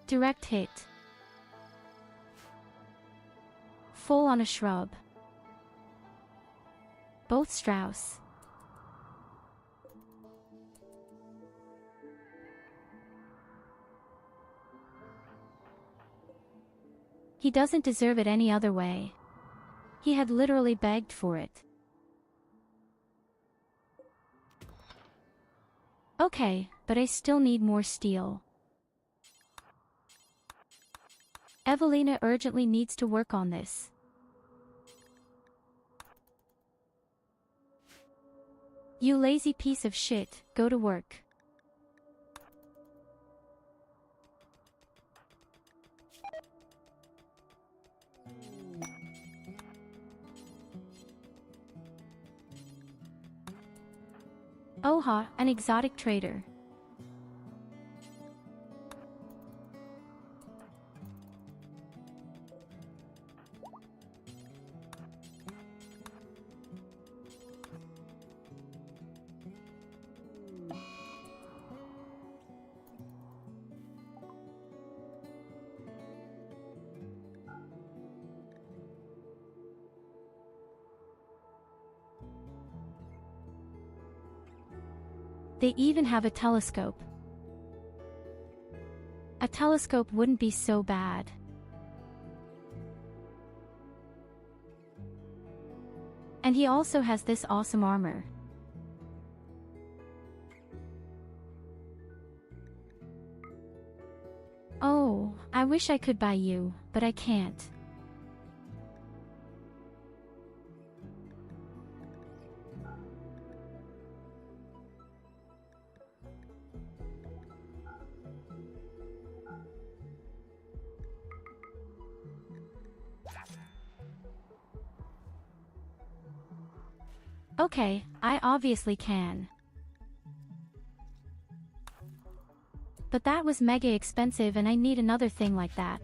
Direct hit. Full on a shrub. Both Strauss. He doesn't deserve it any other way. He had literally begged for it. Okay, but I still need more steel. Evelina urgently needs to work on this. You lazy piece of shit, go to work. Oha, an exotic trader. They even have a telescope. A telescope wouldn't be so bad. And he also has this awesome armor. Oh, I wish I could buy you, but I can't. Okay, I obviously can. But that was mega expensive and I need another thing like that.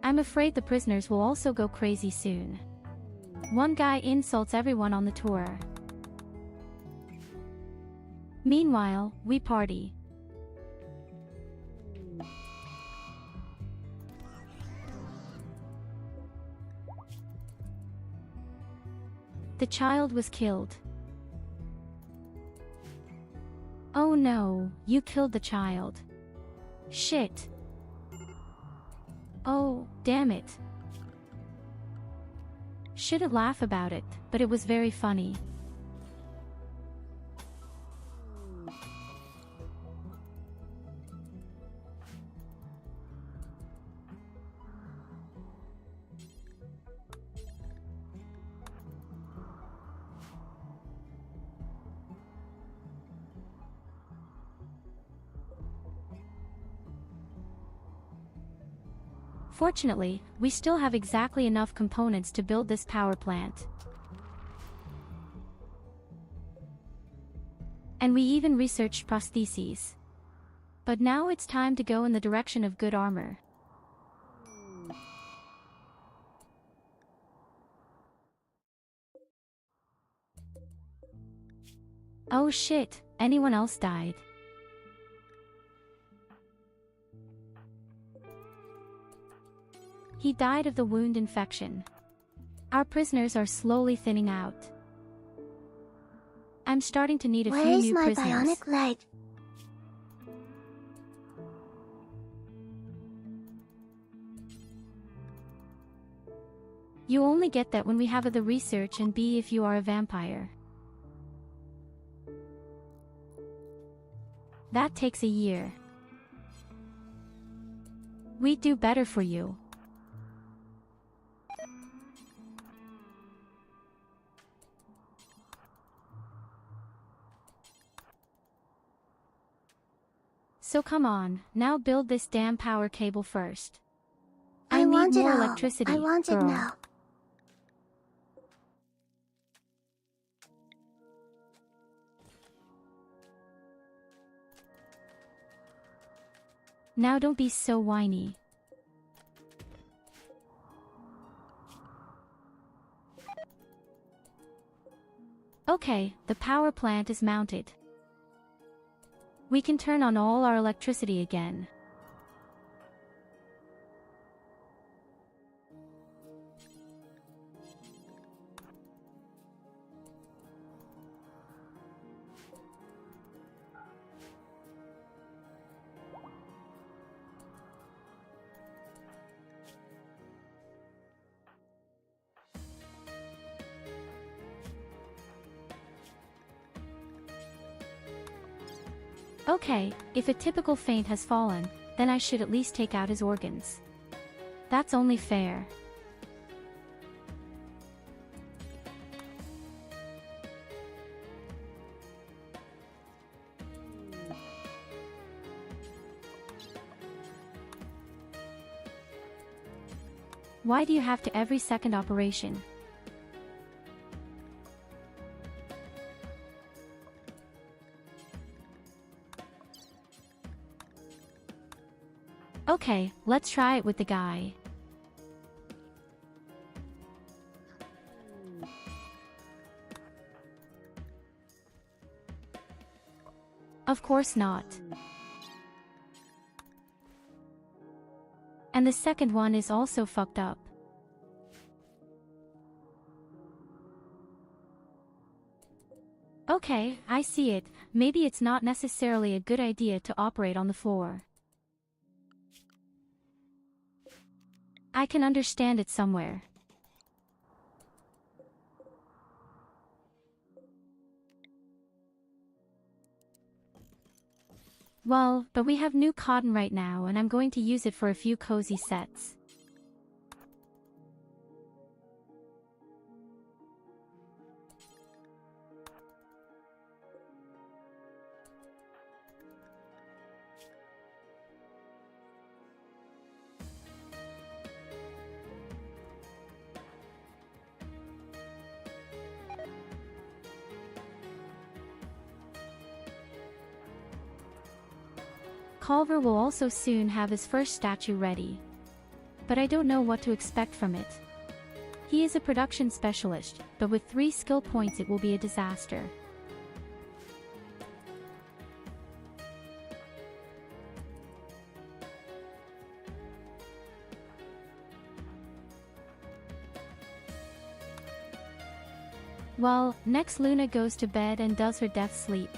I'm afraid the prisoners will also go crazy soon. One guy insults everyone on the tour. Meanwhile, we party. The child was killed. Oh no, you killed the child. Shit. Oh, damn it. Shouldn't laugh about it, but it was very funny. Fortunately, we still have exactly enough components to build this power plant. And we even researched prostheses. But now it's time to go in the direction of good armor. Oh shit, anyone else died? He died of the wound infection. Our prisoners are slowly thinning out. I'm starting to need a few new prisoners. Where is my bionic leg? You only get that when we have the research and B if you are a vampire. That takes a year. We'd do better for you. So come on, now build this damn power cable first. I need more electricity, I want it girl. now. Now don't be so whiny. Okay, the power plant is mounted. We can turn on all our electricity again. Okay, if a typical feint has fallen, then I should at least take out his organs. That's only fair. Why do you have to every second operation? Okay, let's try it with the guy. Of course not. And the second one is also fucked up. Okay, I see it. Maybe it's not necessarily a good idea to operate on the floor. I can understand it somewhere. Well, but we have new cotton right now and I'm going to use it for a few cozy sets. Culver will also soon have his first statue ready. But I don't know what to expect from it. He is a production specialist, but with 3 skill points it will be a disaster. Well, next Luna goes to bed and does her death sleep.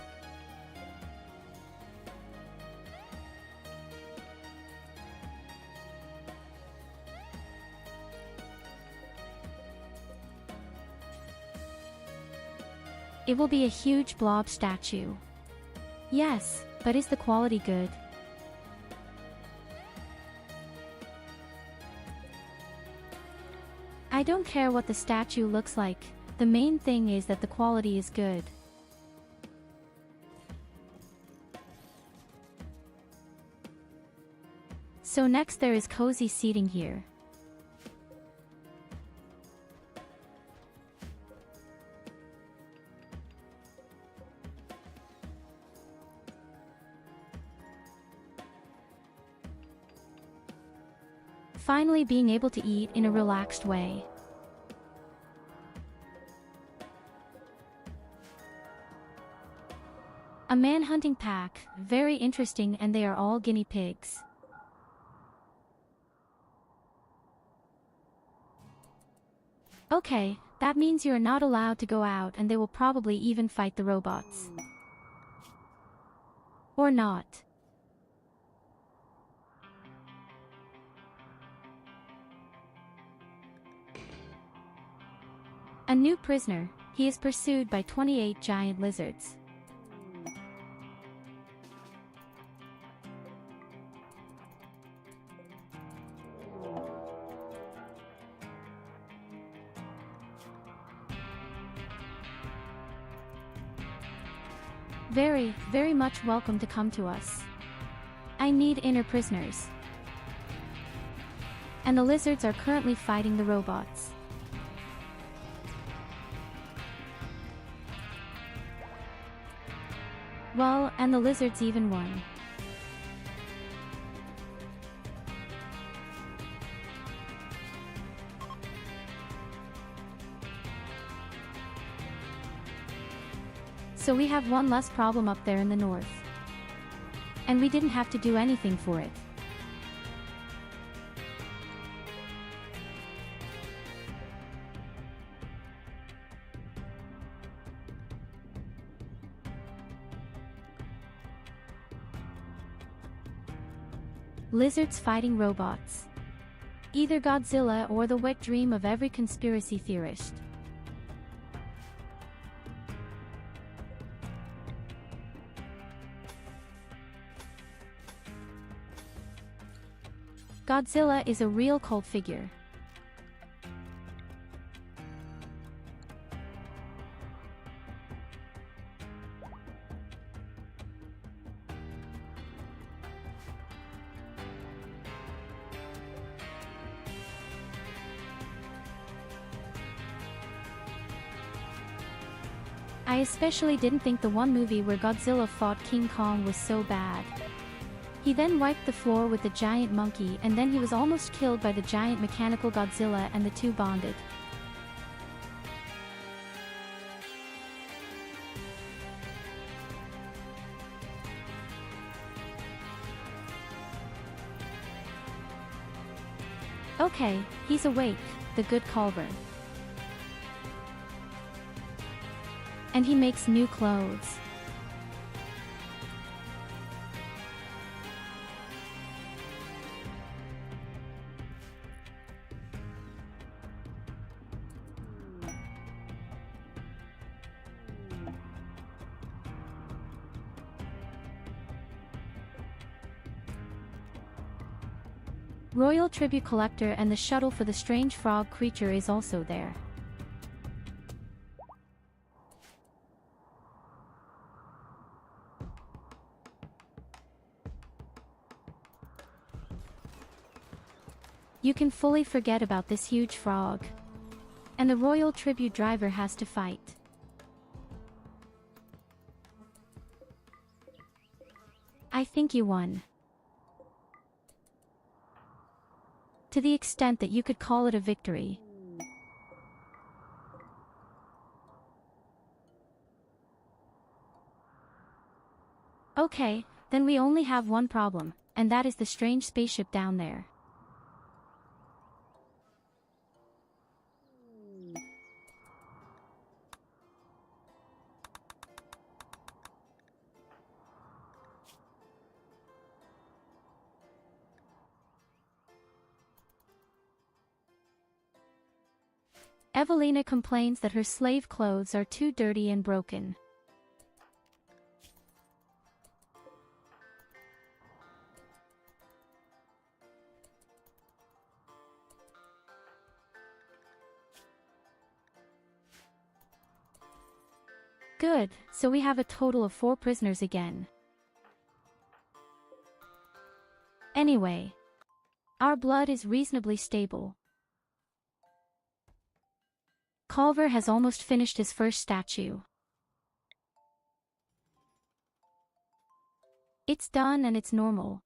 It will be a huge blob statue. Yes, but is the quality good? I don't care what the statue looks like, the main thing is that the quality is good. So next there is cozy seating here. Finally being able to eat in a relaxed way. A man-hunting pack, very interesting, and they are all guinea pigs. Okay, that means you're not allowed to go out and they will probably even fight the robots. Or not. A new prisoner, he is pursued by 28 giant lizards. Very much welcome to come to us. I need inner prisoners. And the lizards are currently fighting the robots. Well, and the lizards even won. So we have one less problem up there in the north. And we didn't have to do anything for it. Lizards fighting robots. Either Godzilla or the wet dream of every conspiracy theorist. Godzilla is a real cult figure. I especially didn't think the one movie where Godzilla fought King Kong was so bad. He then wiped the floor with the giant monkey, and then he was almost killed by the giant mechanical Godzilla, and the two bonded. Okay, he's awake, the good Culver. And he makes new clothes. Royal tribute collector and the shuttle for the strange frog creature is also there. You can fully forget about this huge frog. And the royal tribute driver has to fight. I think you won. To the extent that you could call it a victory. Okay, then we only have one problem, and that is the strange spaceship down there. Evelina complains that her slave clothes are too dirty and broken. Good, so we have a total of 4 prisoners again. Anyway, our blood is reasonably stable. Culver has almost finished his first statue. It's done and it's normal.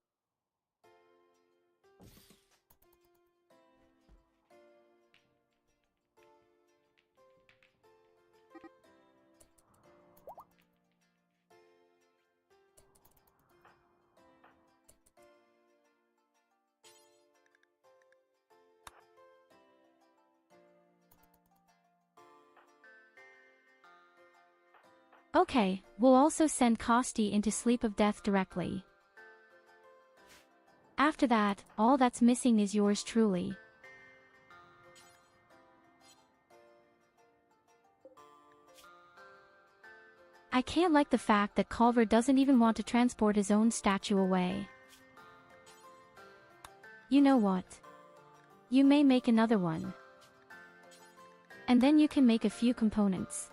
Okay, we'll also send Kosti into sleep of death directly. After that, all that's missing is yours truly. I can't like the fact that Culver doesn't even want to transport his own statue away. You know what? You may make another one. And then you can make a few components.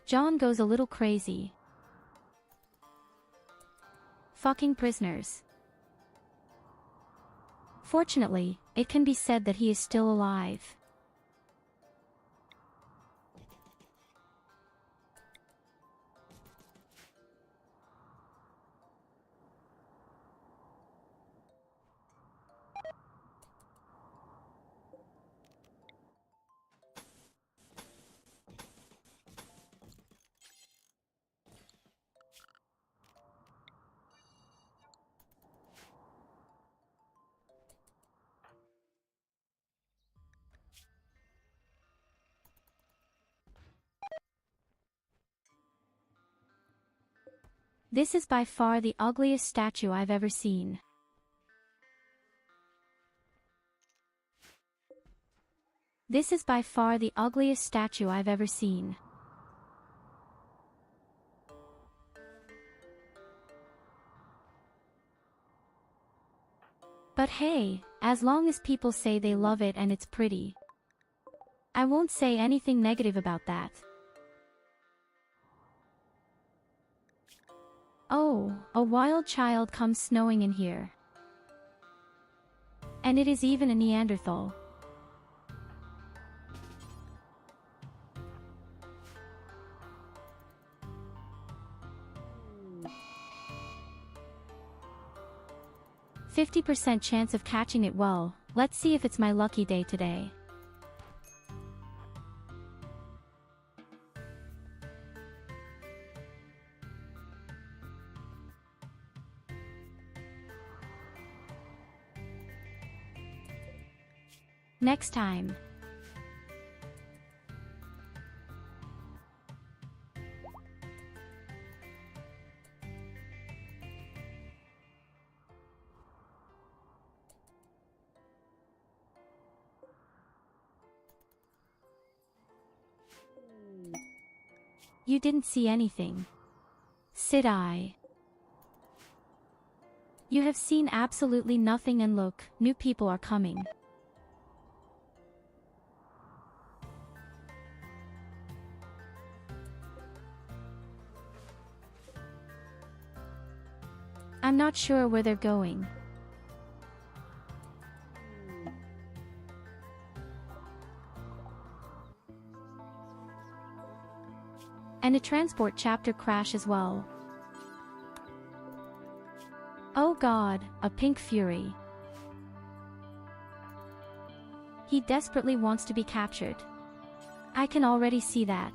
John goes a little crazy. Fucking prisoners. Fortunately, it can be said that he is still alive. This is by far the ugliest statue I've ever seen. This is by far the ugliest statue I've ever seen. But hey, as long as people say they love it and it's pretty, I won't say anything negative about that. Oh, a wild child comes snowing in here. And it is even a Neanderthal. %50 chance of catching it. Well, let's see if it's my lucky day today. Next time. You didn't see anything. Said I. You have seen absolutely nothing, and look, new people are coming. I'm not sure where they're going. And a transport chapter crash as well. Oh God, a pink fury. He desperately wants to be captured. I can already see that.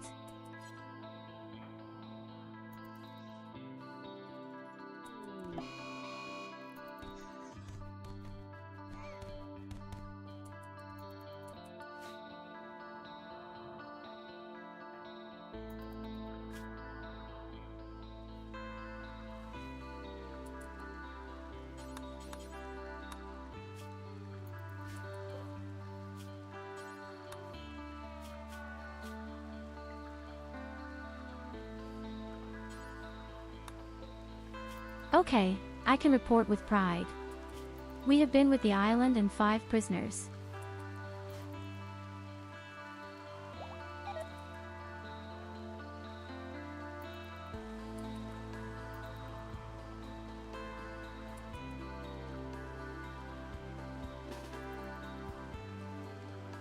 Okay, I can report with pride. We have been with the island and 5 prisoners.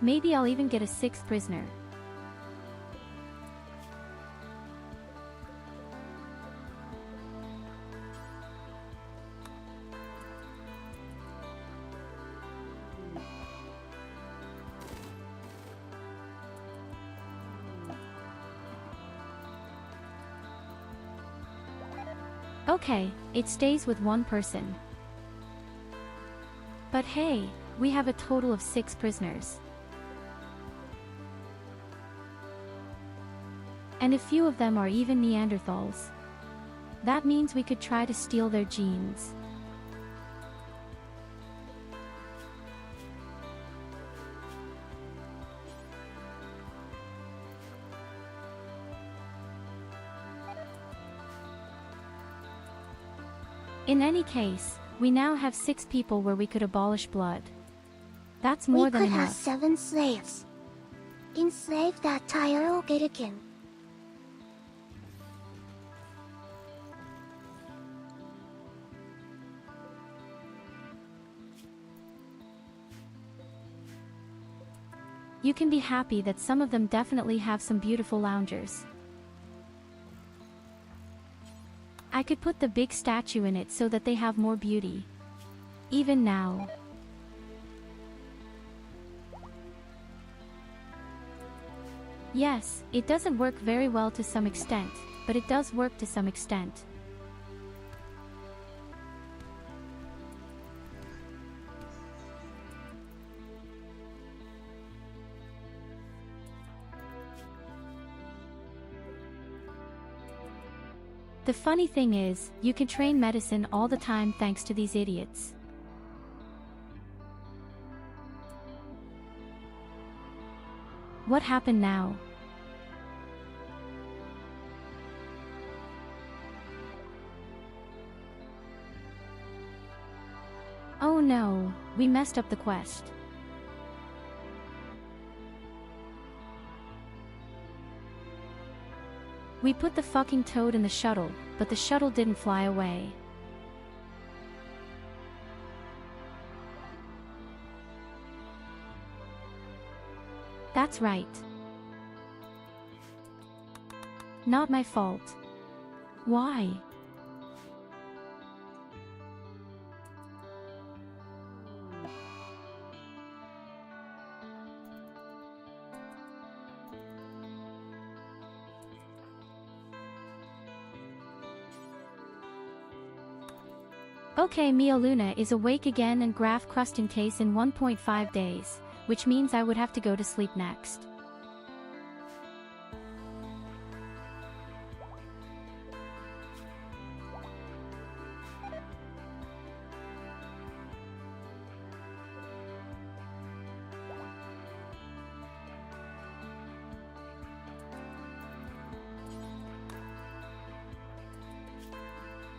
Maybe I'll even get a 6th prisoner. Okay, it stays with 1 person. But hey, we have a total of 6 prisoners. And a few of them are even Neanderthals. That means we could try to steal their genes. In any case, we now have 6 people where we could abolish blood. That's more than enough. We could have enough. 7 slaves. Enslave that Tyurru Gitakin. You can be happy that some of them definitely have some beautiful loungers. I could put the big statue in it so that they have more beauty. Even now. Yes, it doesn't work very well to some extent, but it does work to some extent. The funny thing is, you can train medicine all the time thanks to these idiots. What happened now? Oh no, we messed up the quest. We put the fucking toad in the shuttle, but the shuttle didn't fly away. That's right. Not my fault. Why? Okay, Mia Luna is awake again and Graf Crustin case in 1.5 days, which means I would have to go to sleep next.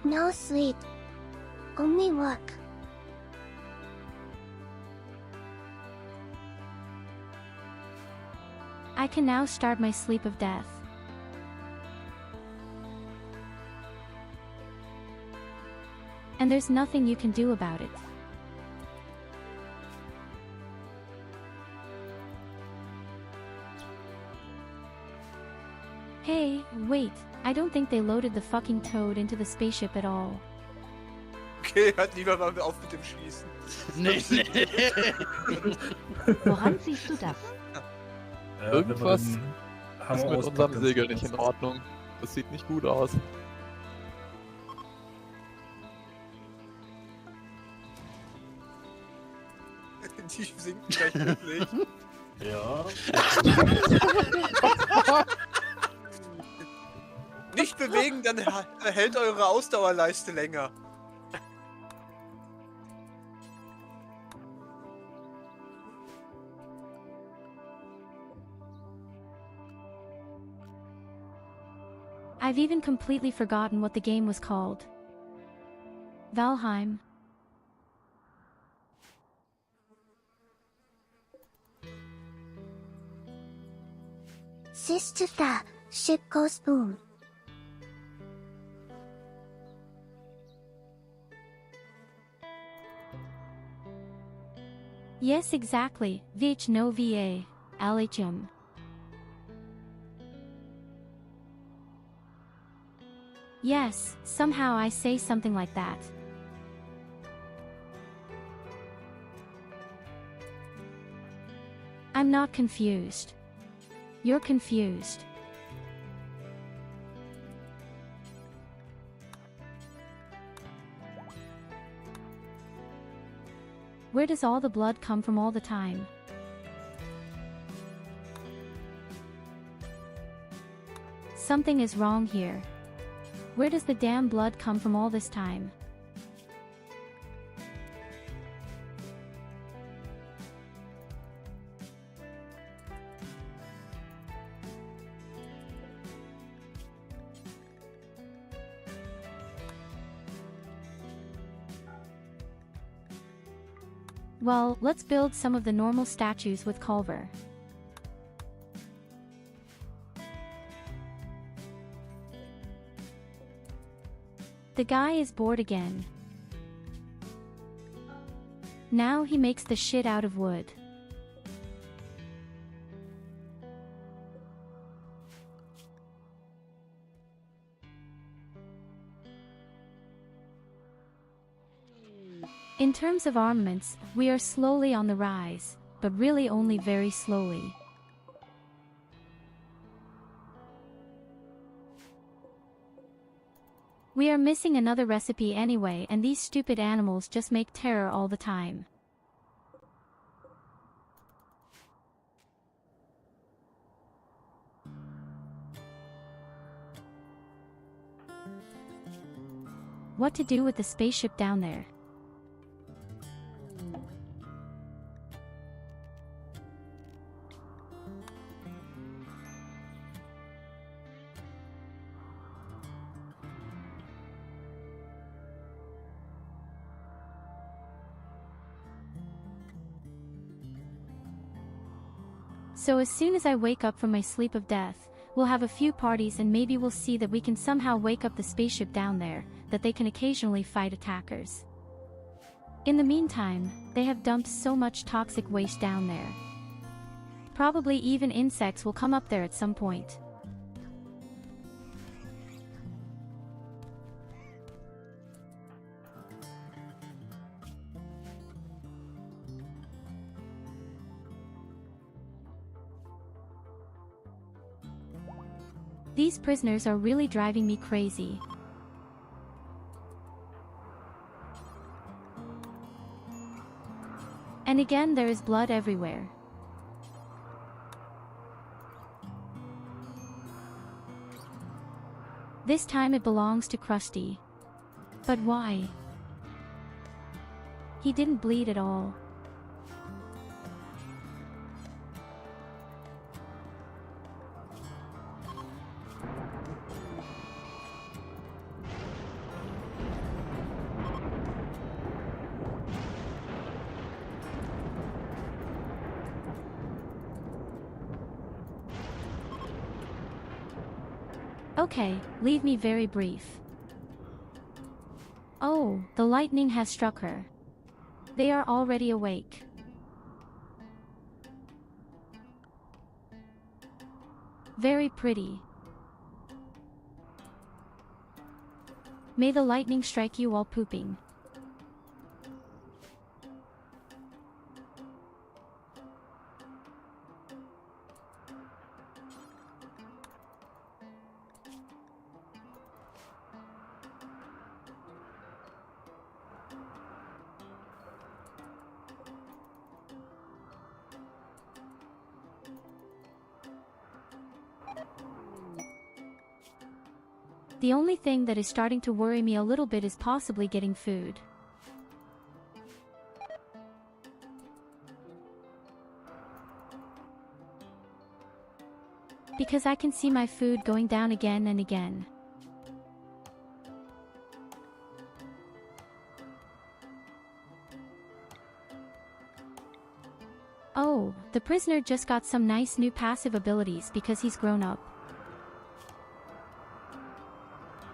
No sleep. Only work. I can now start my sleep of death. And there's nothing you can do about it. Hey, wait, I don't think they loaded the fucking toad into the spaceship at all. Okay, halt lieber mal auf mit dem Schießen. Nee. Woran siehst du das? Irgendwas ist mit unserem Segel nicht in Ordnung. Das sieht nicht gut aus. Die sinken gleich wirklich. Ja. Nicht bewegen, dann hält eure Ausdauerleiste länger. I've even completely forgotten what the game was called. Valheim. Sister, the ship goes boom. Yes, exactly. Vich no va. Alichum. Yes, somehow I say something like that. I'm not confused. You're confused. Where does all the blood come from all the time? Something is wrong here. Where does the damn blood come from all this time? Well, let's build some of the normal statues with Culver. The guy is bored again. Now he makes the shit out of wood. In terms of armaments, we are slowly on the rise, but really only very slowly. We are missing another recipe anyway, and these stupid animals just make terror all the time. What to do with the spaceship down there? So as soon as I wake up from my sleep of death, we'll have a few parties and maybe we'll see that we can somehow wake up the spaceship down there, that they can occasionally fight attackers. In the meantime, they have dumped so much toxic waste down there. Probably even insects will come up there at some point. These prisoners are really driving me crazy. And again there is blood everywhere. This time it belongs to Krusty. But why? He didn't bleed at all. Okay, leave me very brief. Oh, the lightning has struck her. They are already awake. Very pretty. May the lightning strike you while pooping. The only thing that is starting to worry me a little bit is possibly getting food. Because I can see my food going down again and again. Oh, the prisoner just got some nice new passive abilities because he's grown up.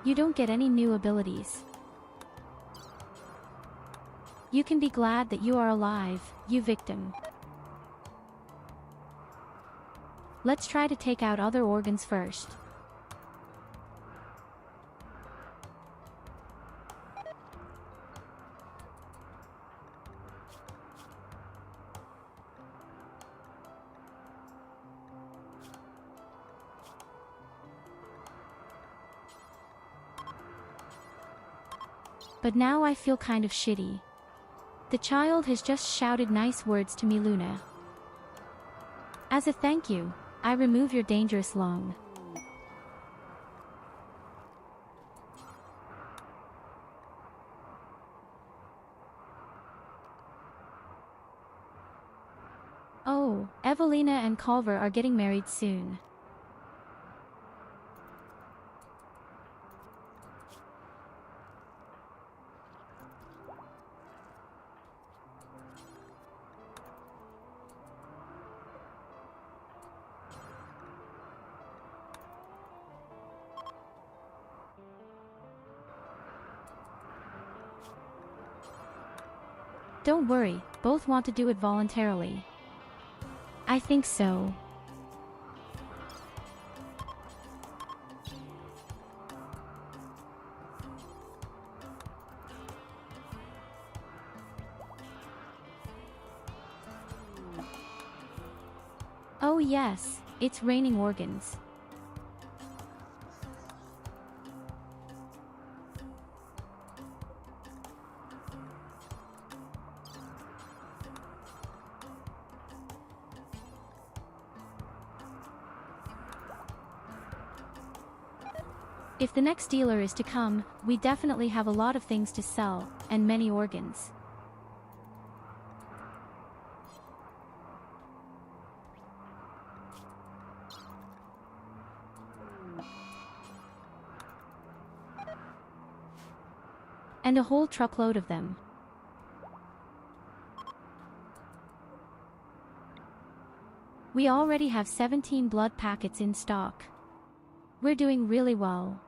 You don't get any new abilities. You can be glad that you are alive, you victim. Let's try to take out other organs first. But now I feel kind of shitty. The child has just shouted nice words to me, Luna. As a thank you, I remove your dangerous lung. Oh, Evelina and Culver are getting married soon. Don't worry, both want to do it voluntarily. I think so. Oh yes, it's raining organs. If the next dealer is to come, we definitely have a lot of things to sell, and many organs. And a whole truckload of them. We already have 17 blood packets in stock. We're doing really well.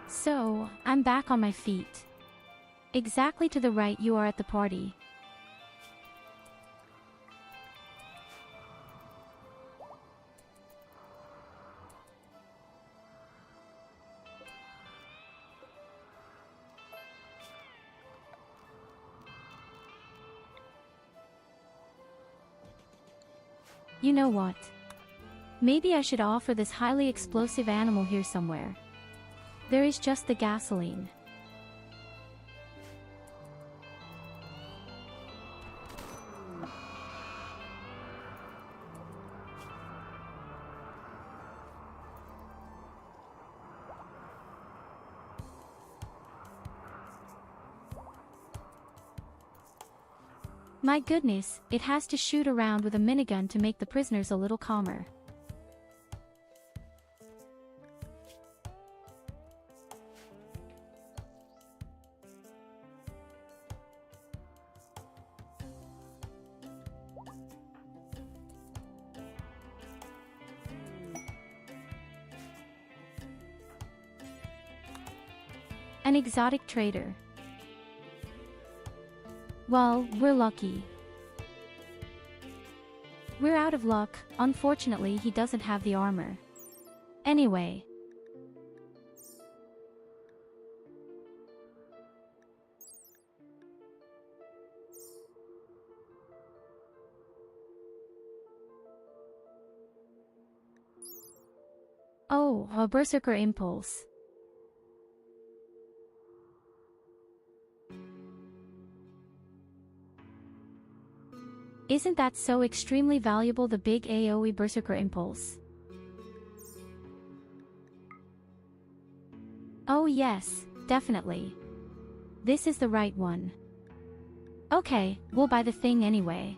So, I'm back on my feet. Exactly to the right you are at the party. You know what? Maybe I should offer this highly explosive animal here somewhere. There is just the gasoline. My goodness, it has to shoot around with a minigun to make the prisoners a little calmer. An exotic trader. Well, we're lucky. We're out of luck, unfortunately he doesn't have the armor. Anyway. Oh, a berserker impulse. Isn't that so extremely valuable, the big AoE berserker impulse? Oh yes, definitely. This is the right one. Okay, we'll buy the thing anyway.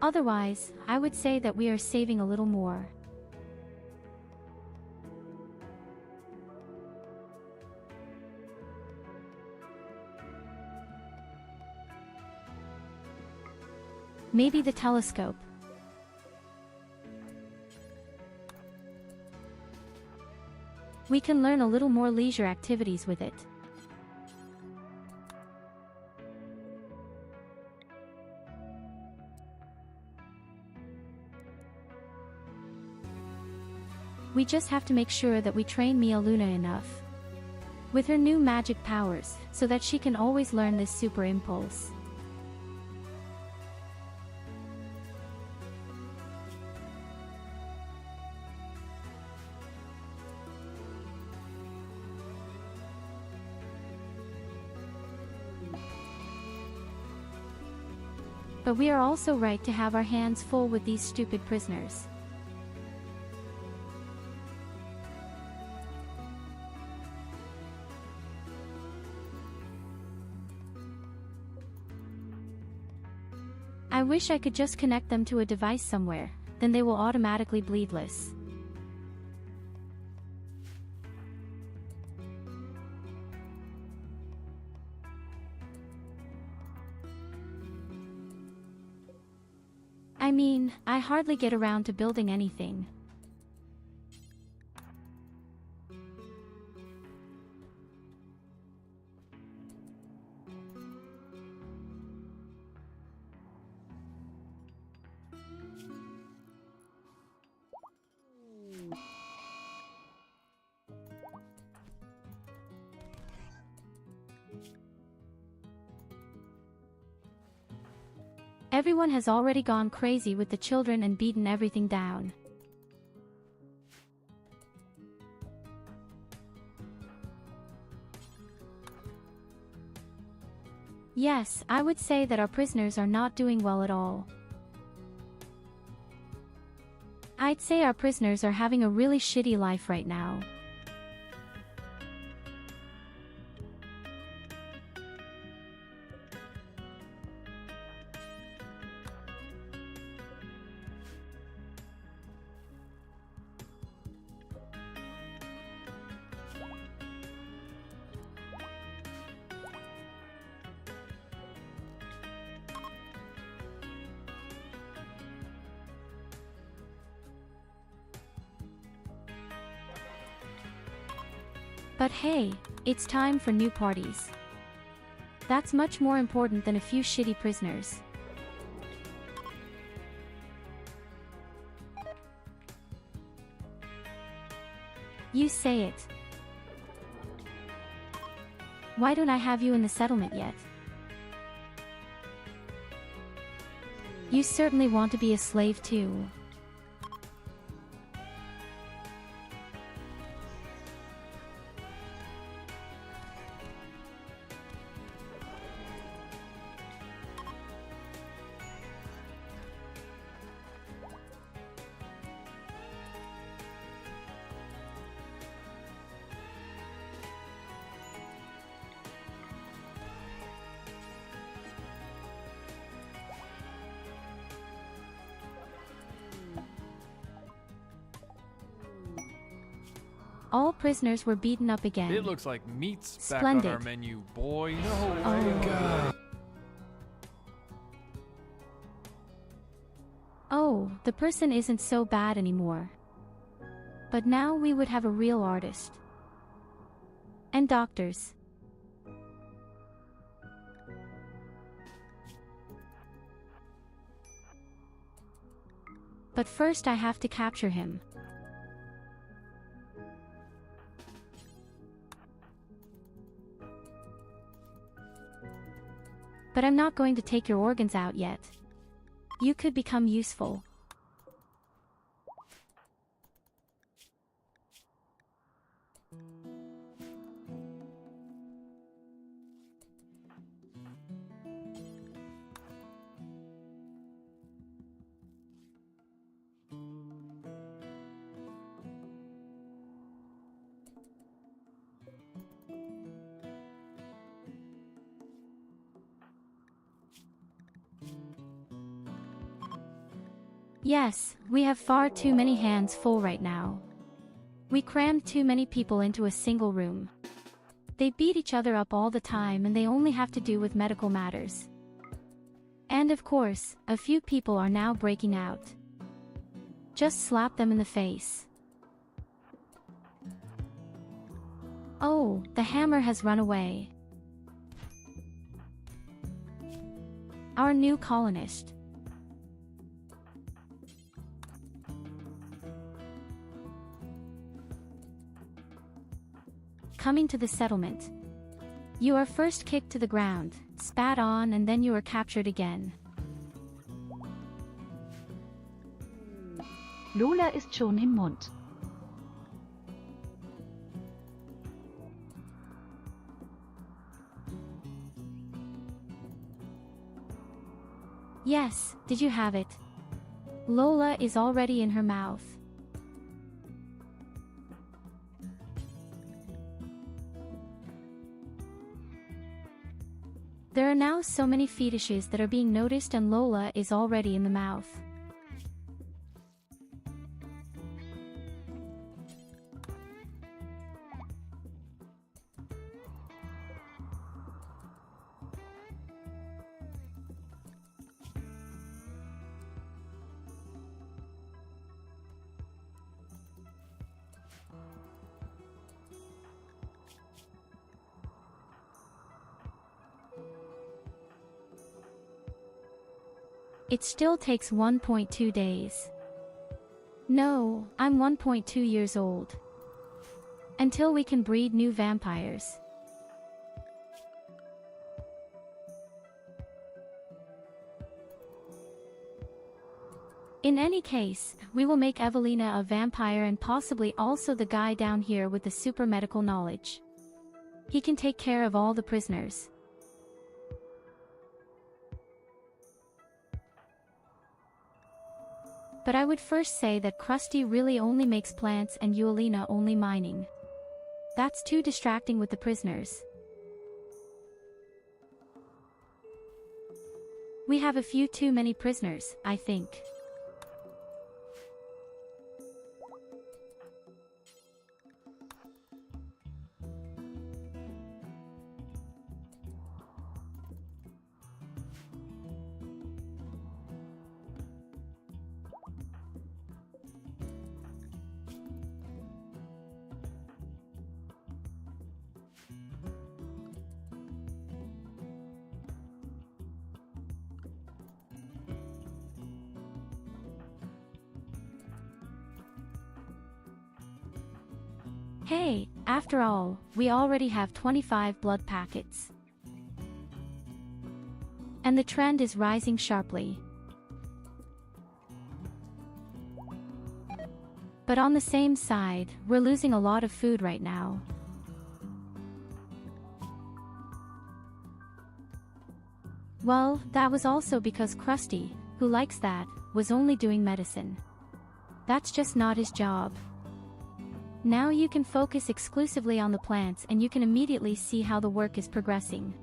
Otherwise, I would say that we are saving a little more. Maybe the telescope. We can learn a little more leisure activities with it. We just have to make sure that we train Mia Luna enough with her new magic powers, so that she can always learn this super impulse. But we are also right to have our hands full with these stupid prisoners. I wish I could just connect them to a device somewhere, then they will automatically bleedless. I mean, I hardly get around to building anything. Everyone has already gone crazy with the children and beaten everything down. Yes, I would say that our prisoners are not doing well at all. I'd say our prisoners are having a really shitty life right now. But hey, it's time for new parties. That's much more important than a few shitty prisoners. You say it. Why don't I have you in the settlement yet? You certainly want to be a slave too. All prisoners were beaten up again. It looks like meat's Splendid. back on our menu, boy. No Oh. way. God. Oh, the person isn't so bad anymore. But now we would have a real artist. And doctors. But first I have to capture him. But I'm not going to take your organs out yet. You could become useful. Yes, we have far too many hands full right now. We crammed too many people into a single room. They beat each other up all the time and they only have to do with medical matters. And of course, a few people are now breaking out. Just slap them in the face. Oh, the hammer has run away. Our new colonist. Coming to the settlement. You are first kicked to the ground, spat on, and then you are captured again. Lola ist schon im Mund. Yes, did you have it? Lola is already in her mouth. There are now so many fetishes that are being noticed and Lola is already in the mouth. It still takes 1.2 days. No, I'm 1.2 years old. Until we can breed new vampires. In any case, we will make Evelina a vampire and possibly also the guy down here with the super medical knowledge. He can take care of all the prisoners. But I would first say that Krusty really only makes plants and Evelina only mining. That's too distracting with the prisoners. We have a few too many prisoners, I think. Hey, after all, we already have 25 blood packets. And the trend is rising sharply. But on the same side, we're losing a lot of food right now. Well, that was also because Krusty, who likes that, was only doing medicine. That's just not his job. Now you can focus exclusively on the plants and you can immediately see how the work is progressing.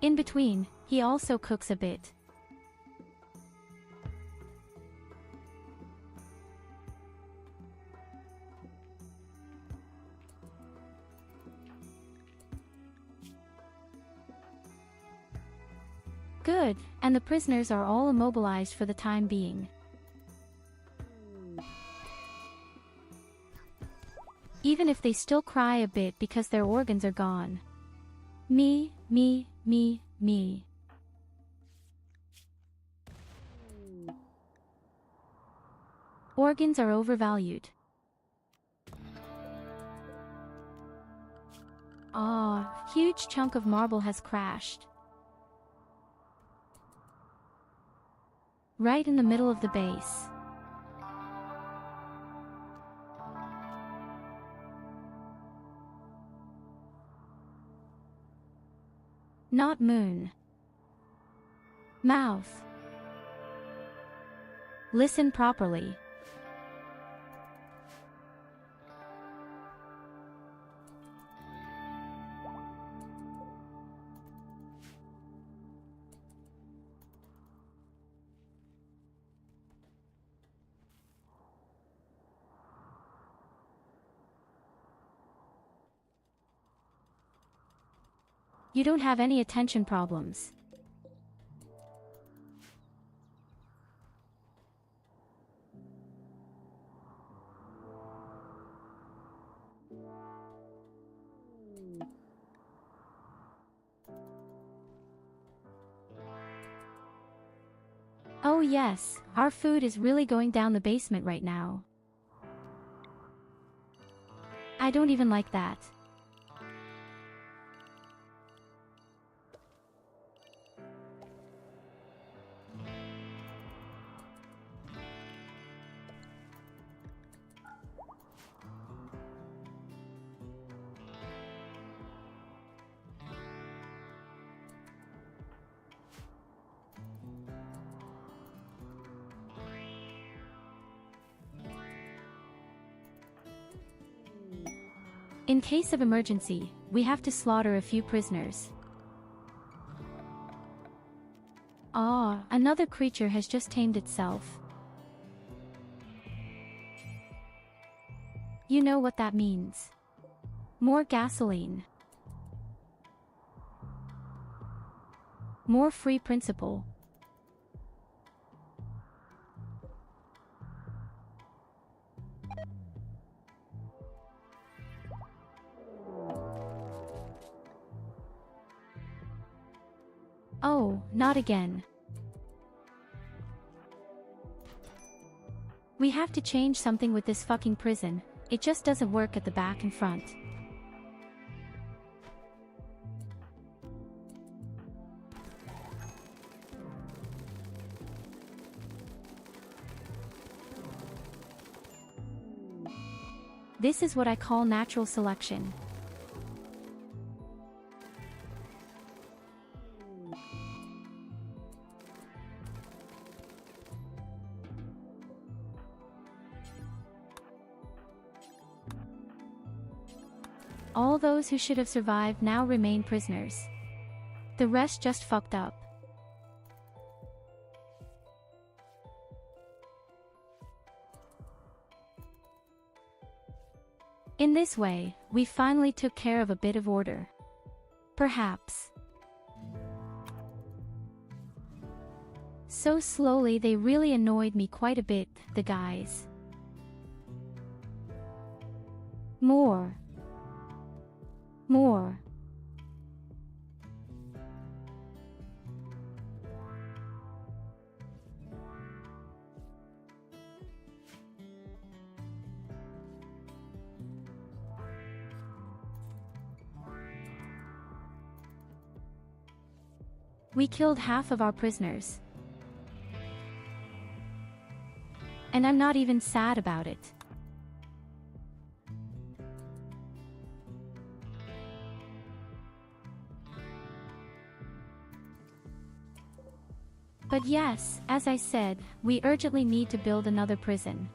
In between, he also cooks a bit. Good, and the prisoners are all immobilized for the time being. Even if they still cry a bit because their organs are gone. Me. Organs are overvalued. Huge chunk of marble has crashed. Right in the middle of the base. Not moon. Mouth. Listen properly. You don't have any attention problems. Oh yes, our food is really going down the basement right now. I don't even like that. In case of emergency, we have to slaughter a few prisoners. Another creature has just tamed itself. You know what that means. More gasoline. More free principle. Oh, not again. We have to change something with this fucking prison. It just doesn't work at the back and front. This is what I call natural selection. All those who should have survived now remain prisoners. The rest just fucked up. In this way, we finally took care of a bit of order. Perhaps. So slowly they really annoyed me quite a bit, the guys. More. More. We killed half of our prisoners. And I'm not even sad about it. But yes, as I said, we urgently need to build another prison.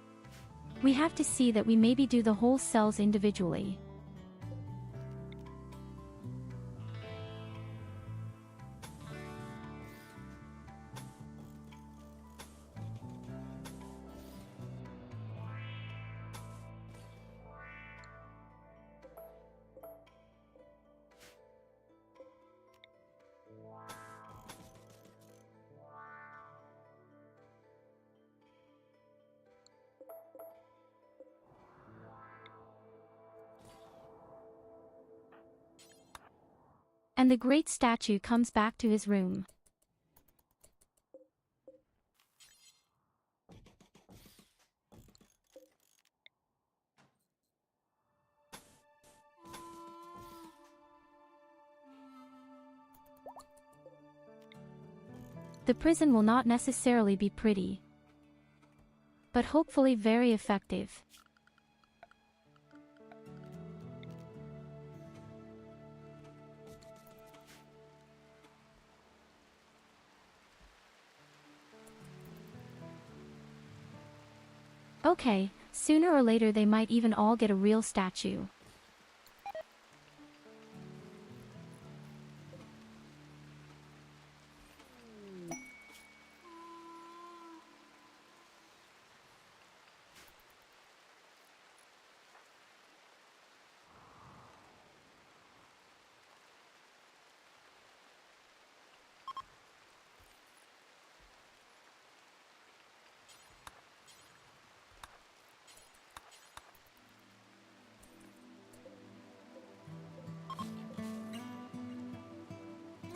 We have to see that we maybe do the whole cells individually. And the great statue comes back to his room. The prison will not necessarily be pretty, but hopefully very effective. Okay, sooner or later they might even all get a real statue.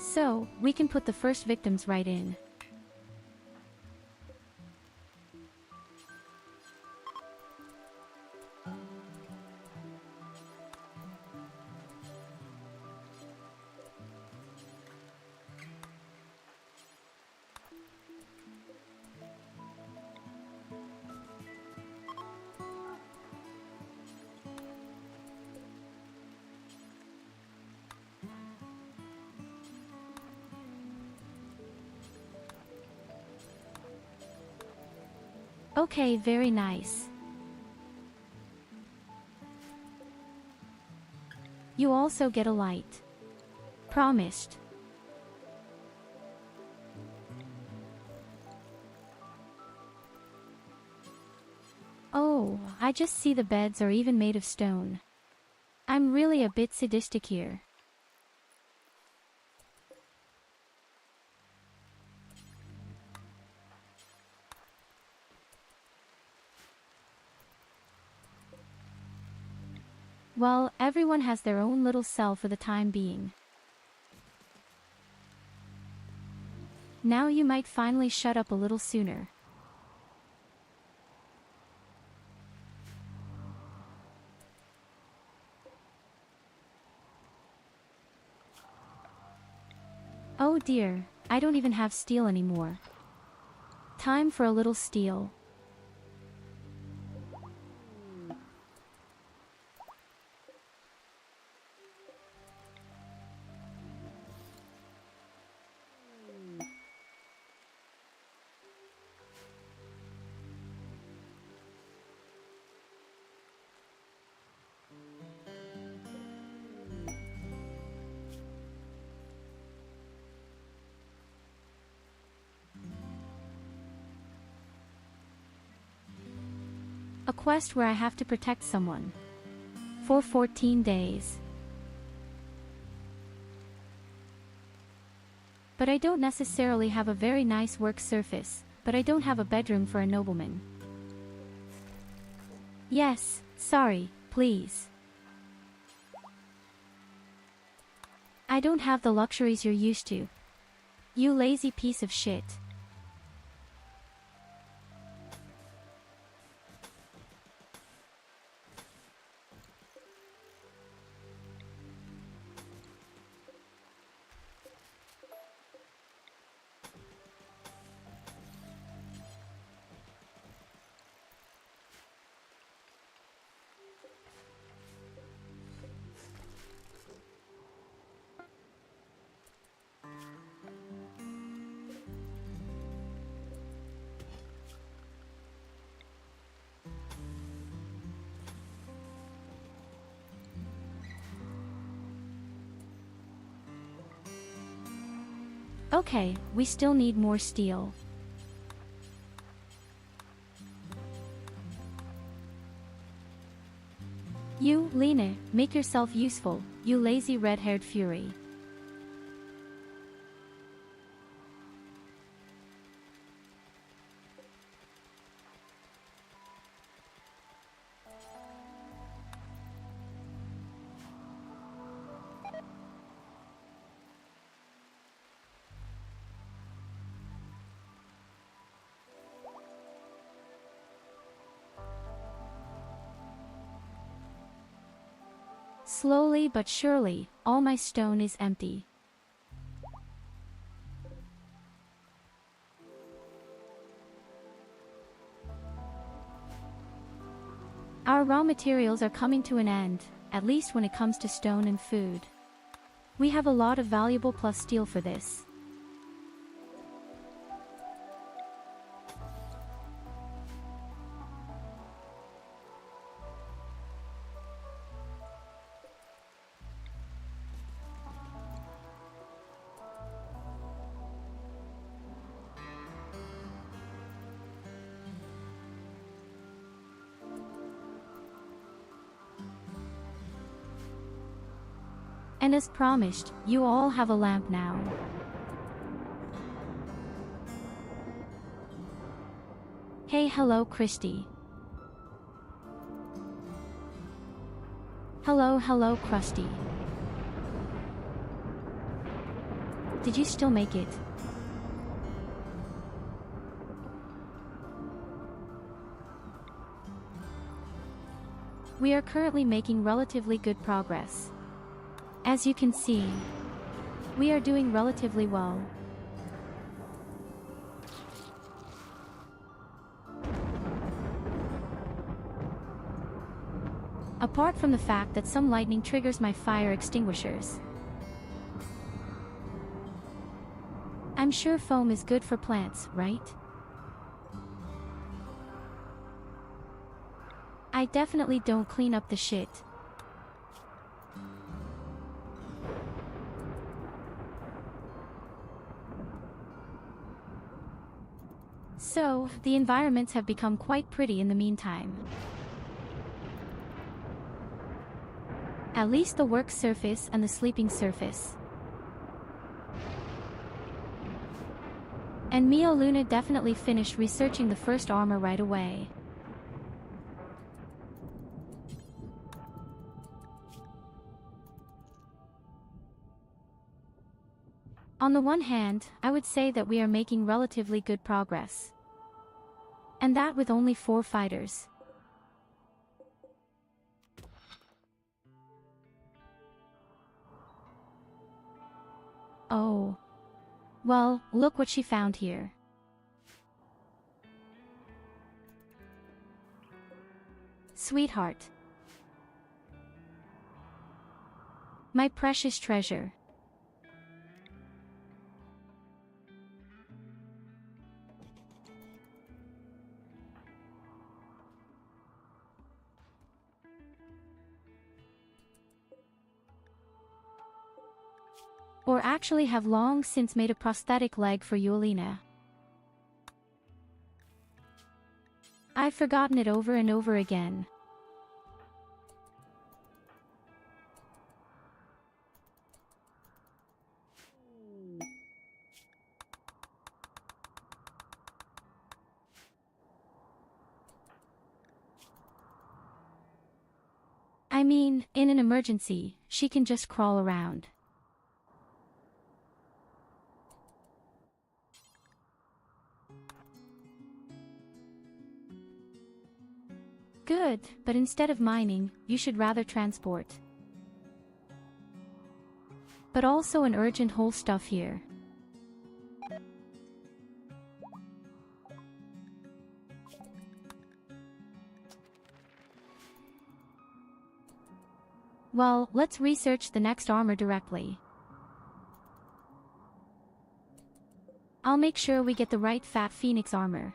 So, we can put the first victims right in. Okay, very nice. You also get a light. Promised. Oh, I just see the beds are even made of stone. I'm really a bit sadistic here. Well, everyone has their own little cell for the time being. Now you might finally shut up a little sooner. Oh dear, I don't even have steel anymore. Time for a little steel. A quest where I have to protect someone. For 14 days. But I don't necessarily have a very nice work surface, but I don't have a bedroom for a nobleman. Yes, sorry, please. I don't have the luxuries you're used to. You lazy piece of shit. Okay, we still need more steel. You, Lena, make yourself useful, you lazy red-haired fury. Slowly but surely, all my stone is empty. Our raw materials are coming to an end, at least when it comes to stone and food. We have a lot of valuable plus steel for this. And as promised, you all have a lamp now. Hey, hello, Christy. Hello, Krusty. Did you still make it? We are currently making relatively good progress. As you can see, we are doing relatively well. Apart from the fact that some lightning triggers my fire extinguishers. I'm sure foam is good for plants, right? I definitely don't clean up the shit. So, the environments have become quite pretty in the meantime. At least the work surface and the sleeping surface. And Mio Luna definitely finished researching the first armor right away. On the one hand, I would say that we are making relatively good progress. And that with only 4 fighters. Oh. Well, look what she found here. Sweetheart. My precious treasure. Or actually have long since made a prosthetic leg for Yulina. I've forgotten it over and over again. I mean, in an emergency, she can just crawl around. Good, but instead of mining, you should rather transport. But also an urgent whole stuff here. Well, let's research the next armor directly. I'll make sure we get the right Fat Phoenix armor.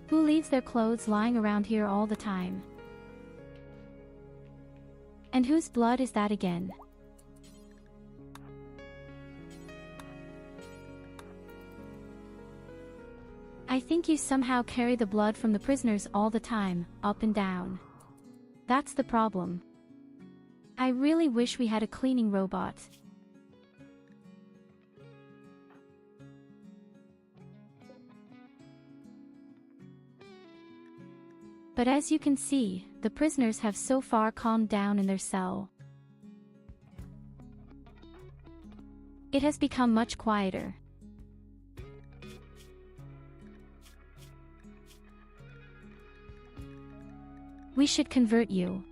Who leaves their clothes lying around here all the time? And whose blood is that again? I think you somehow carry the blood from the prisoners all the time, up and down. That's the problem. I really wish we had a cleaning robot. But as you can see, the prisoners have so far calmed down in their cell. It has become much quieter. We should convert you.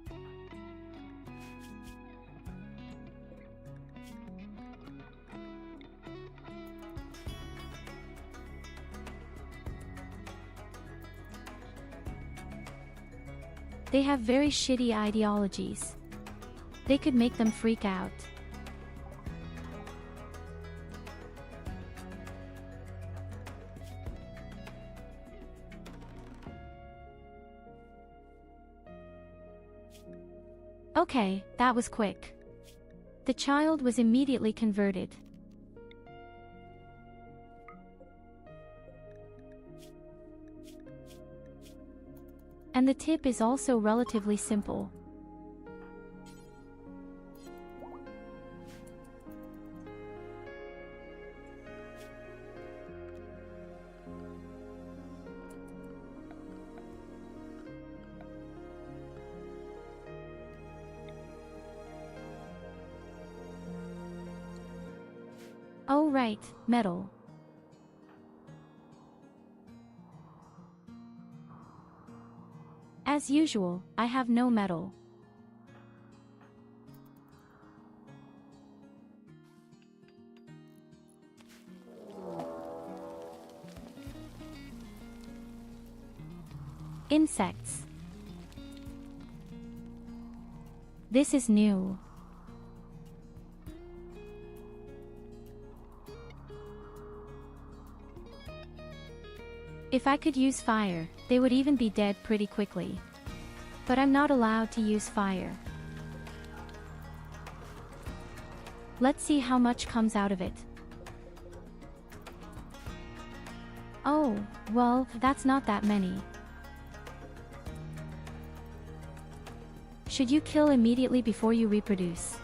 They have very shitty ideologies. They could make them freak out. Okay, that was quick. The child was immediately converted. And the tip is also relatively simple. Oh right, metal. As usual, I have no metal. Insects. This is new. If I could use fire, they would even be dead pretty quickly. But I'm not allowed to use fire. Let's see how much comes out of it. Oh, well, that's not that many. Should you kill immediately before you reproduce?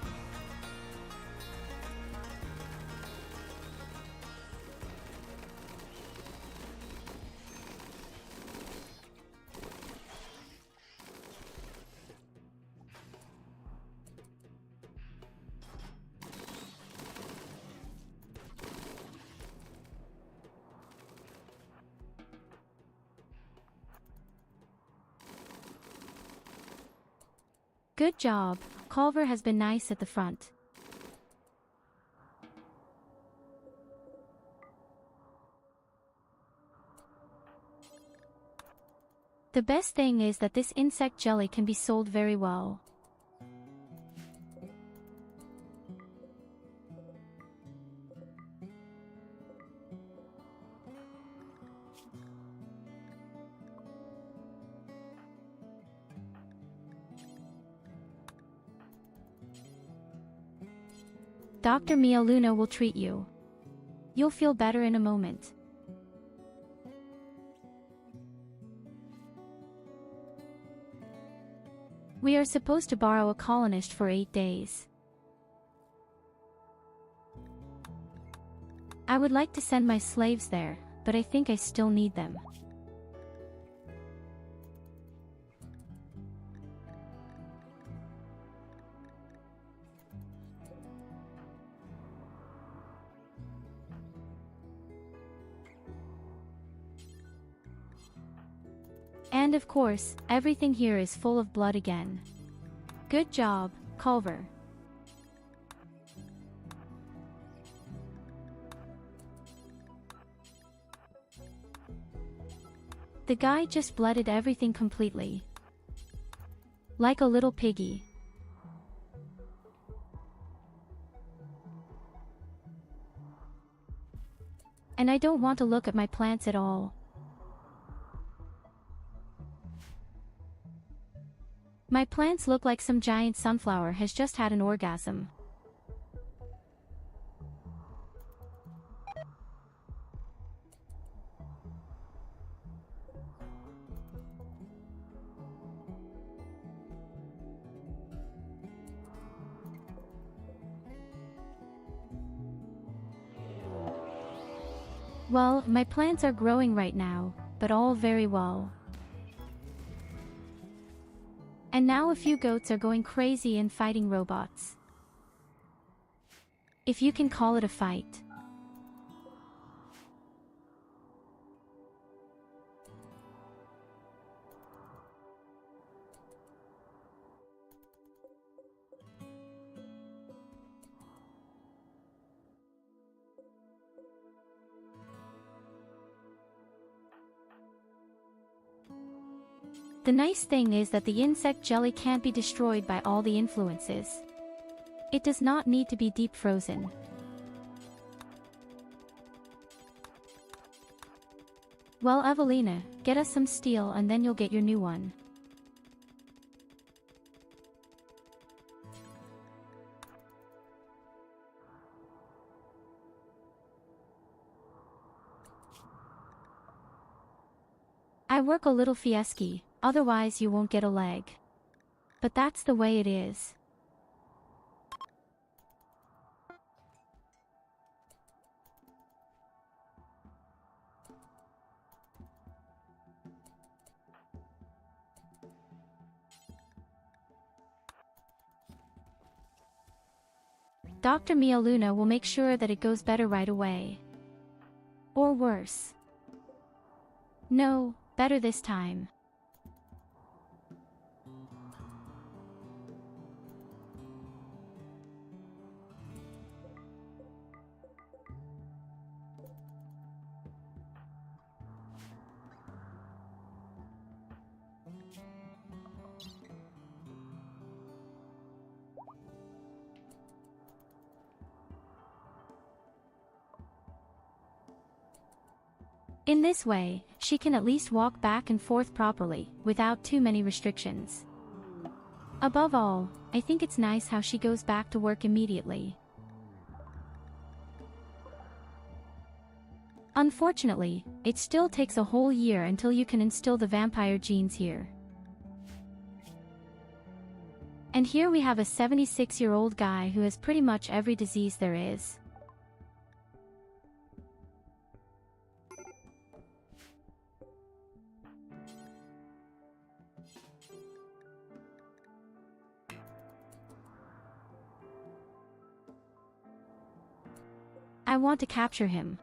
Good job. Culver has been nice at the front. The best thing is that this insect jelly can be sold very well. Dr. Mia Luna will treat you. You'll feel better in a moment. We are supposed to borrow a colonist for 8 days. I would like to send my slaves there, but I think I still need them. And of course, everything here is full of blood again. Good job, Culver. The guy just blooded everything completely. Like a little piggy. And I don't want to look at my plants at all. My plants look like some giant sunflower has just had an orgasm. Well, my plants are growing right now, but all very well. And now a few goats are going crazy and fighting robots. If you can call it a fight. The nice thing is that the insect jelly can't be destroyed by all the influences. It does not need to be deep frozen. Well, Evelina, get us some steel and then you'll get your new one. I work a little fieschi. Otherwise you won't get a leg. But that's the way it is. Dr. Mia Luna will make sure that it goes better right away. Or worse. No, better this time. In this way, she can at least walk back and forth properly, without too many restrictions. Above all, I think it's nice how she goes back to work immediately. Unfortunately, it still takes a whole year until you can instill the vampire genes here. And here we have a 76-year-old guy who has pretty much every disease there is. I want to capture him.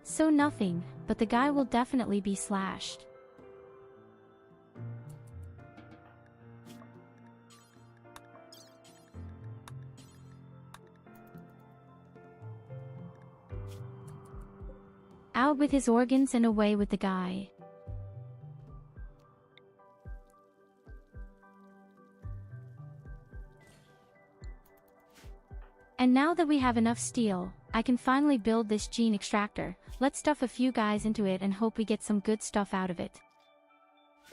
So nothing, but the guy will definitely be slashed. Out with his organs and away with the guy. And now that we have enough steel, I can finally build this gene extractor. Let's stuff a few guys into it and hope we get some good stuff out of it.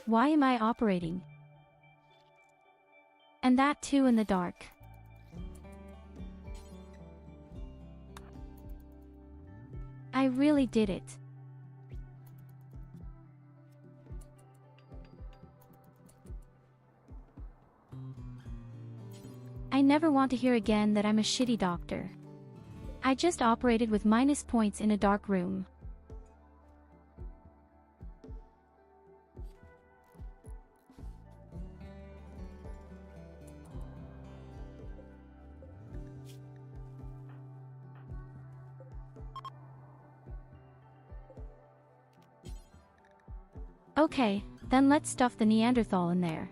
Why am I operating? And that too in the dark. I really did it. I never want to hear again that I'm a shitty doctor. I just operated with minus points in a dark room. Okay, then let's stuff the Neanderthal in there.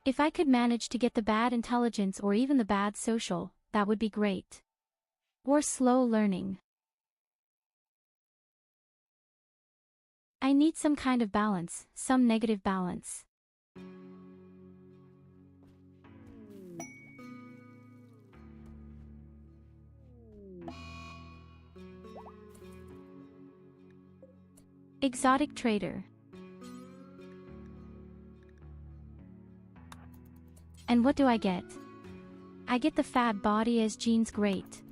If I could manage to get the bad intelligence or even the bad social, that would be great. Or slow learning. I need some kind of balance, some negative balance. Exotic trader. And what do I get? I get the fat body as genes. Great.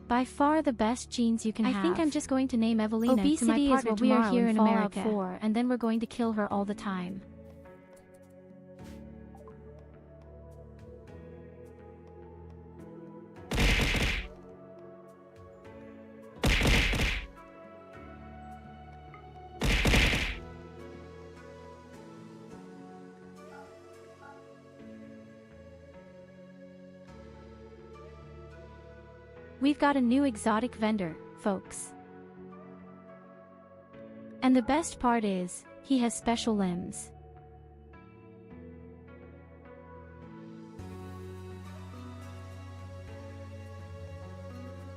By far the best genes you can have. I think I'm just going to name Evelina Obesity to my partner is what we are here in America. 4, and then we're going to kill her all the time. We've got a new exotic vendor, folks. And the best part is, he has special limbs.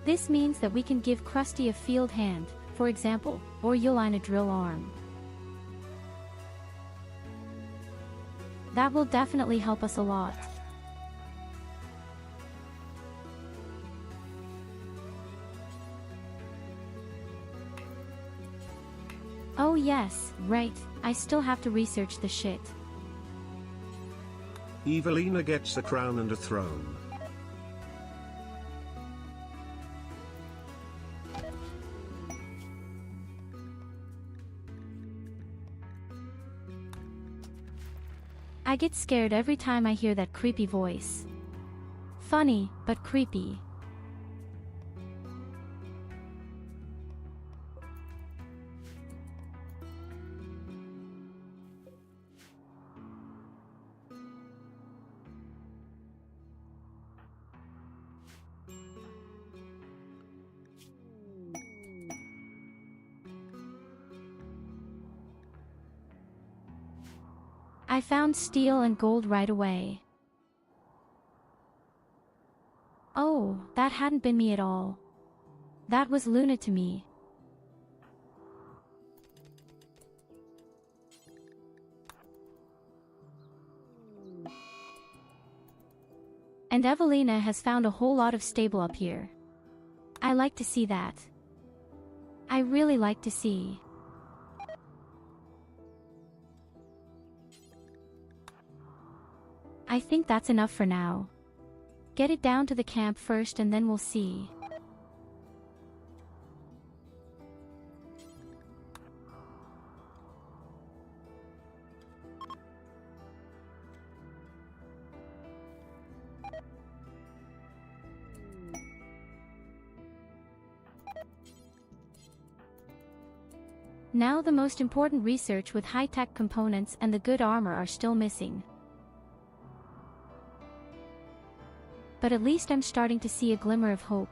This means that we can give Krusty a field hand, for example, or Uline a drill arm. That will definitely help us a lot. Oh yes, right, I still have to research the shit. Evelina gets a crown and a throne. I get scared every time I hear that creepy voice. Funny, but creepy. I found steel and gold right away. Oh, that hadn't been me at all. That was Luna to me. And Evelina has found a whole lot of stable up here. I like to see that. I really like to see. I think that's enough for now. Get it down to the camp first and then we'll see. Now the most important research with high-tech components and the good armor are still missing. But at least I'm starting to see a glimmer of hope.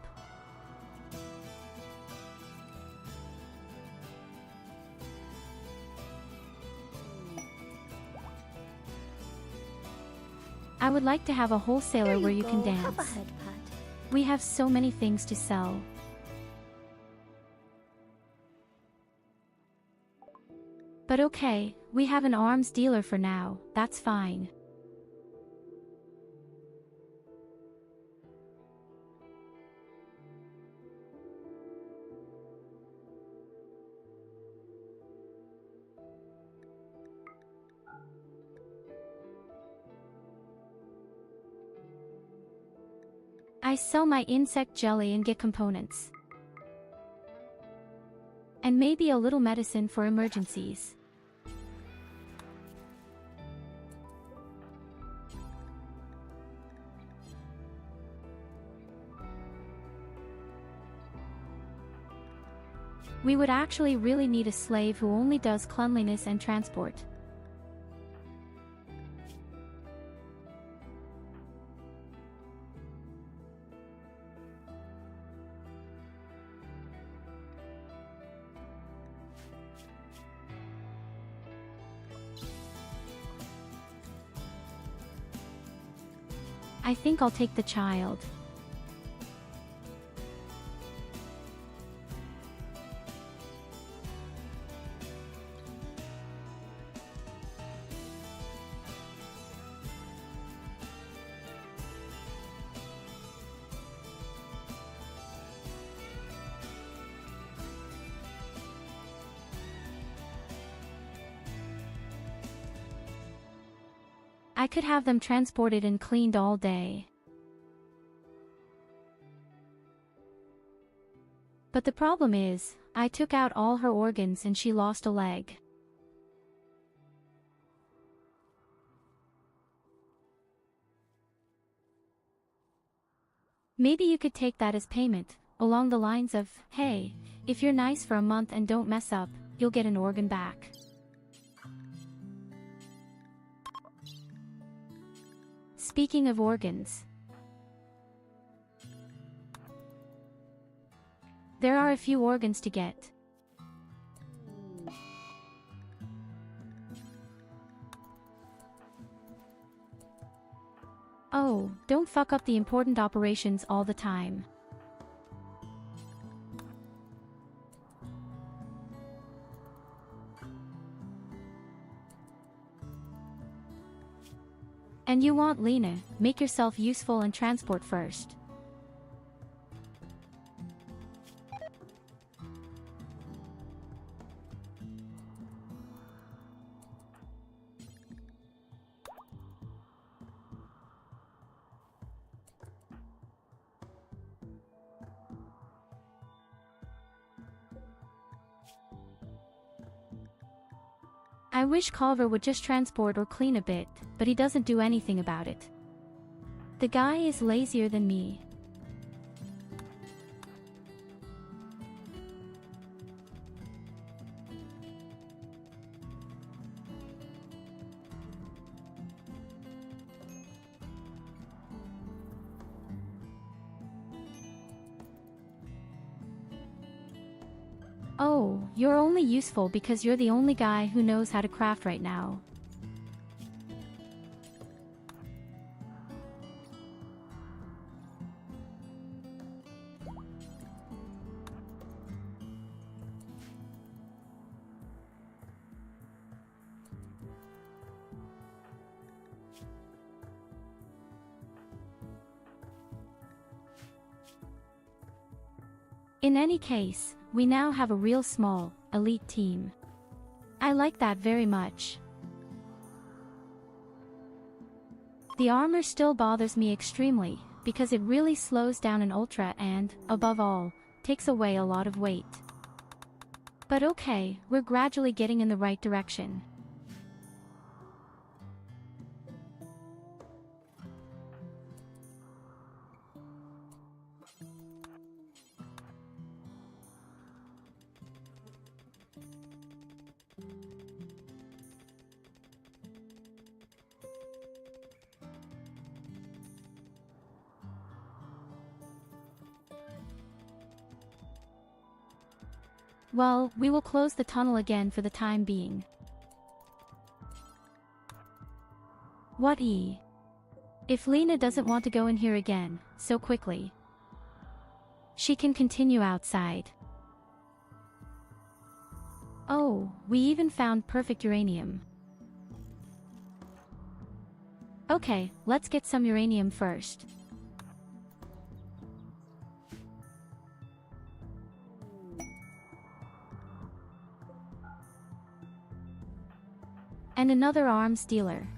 I would like to have a wholesaler where you can dance. Have a head pat. We have so many things to sell. But okay, we have an arms dealer for now, that's fine. I sell my insect jelly and get components. And maybe a little medicine for emergencies. We would actually really need a slave who only does cleanliness and transport. I think I'll take the child. I could have them transported and cleaned all day. But the problem is, I took out all her organs and she lost a leg. Maybe you could take that as payment, along the lines of, hey, if you're nice for a month and don't mess up, you'll get an organ back. Speaking of organs, there are a few organs to get. Oh, don't fuck up the important operations all the time. And you want Lena, make yourself useful and transport first. I wish Culver would just transport or clean a bit, but he doesn't do anything about it. The guy is lazier than me. Oh, you're only useful because you're the only guy who knows how to craft right now. In any case, we now have a real small, elite team. I like that very much. The armor still bothers me extremely, because it really slows down an ultra and, above all, takes away a lot of weight. But okay, we're gradually getting in the right direction. Well, we will close the tunnel again for the time being. What? If Lena doesn't want to go in here again, so quickly, she can continue outside. Oh, we even found perfect uranium. Okay, let's get some uranium first. And another arms dealer.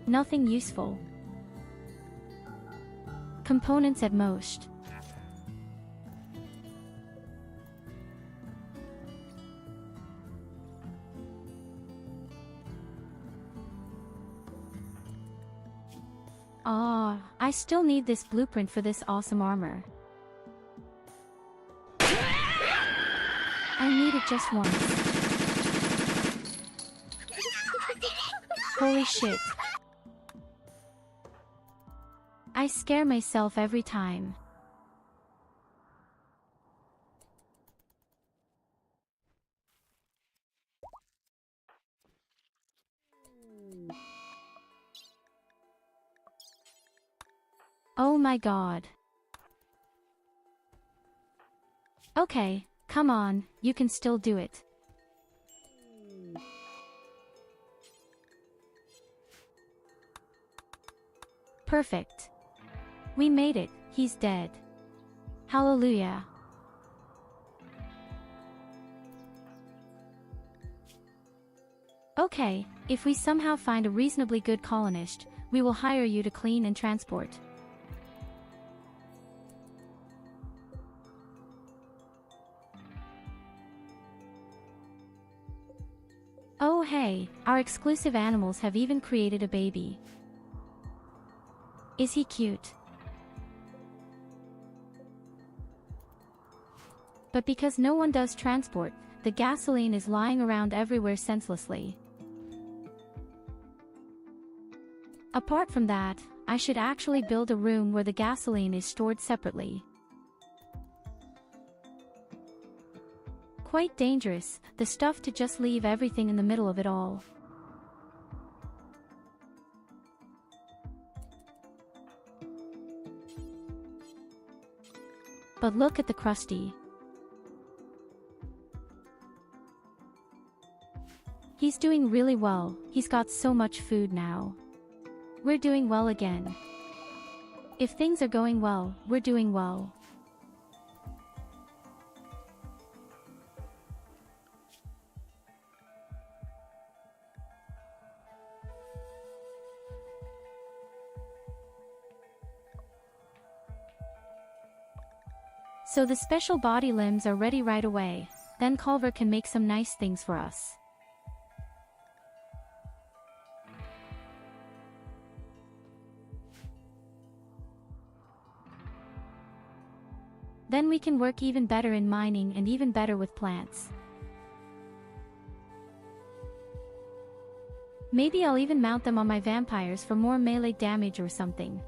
Nothing useful. Components at most. I still need this blueprint for this awesome armor. I need it just once. Holy shit. I scare myself every time. Oh my god. Okay, come on, you can still do it. Perfect. We made it, he's dead. Hallelujah. Okay, if we somehow find a reasonably good colonist, we will hire you to clean and transport. Oh hey, our exclusive animals have even created a baby. Is he cute? But because no one does transport, the gasoline is lying around everywhere senselessly. Apart from that, I should actually build a room where the gasoline is stored separately. Quite dangerous, the stuff to just leave everything in the middle of it all. But look at the Krusty. He's doing really well, he's got so much food now. We're doing well again. If things are going well, we're doing well. So the special body limbs are ready right away, then Culver can make some nice things for us. Then we can work even better in mining and even better with plants. Maybe I'll even mount them on my vampires for more melee damage or something.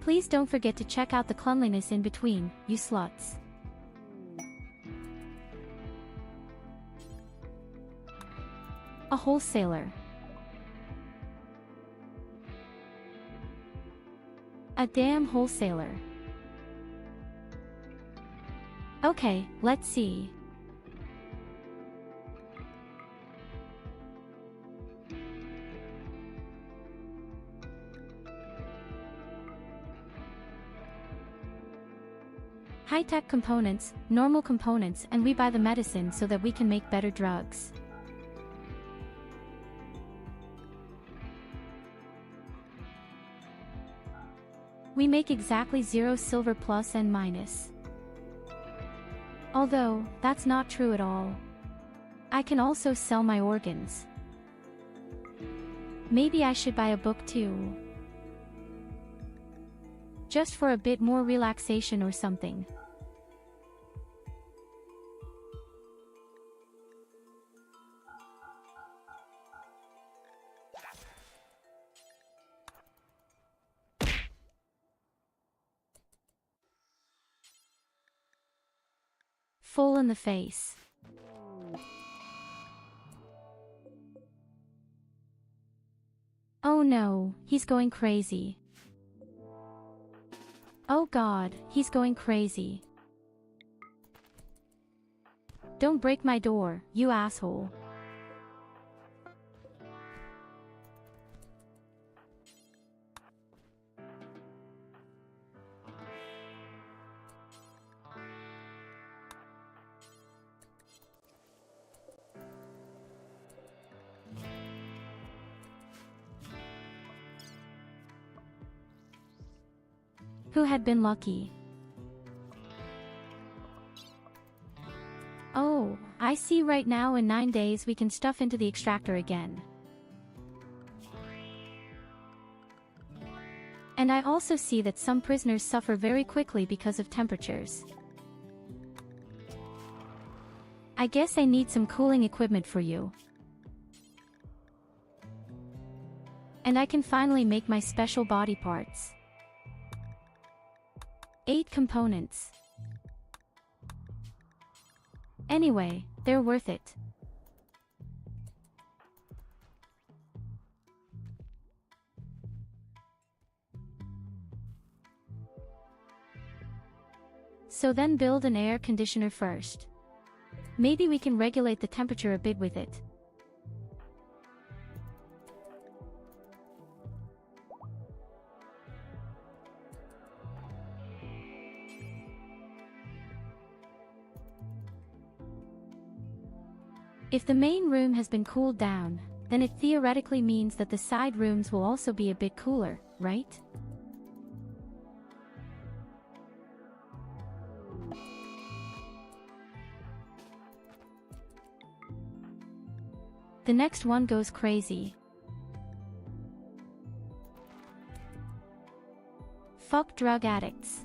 Please don't forget to check out the cleanliness in between, you sluts. A wholesaler. A damn wholesaler. Okay, let's see. High-tech components, normal components, and we buy the medicine so that we can make better drugs. We make exactly 0 silver plus and minus. Although, that's not true at all. I can also sell my organs. Maybe I should buy a book too. Just for a bit more relaxation or something. Full in the face. Oh no, he's going crazy. Oh god, he's going crazy. Don't break my door, you asshole. Who had been lucky? Oh, I see. Right now in 9 days we can stuff into the extractor again. And I also see that some prisoners suffer very quickly because of temperatures. I guess I need some cooling equipment for you. And I can finally make my special body parts. 8 components. Anyway, they're worth it. So then build an air conditioner first. Maybe we can regulate the temperature a bit with it. If the main room has been cooled down, then it theoretically means that the side rooms will also be a bit cooler, right? The next one goes crazy. Fuck drug addicts.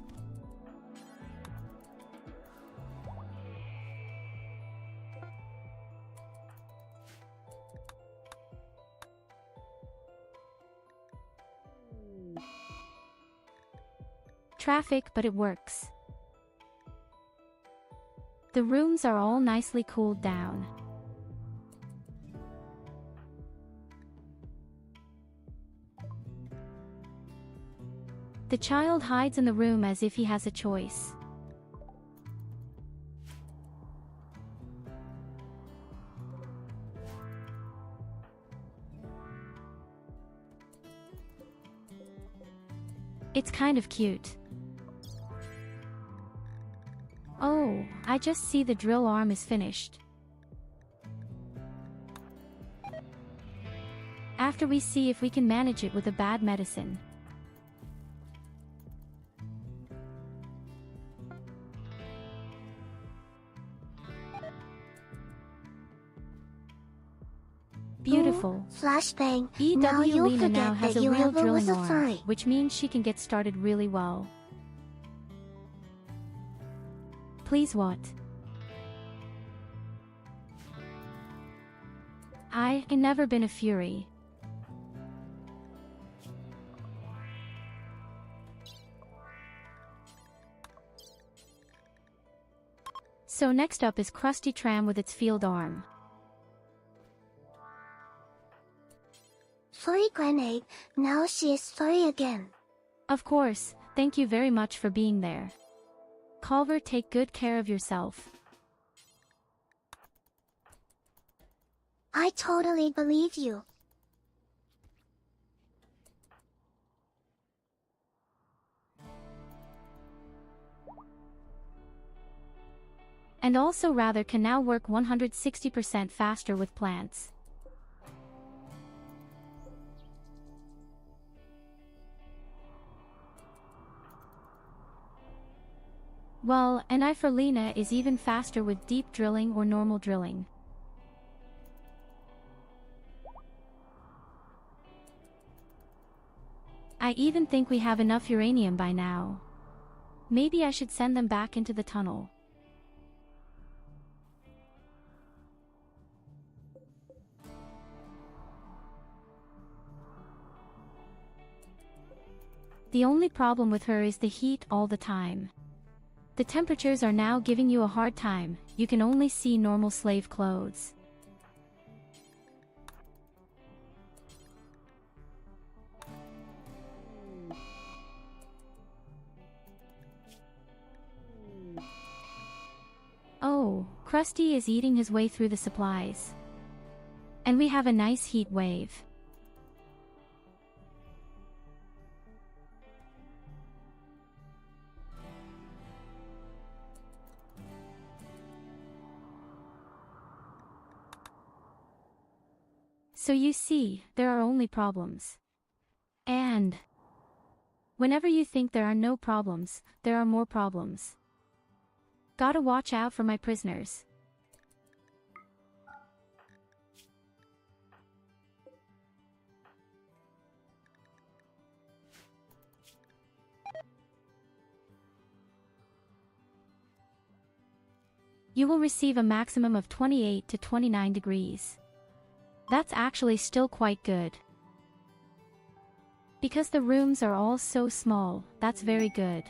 Traffic, but it works. The rooms are all nicely cooled down. The child hides in the room as if he has a choice. It's kind of cute. Oh, I just see the drill arm is finished. After we see if we can manage it with a bad medicine. wonderful. Flashbang. EW Now you'll Lena now forget has that a you real ever drilling was a arm, furry. which means she can get started really well. Please what? I never been a fury. So next up is Krusty Tram with its field arm. Furry grenade. Now she is furry again. Of course, thank you very much for being there. Culver, take good care of yourself. I totally believe you. And also Rather can now work 160% faster with plants. Well, and I for Lena is even faster with deep drilling or normal drilling. I even think we have enough uranium by now. Maybe I should send them back into the tunnel. The only problem with her is the heat all the time. The temperatures are now giving you a hard time, you can only see normal slave clothes. Oh, Krusty is eating his way through the supplies. And we have a nice heat wave. So you see, there are only problems. And whenever you think there are no problems, there are more problems. Gotta watch out for my prisoners. You will receive a maximum of 28 to 29 degrees. That's actually still quite good. Because the rooms are all so small, that's very good.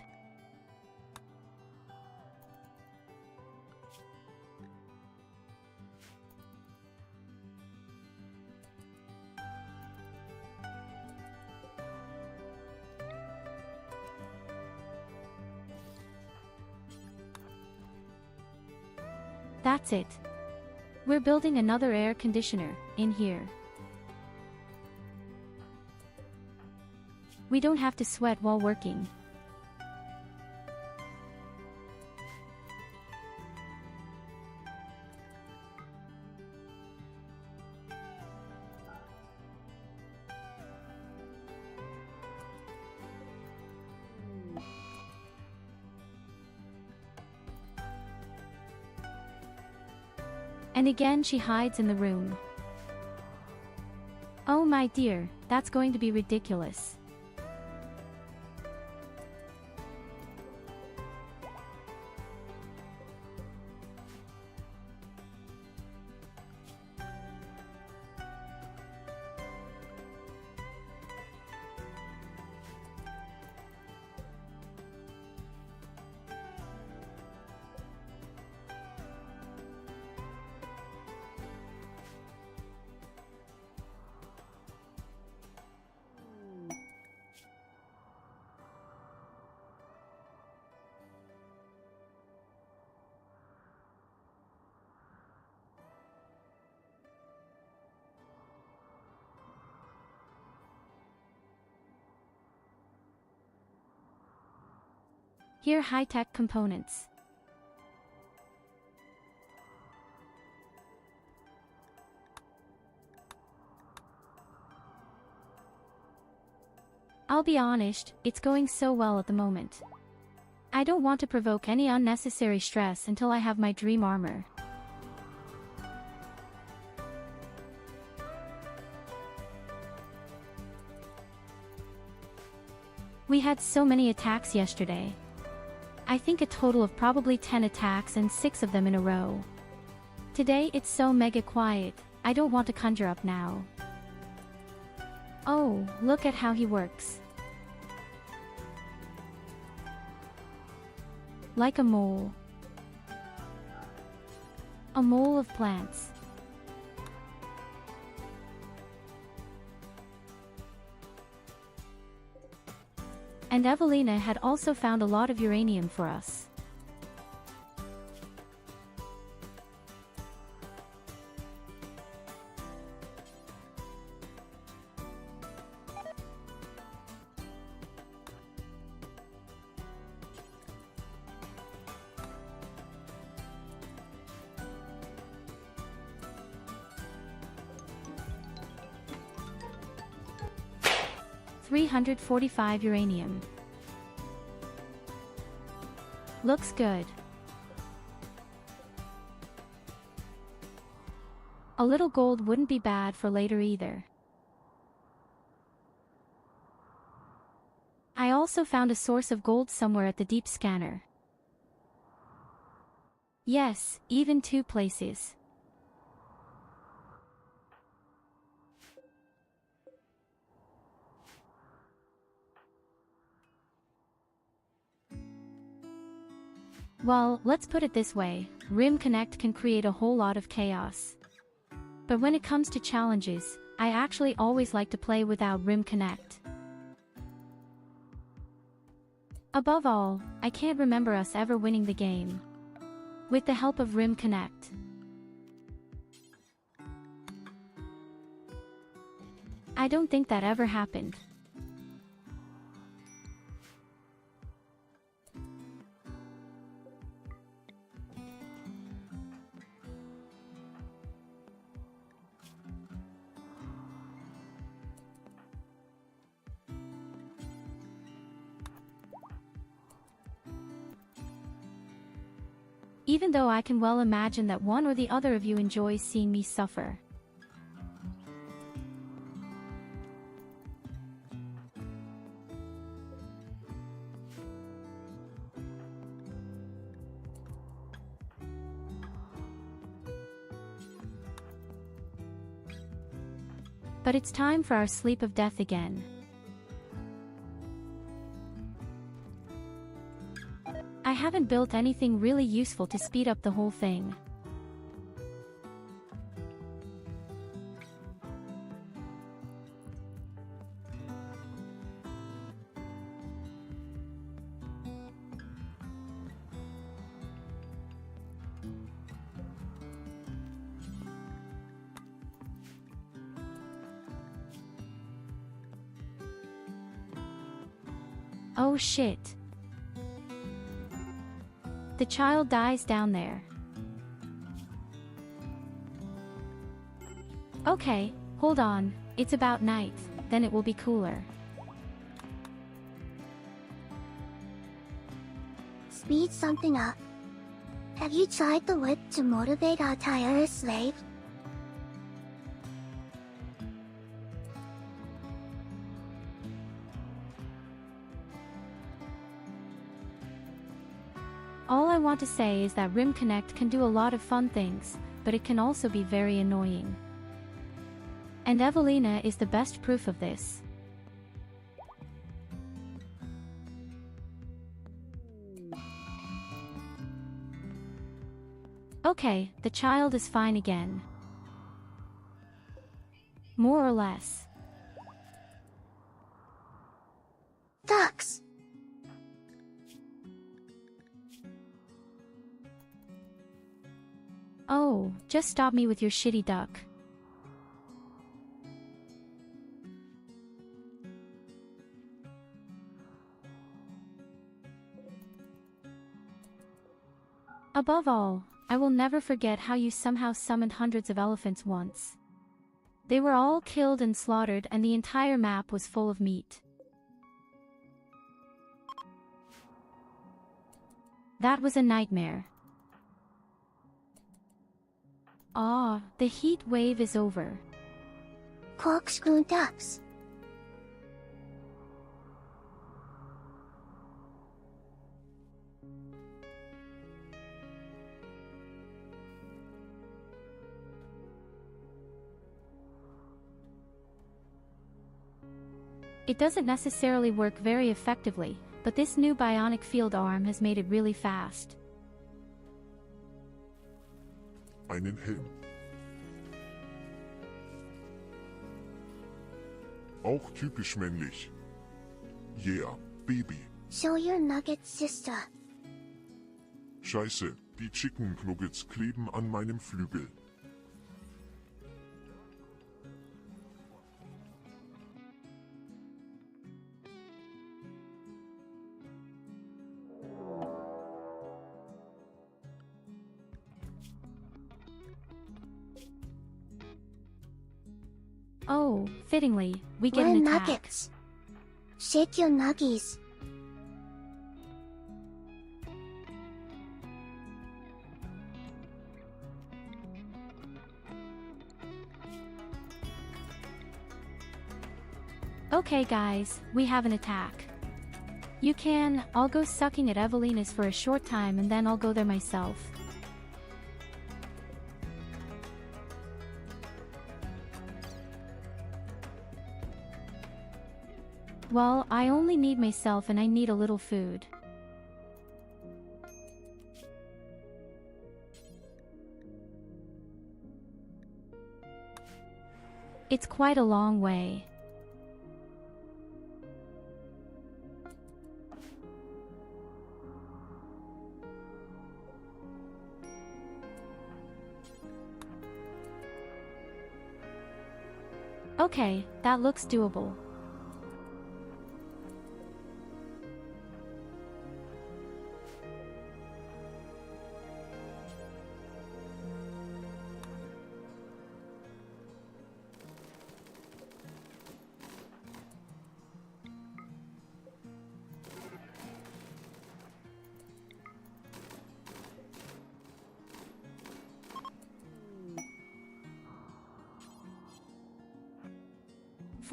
That's it. We're building another air conditioner in here. We don't have to sweat while working. And again she hides in the room. Oh my dear, that's going to be ridiculous. Here high-tech components. I'll be honest, it's going so well at the moment. I don't want to provoke any unnecessary stress until I have my dream armor. We had so many attacks yesterday. I think a total of probably 10 attacks and 6 of them in a row. Today it's so mega quiet, I don't want to conjure up now. Oh, look at how he works. Like a mole. A mole of plants. And Evelina had also found a lot of uranium for us. $345 uranium. Looks good. A little gold wouldn't be bad for later either. I also found a source of gold somewhere at the deep scanner. Yes, even 2 places. Well, let's put it this way, Rim Connect can create a whole lot of chaos. But when it comes to challenges, I actually always like to play without Rim Connect. Above all, I can't remember us ever winning the game with the help of Rim Connect. I don't think that ever happened. Even though I can well imagine that one or the other of you enjoys seeing me suffer. But it's time for our sleep of death again. I haven't built anything really useful to speed up the whole thing. Oh shit. The child dies down there. Okay, hold on, it's about night, then it will be cooler. Speed something up. Have you tried the whip to motivate our Tyurru slave? All I want to say is that Rim Connect can do a lot of fun things, but it can also be very annoying. And Evelina is the best proof of this. Okay, the child is fine again. More or less. Ducks! Oh, just stop me with your shitty duck. Above all, I will never forget how you somehow summoned hundreds of elephants once. They were all killed and slaughtered and the entire map was full of meat. That was a nightmare. Ah, the heat wave is over. Corkscrew ducks. It doesn't necessarily work very effectively, but this new bionic field arm has made it really fast. Einen Helm. Auch typisch männlich. Yeah, Baby. Show your nuggets, sister. Scheiße, die Chicken Nuggets kleben an meinem Flügel. Oh, fittingly, we get We're an attack. nuggets. Shake your nuggies. Okay guys, we have an attack. I'll go sucking at Evelina's for a short time and then I'll go there myself. Well, I only need myself and I need a little food. It's quite a long way. Okay, that looks doable.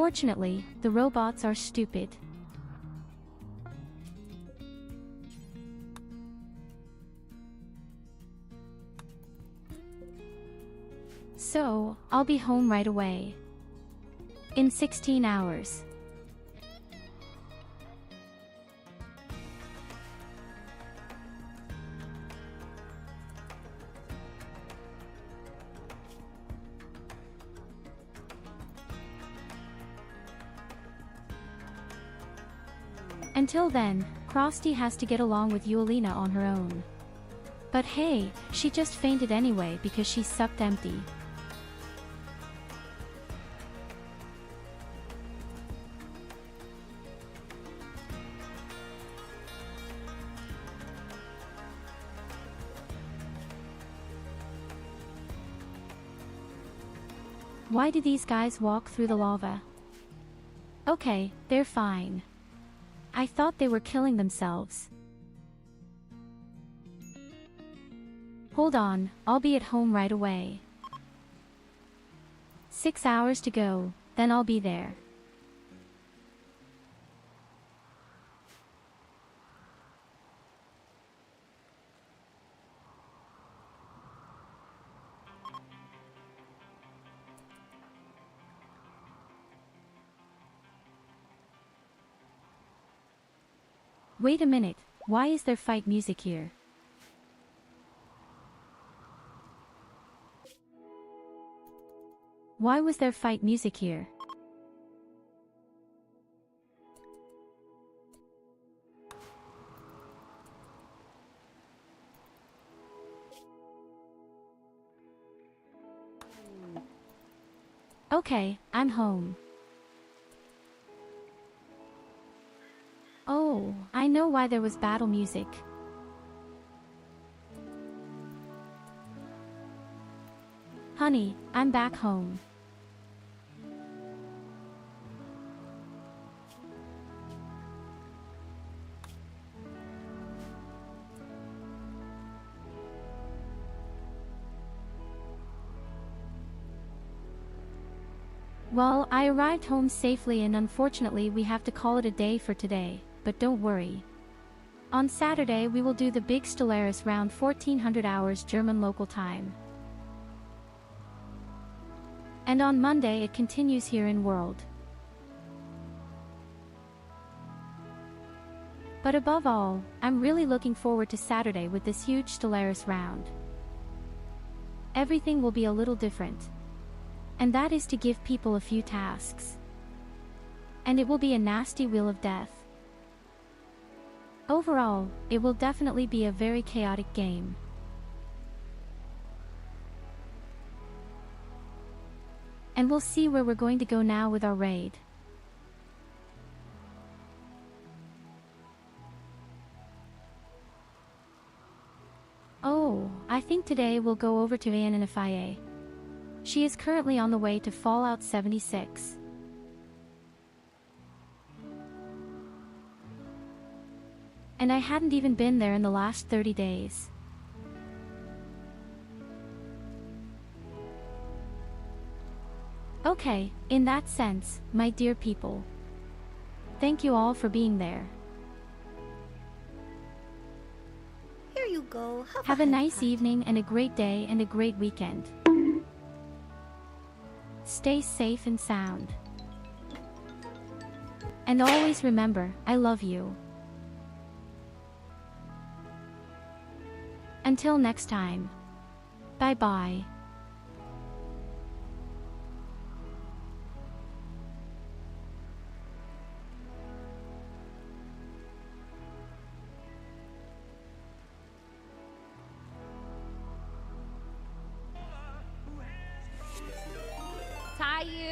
Fortunately, the robots are stupid. So, I'll be home right away. In 16 hours. Until then, Krusty has to get along with Yulina on her own. But hey, she just fainted anyway because she sucked empty. Why do these guys walk through the lava? Okay, they're fine. I thought they were killing themselves. Hold on, I'll be at home right away. 6 hours to go, then I'll be there. Wait a minute, why is there fight music here? Why was there fight music here? Okay, I'm home. Oh, I know why there was battle music. Honey, I'm back home. Well, I arrived home safely and unfortunately we have to call it a day for today. But don't worry. On Saturday we will do the big Stellaris round 1400 hours German local time. And on Monday it continues here in World. But above all, I'm really looking forward to Saturday with this huge Stellaris round. Everything will be a little different. And that is to give people a few tasks. And it will be a nasty wheel of death. Overall, it will definitely be a very chaotic game. And we'll see where we're going to go now with our raid. Oh, I think today we'll go over to ANNFIA. She is currently on the way to Fallout 76. And I hadn't even been there in the last 30 days. Okay, in that sense, my dear people. Thank you all for being there. Here you go. Have a nice evening and a great day and a great weekend. Stay safe and sound. And always remember, I love you. Until next time. Bye-bye.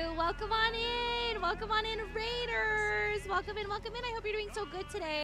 Tyurru, welcome on in. Welcome on in, Raiders. Welcome in, welcome in. I hope you're doing so good today.